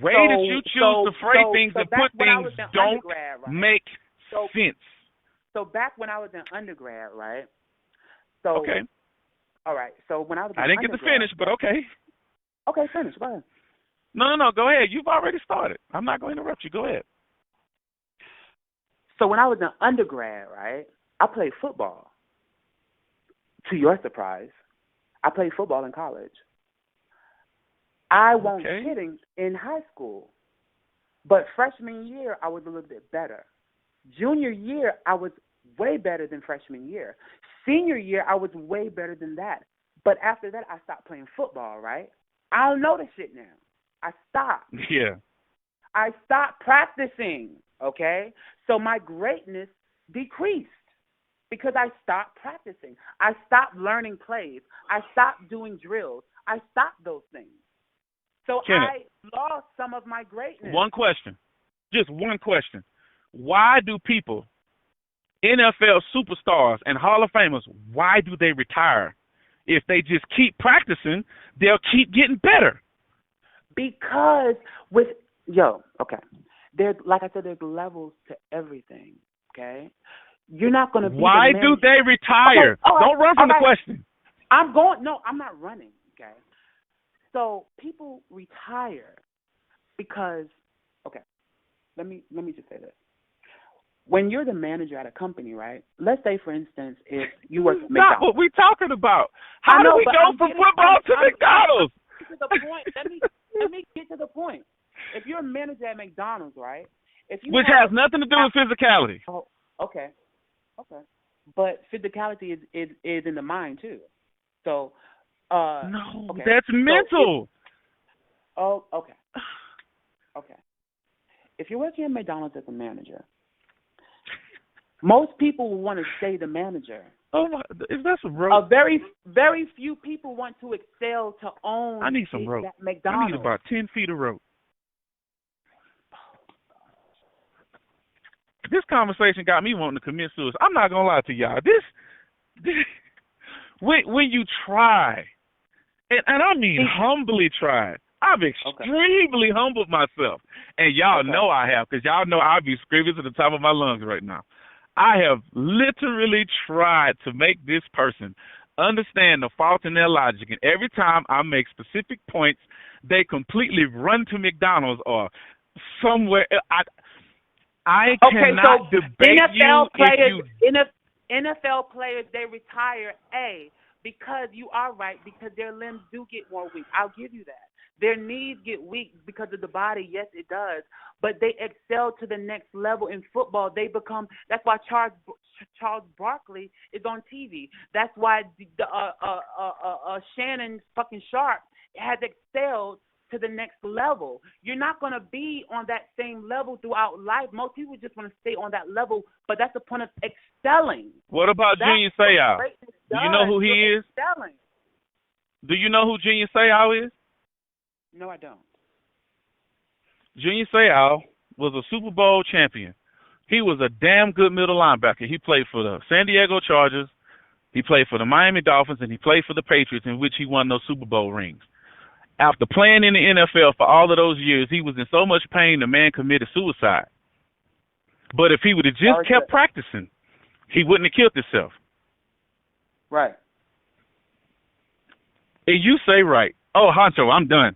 Speaker 11: way that you choose to phrase things and put things don't make sense.
Speaker 12: So back when I was in undergrad, right? So all right. So when I was in
Speaker 11: I didn't get to finish, but okay.
Speaker 12: Okay, finish. Go ahead.
Speaker 11: No. Go ahead. You've already started. I'm not going to interrupt you. Go ahead.
Speaker 12: So when I was an undergrad, right, I played football. To your surprise, I played football in college. I won't kidding in high school. But freshman year, I was a little bit better. Junior year, I was way better than freshman year. Senior year, I was way better than that. But after that, I stopped playing football, right? I don't know the shit now. I stopped.
Speaker 11: Yeah.
Speaker 12: I stopped practicing, okay? So my greatness decreased because I stopped practicing. I stopped learning plays. I stopped doing drills. I stopped those things. So
Speaker 11: Kenneth,
Speaker 12: I lost some of my greatness.
Speaker 11: One question. Just one question. Why do people, NFL superstars and Hall of Famers, why do they retire? If they just keep practicing, they'll keep getting better.
Speaker 12: Because okay. There's, like I said, there's levels to everything, okay? You're not going to be
Speaker 11: Why do they retire?
Speaker 12: Okay,
Speaker 11: Don't run from the question.
Speaker 12: I'm not running, okay? So people retire because, okay, let me just say this. When you're the manager at a company, right? Let's say, for instance, if you work at McDonald's.
Speaker 11: That's not what we're talking about. How do we go from football to McDonald's?
Speaker 12: To the point. Let me get to the point. If you're a manager at McDonald's, right?
Speaker 11: Which has nothing to do with physicality.
Speaker 12: Oh, okay. But physicality is in the mind too. So,
Speaker 11: no,
Speaker 12: okay.
Speaker 11: That's mental.
Speaker 12: Okay. If you're working at McDonald's as a manager, most people will want to stay the manager.
Speaker 11: Oh my! Is that some rope?
Speaker 12: Very, very few people want to excel to own.
Speaker 11: I need some rope.
Speaker 12: That McDonald's.
Speaker 11: I need about 10 feet of rope. This conversation got me wanting to commit suicide. I'm not gonna lie to y'all. This when you try, and I mean humbly try. I've extremely humbled myself, and y'all know I have, because y'all know I'll be screaming to the top of my lungs right now. I have literally tried to make this person understand the fault in their logic, and every time I make specific points, they completely run to McDonald's or somewhere. I cannot debate
Speaker 12: NFL
Speaker 11: you.
Speaker 12: NFL players, they retire, because you are right, because their limbs do get more weak. I'll give you that. Their knees get weak because of the body. Yes, it does. But they excel to the next level in football. They become. That's why Charles Barkley is on TV. That's why Shannon fucking Sharp has excelled to the next level. You're not going to be on that same level throughout life. Most people just want to stay on that level, but that's the point of excelling.
Speaker 11: What about Junior Seau? Do you know who he is?
Speaker 12: Excelling.
Speaker 11: Do you know who Junior Seau is?
Speaker 12: No, I don't.
Speaker 11: Junior Seau was a Super Bowl champion. He was a damn good middle linebacker. He played for the San Diego Chargers, he played for the Miami Dolphins, and he played for the Patriots, in which he won those Super Bowl rings. After playing in the NFL for all of those years, he was in so much pain, the man committed suicide. But if he would have just kept practicing, he wouldn't have killed himself.
Speaker 12: Right.
Speaker 11: And you say right. Oh, Honcho, I'm done.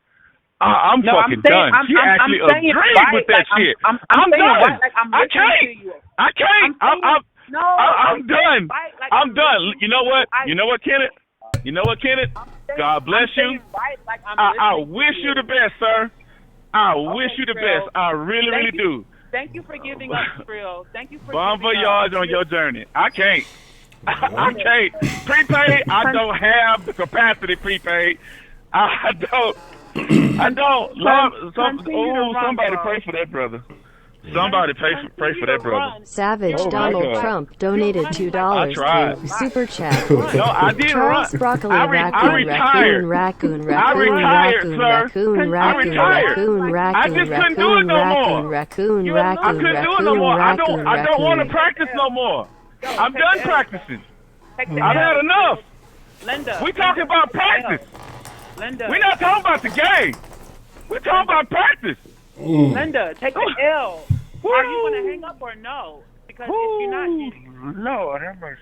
Speaker 11: I'm fucking done. She actually agreed with that shit. I'm done. I can't. I'm done. I'm done. You know what? Kenneth? God bless you. I wish you the best, sir. I wish you the best. I really, really do.
Speaker 12: Thank you for giving up, Trill. Thank you for
Speaker 11: bon voyage on your journey. I can't. I can't. Prepaid, I don't have the capacity, prepaid. I don't. Somebody pray for that brother. Somebody pray for that brother.
Speaker 2: Savage Donald Trump donated $2 to Super Chat.
Speaker 11: No, I didn't
Speaker 2: Charles
Speaker 11: run.
Speaker 2: Broccoli
Speaker 11: I
Speaker 2: retired. Raccoon,
Speaker 11: I just couldn't do it no more. I couldn't do it no more. I don't want to practice no more. I'm done practicing. I've had enough.
Speaker 12: Linda.
Speaker 11: We talking about practice.
Speaker 12: Linda.
Speaker 11: We're not talking about the game. We're talking about practice.
Speaker 12: Linda, take the L. Are you going to hang up or no? Because if you're not,
Speaker 11: Lord have mercy.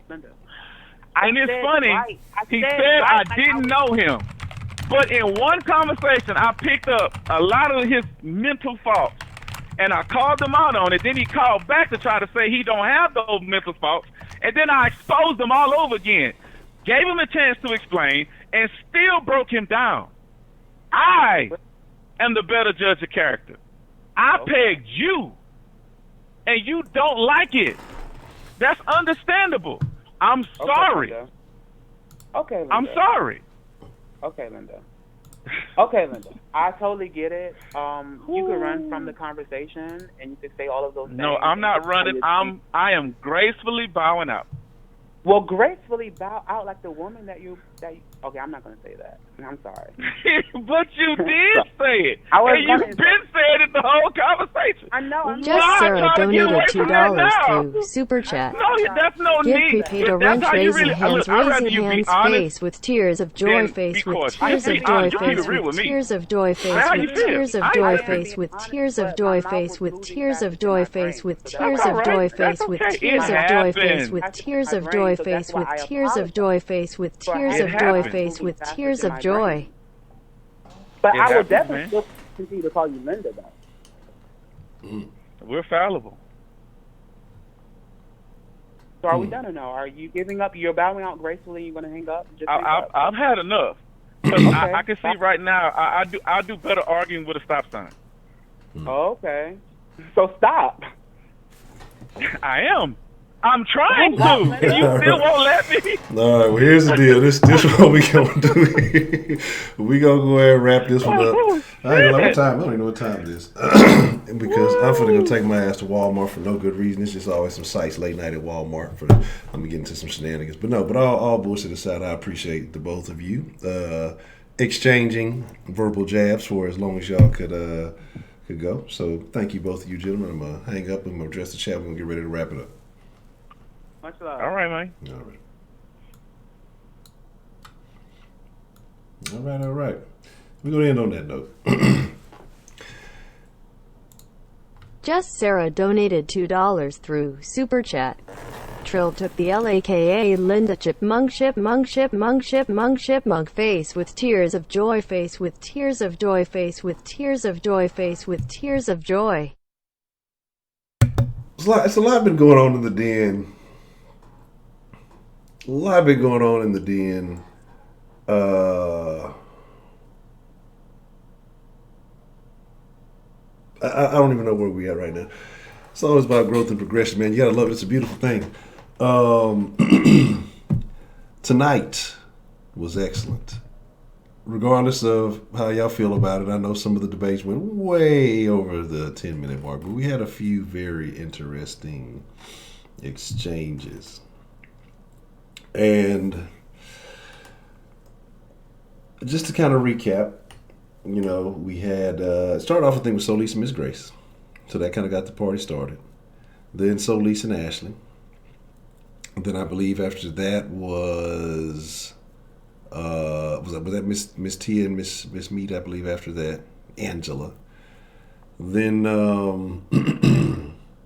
Speaker 12: Linda.
Speaker 11: And it's funny, he said I didn't know him. But in one conversation, I picked up a lot of his mental faults. And I called him out on it. Then he called back to try to say he don't have those mental faults. And then I exposed him all over again. Gave him a chance to explain and still broke him down. I am the better judge of character. I pegged you. And you don't like it. That's understandable. I'm sorry.
Speaker 12: Okay, Linda.
Speaker 11: I'm sorry.
Speaker 12: Okay, Linda. Okay, Linda. I totally get it. You could run from the conversation and you could say all of those things.
Speaker 11: No, I'm not running. I am gracefully bowing out.
Speaker 12: Well, gracefully bow out like the woman that you okay, I'm not going to say that. I'm sorry.
Speaker 11: But you did say it. You've been saying it the whole conversation.
Speaker 12: I know.
Speaker 2: Just Sarah donated $2 through Super Chat.
Speaker 11: No, that's no
Speaker 2: Give
Speaker 11: need.
Speaker 2: prepaid a wrench raising hands, raising hands face with tears of joy face with tears of joy face with tears of joy face with tears of joy face with tears of joy face with tears of joy face with tears of joy face with tears of joy face with tears of joy face with tears of joy face with tears of joy face with tears of joy.
Speaker 12: But I will definitely still continue to call you Linda, though.
Speaker 11: We're fallible.
Speaker 12: So are we done or no? Are you giving up? You're bowing out gracefully. You're going to hang up?
Speaker 11: I've had enough. Okay. I can see right now. I do better arguing with a stop sign.
Speaker 12: Okay. So stop.
Speaker 11: I am. I'm trying to. And you still won't let me.
Speaker 1: All right, well, here's the deal. This what we going to do. We going to go ahead and wrap this one up. I ain't gonna know what time. I don't even know what time it is. Because I'm finna go take my ass to Walmart for no good reason. It's just always some sights late night at Walmart. I'm going to get into some shenanigans. But all bullshit aside, I appreciate the both of you exchanging verbal jabs for as long as y'all could go. So thank you, both of you gentlemen. I'm going to hang up. I'm going to address the chat. We're going to get ready to wrap it up.
Speaker 12: Much love.
Speaker 11: All right, man.
Speaker 1: All right. We're going to end on that note.
Speaker 2: Just Sarah donated $2 through Super Chat. Trill took the LAKA Linda Chipmunk face with tears of joy face with tears of joy face with tears of joy face with tears of joy.
Speaker 1: It's a lot been going on in the den. A lot been going on in the den. I don't even know where we at right now. It's always about growth and progression, man. You gotta love it. It's a beautiful thing. Tonight was excellent. Regardless of how y'all feel about it, I know some of the debates went way over the 10-minute mark, but we had a few very interesting exchanges. And just to kind of recap, we had started off, I think, with Solis and Miss Grace. So that kind of got the party started. Then Solis and Ashley. And then I believe after that was that Miss Tia and Miss Meat, I believe after that, Angela. Then I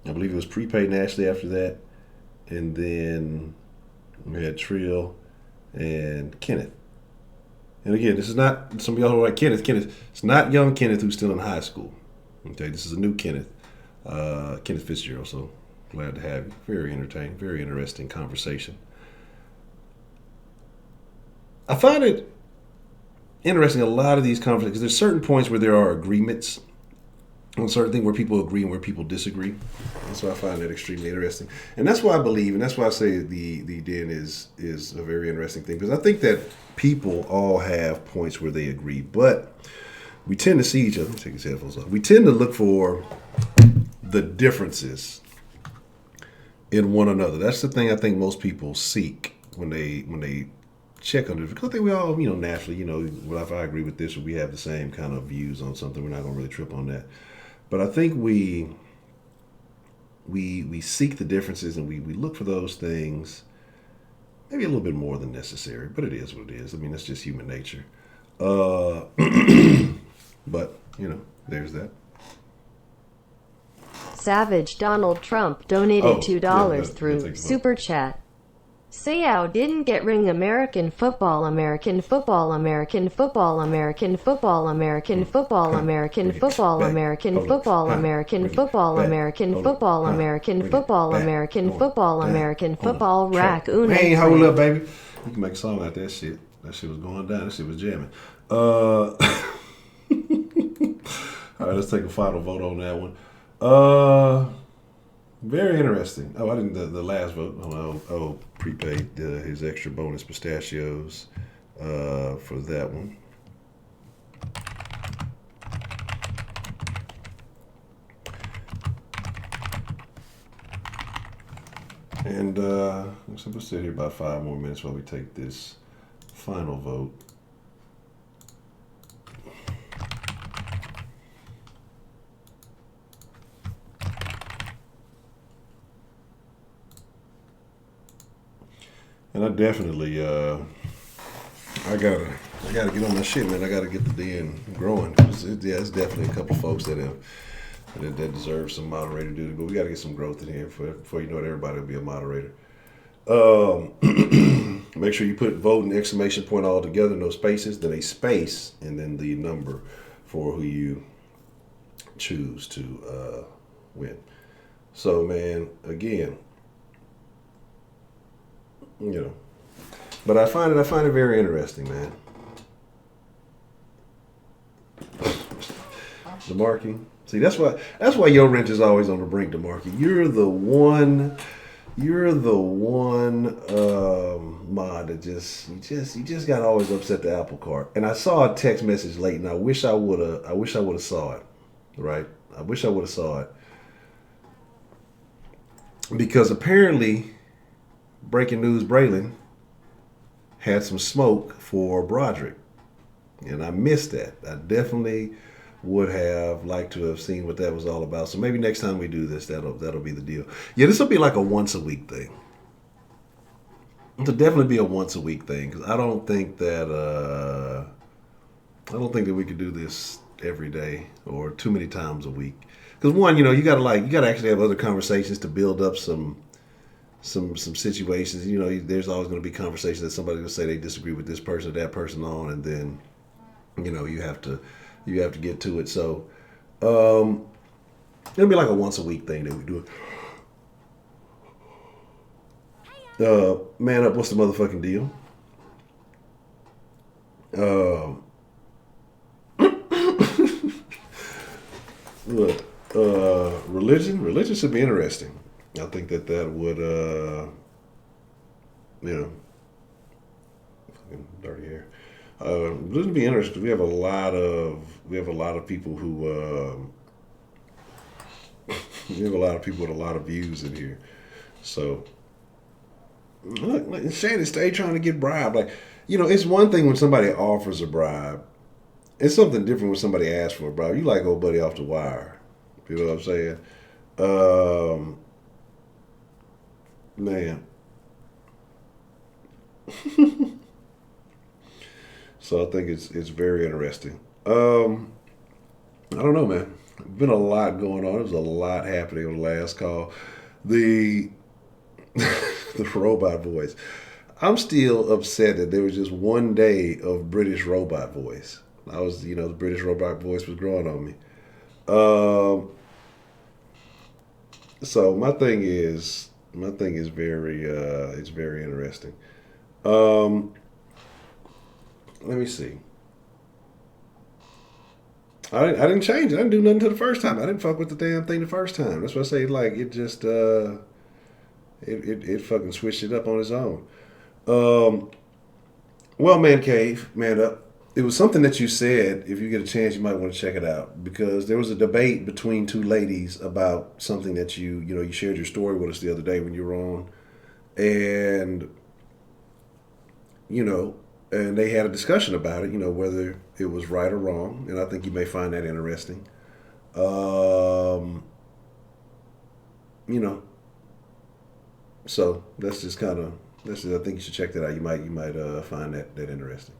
Speaker 1: believe it was Prepaid and Ashley after that. And then we had Trill and Kenneth. And again, this is not, some of y'all who are like Kenneth, it's not young Kenneth who's still in high school. Okay, this is a new Kenneth, Kenneth Fitzgerald, so glad to have you. Very entertaining, very interesting conversation. I find it interesting, a lot of these conversations, because there's certain points where there are agreements on certain things where people agree and where people disagree. And so I find that extremely interesting. And that's why I believe, and that's why I say the den is a very interesting thing, because I think that people all have points where they agree, but we tend to see each other. Let me take these headphones off. We tend to look for the differences in one another. That's the thing I think most people seek when they check on it. Because I think we all, naturally, well, if I agree with this or we have the same kind of views on something, we're not going to really trip on that. But I think we seek the differences and we look for those things maybe a little bit more than necessary, but it is what it is. I mean, that's just human nature. But, there's that.
Speaker 2: Savage Donald Trump donated $2 through Super Chat. Seau didn't get ring American football, American football, American football, American football, American football, American football, American football, American football, American football, American football, American football, American football, raccoon.
Speaker 1: Hey, hold up, baby. You can make a song out that shit. That shit was going down. That shit was jamming. All right, let's take a final vote on that one. Very interesting. Oh, I didn't. The last vote. Oh, prepaid his extra bonus pistachios for that one. And so we'll sit here about 5 more minutes while we take this final vote. And I definitely, I gotta get on my shit, man. I gotta get the den growing. It's definitely a couple folks that deserve some moderator duty, but we gotta get some growth in here before you know it, everybody will be a moderator. Make sure you put vote and exclamation point all together, no spaces, then a space, and then the number for who you choose to win. So, man, again. You know, but I find it very interesting, man. DeMarque, see, that's why your wrench is always on the brink, DeMarque. You're the one mod that you just got to always upset the apple cart. And I saw a text message late, and I wish I would have saw it. Right? I wish I would have saw it because apparently. Breaking news, Braylon had some smoke for Broderick. And I missed that. I definitely would have liked to have seen what that was all about. So maybe next time we do this, that'll be the deal. Yeah, this will be like a once a week thing. It'll definitely be a once a week thing. Because I don't think that we could do this every day or too many times a week. Because one, you gotta actually have other conversations to build up some situations. There's always going to be conversations that somebody's going to say they disagree with this person or that person on, and then you have to get to it. So it'll be like a once a week thing that we do it. Man up, what's the motherfucking deal? Look, religion should be interesting. I think that would, fucking dirty hair. This would be interesting because we have a lot of people who, we have a lot of people with a lot of views in here. So, look, Shannon stay trying to get bribed. Like, it's one thing when somebody offers a bribe. It's something different when somebody asks for a bribe. You like old buddy off the wire. You know what I'm saying? Man. So I think it's very interesting. I don't know, man. Been a lot going on. There was a lot happening on the last call. The robot voice. I'm still upset that there was just one day of British robot voice. The British robot voice was growing on me. So my thing is very it's very interesting. Let me see. I didn't change it. I didn't do nothing to the first time. I didn't fuck with the damn thing the first time. That's what I say. Like it just it fucking switched it up on its own. Well, Man Cave, Man Up. It was something that you said. If you get a chance, you might want to check it out because there was a debate between two ladies about something that you shared your story with us the other day when you were on, and and they had a discussion about it. Whether it was right or wrong, and I think you may find that interesting. So that's just kind of I think you should check that out. You might find that interesting.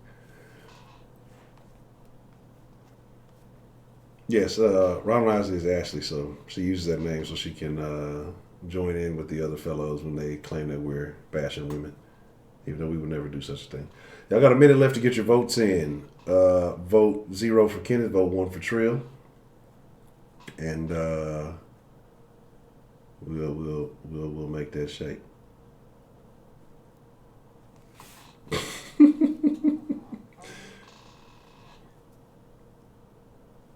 Speaker 1: Yes, Ron Rising is Ashley, so she uses that name so she can join in with the other fellows when they claim that we're bashing women. even though we would never do such a thing. Y'all got a minute left to get your votes in. Vote 0 for Kenneth, vote 1 for Trill, and we'll make that shake.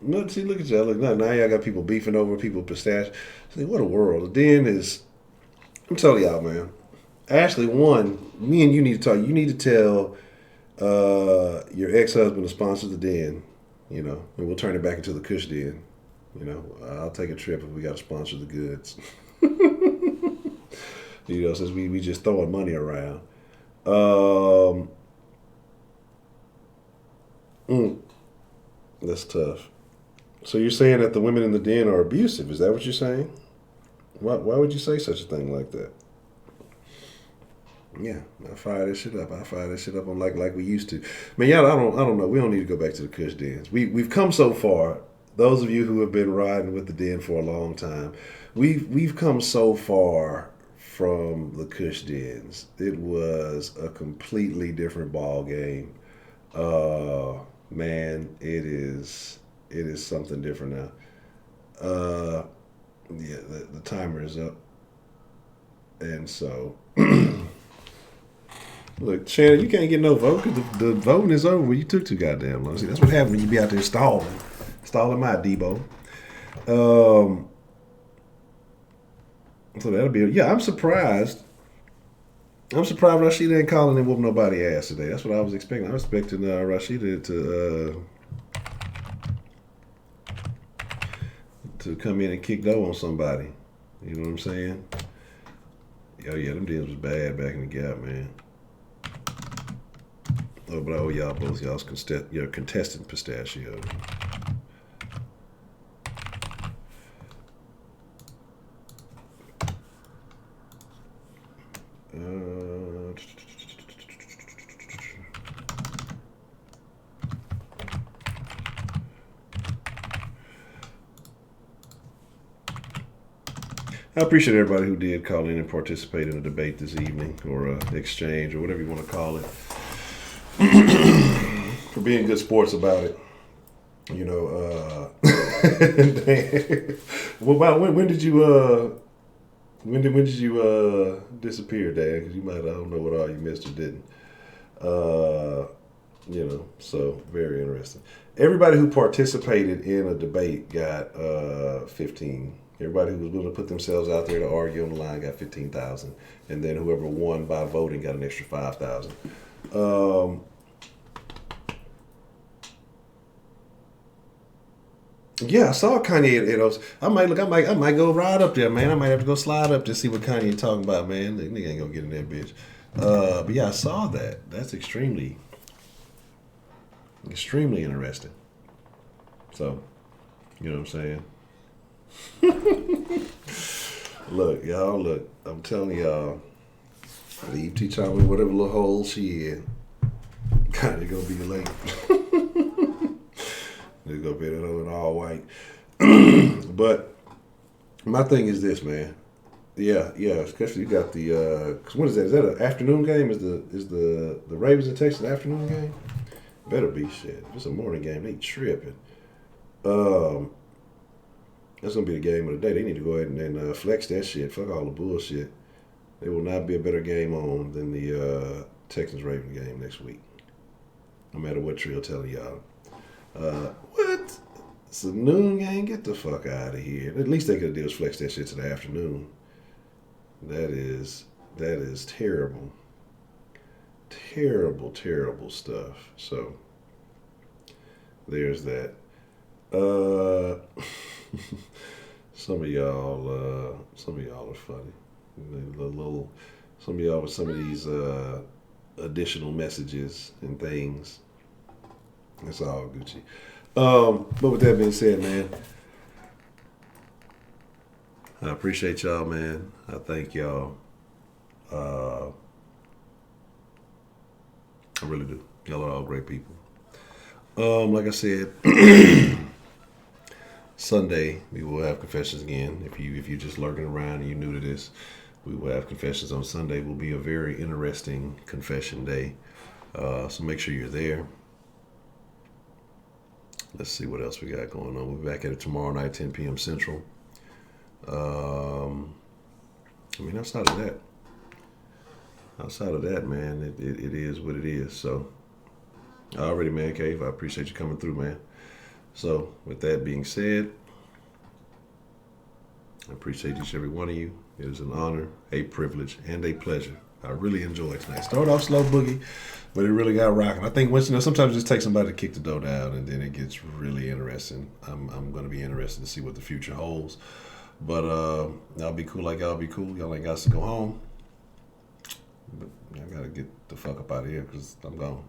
Speaker 1: No, see, look at y'all. Look, now y'all got people beefing over people pistache. See, what a world. The Den is. I'm telling y'all, man. Ashley, one, me and you need to talk. You need to tell your ex-husband to sponsor the Den, and we'll turn it back into the Kush Den. I'll take a trip if we got to sponsor the goods. Since we just throwing money around. That's tough. So you're saying that the women in the Den are abusive? Is that what you're saying? Why would you say such a thing like that? Yeah, I fire this shit up. On like we used to. Man, y'all, I don't know. We don't need to go back to the Kush Dens. We've come so far. Those of you who have been riding with the Den for a long time, we've come so far from the Kush Dens. It was a completely different ball game. Man, it is something different now. Yeah, the timer is up, and so look, Shannon, you can't get no vote because the voting is over. You took too goddamn long. See, that's what happens when you be out there stalling my Debo. So that'll be I'm surprised. Rashida ain't calling and whoop nobody ass today. That's what I was expecting. I was expecting Rashida to come in and kick dough on somebody. You know what I'm saying? Oh yeah, them deals was bad back in the Gap, man. Oh, but I owe y'all both y'all's contestant pistachio. I appreciate everybody who did call in and participate in the debate this evening, or exchange, or whatever you want to call it, for being good sports about it. Well, when did you disappear, Dan? Because I don't know what all you missed or didn't. So very interesting. Everybody who participated in a debate got 15. Everybody who was willing to put themselves out there to argue on the line got 15,000, and then whoever won by voting got an extra 5,000. Yeah, I saw Kanye at Edos. I might go ride up there, man. I might have to go slide up to see what Kanye talking about, man. The nigga ain't gonna get in that bitch. But yeah, I saw that. That's extremely interesting. So, you know what I'm saying? Look, I'm telling y'all, leave T-Chop in whatever little hole she in. Kanye gonna be late. They're gonna be in all white. But my thing is this, man. Yeah. Especially you got the. What is that? Is that an afternoon game? Is the Ravens and Texans afternoon game? Better be shit. If it's a morning game, they tripping. That's gonna be the game of the day. They need to go ahead and flex that shit. Fuck all the bullshit. There will not be a better game on than the Texans Ravens game next week. No matter what Trill telling y'all. What? It's a noon game? Get the fuck out of here. At least they could do is flex that shit to the afternoon. That is terrible. Terrible stuff. So there's that. Some of y'all are funny. Some of y'all with some of these additional messages and things. It's all Gucci. But with that being said, man, I appreciate y'all, man. I thank y'all. I really do. Y'all are all great people. Like I said, Sunday we will have confessions again. If you just lurking around and you new to this, We will have confessions on Sunday. Will be a very interesting confession day. So make sure you're there. Let's see what else we got going on. We'll be back at it tomorrow night, 10 p.m. Central. Outside of that, man, it is what it is. So, already, man cave, I appreciate you coming through, man. So, with that being said, I appreciate each and every one of you. It is an honor, a privilege, and a pleasure. I really enjoyed tonight. Started off slow boogie, but it really got rocking. I think once, sometimes it just takes somebody to kick the dough down, and then it gets really interesting. I'm going to be interested to see what the future holds. But y'all be cool like y'all be cool. Y'all ain't got to go home. But I got to get the fuck up out of here because I'm gone.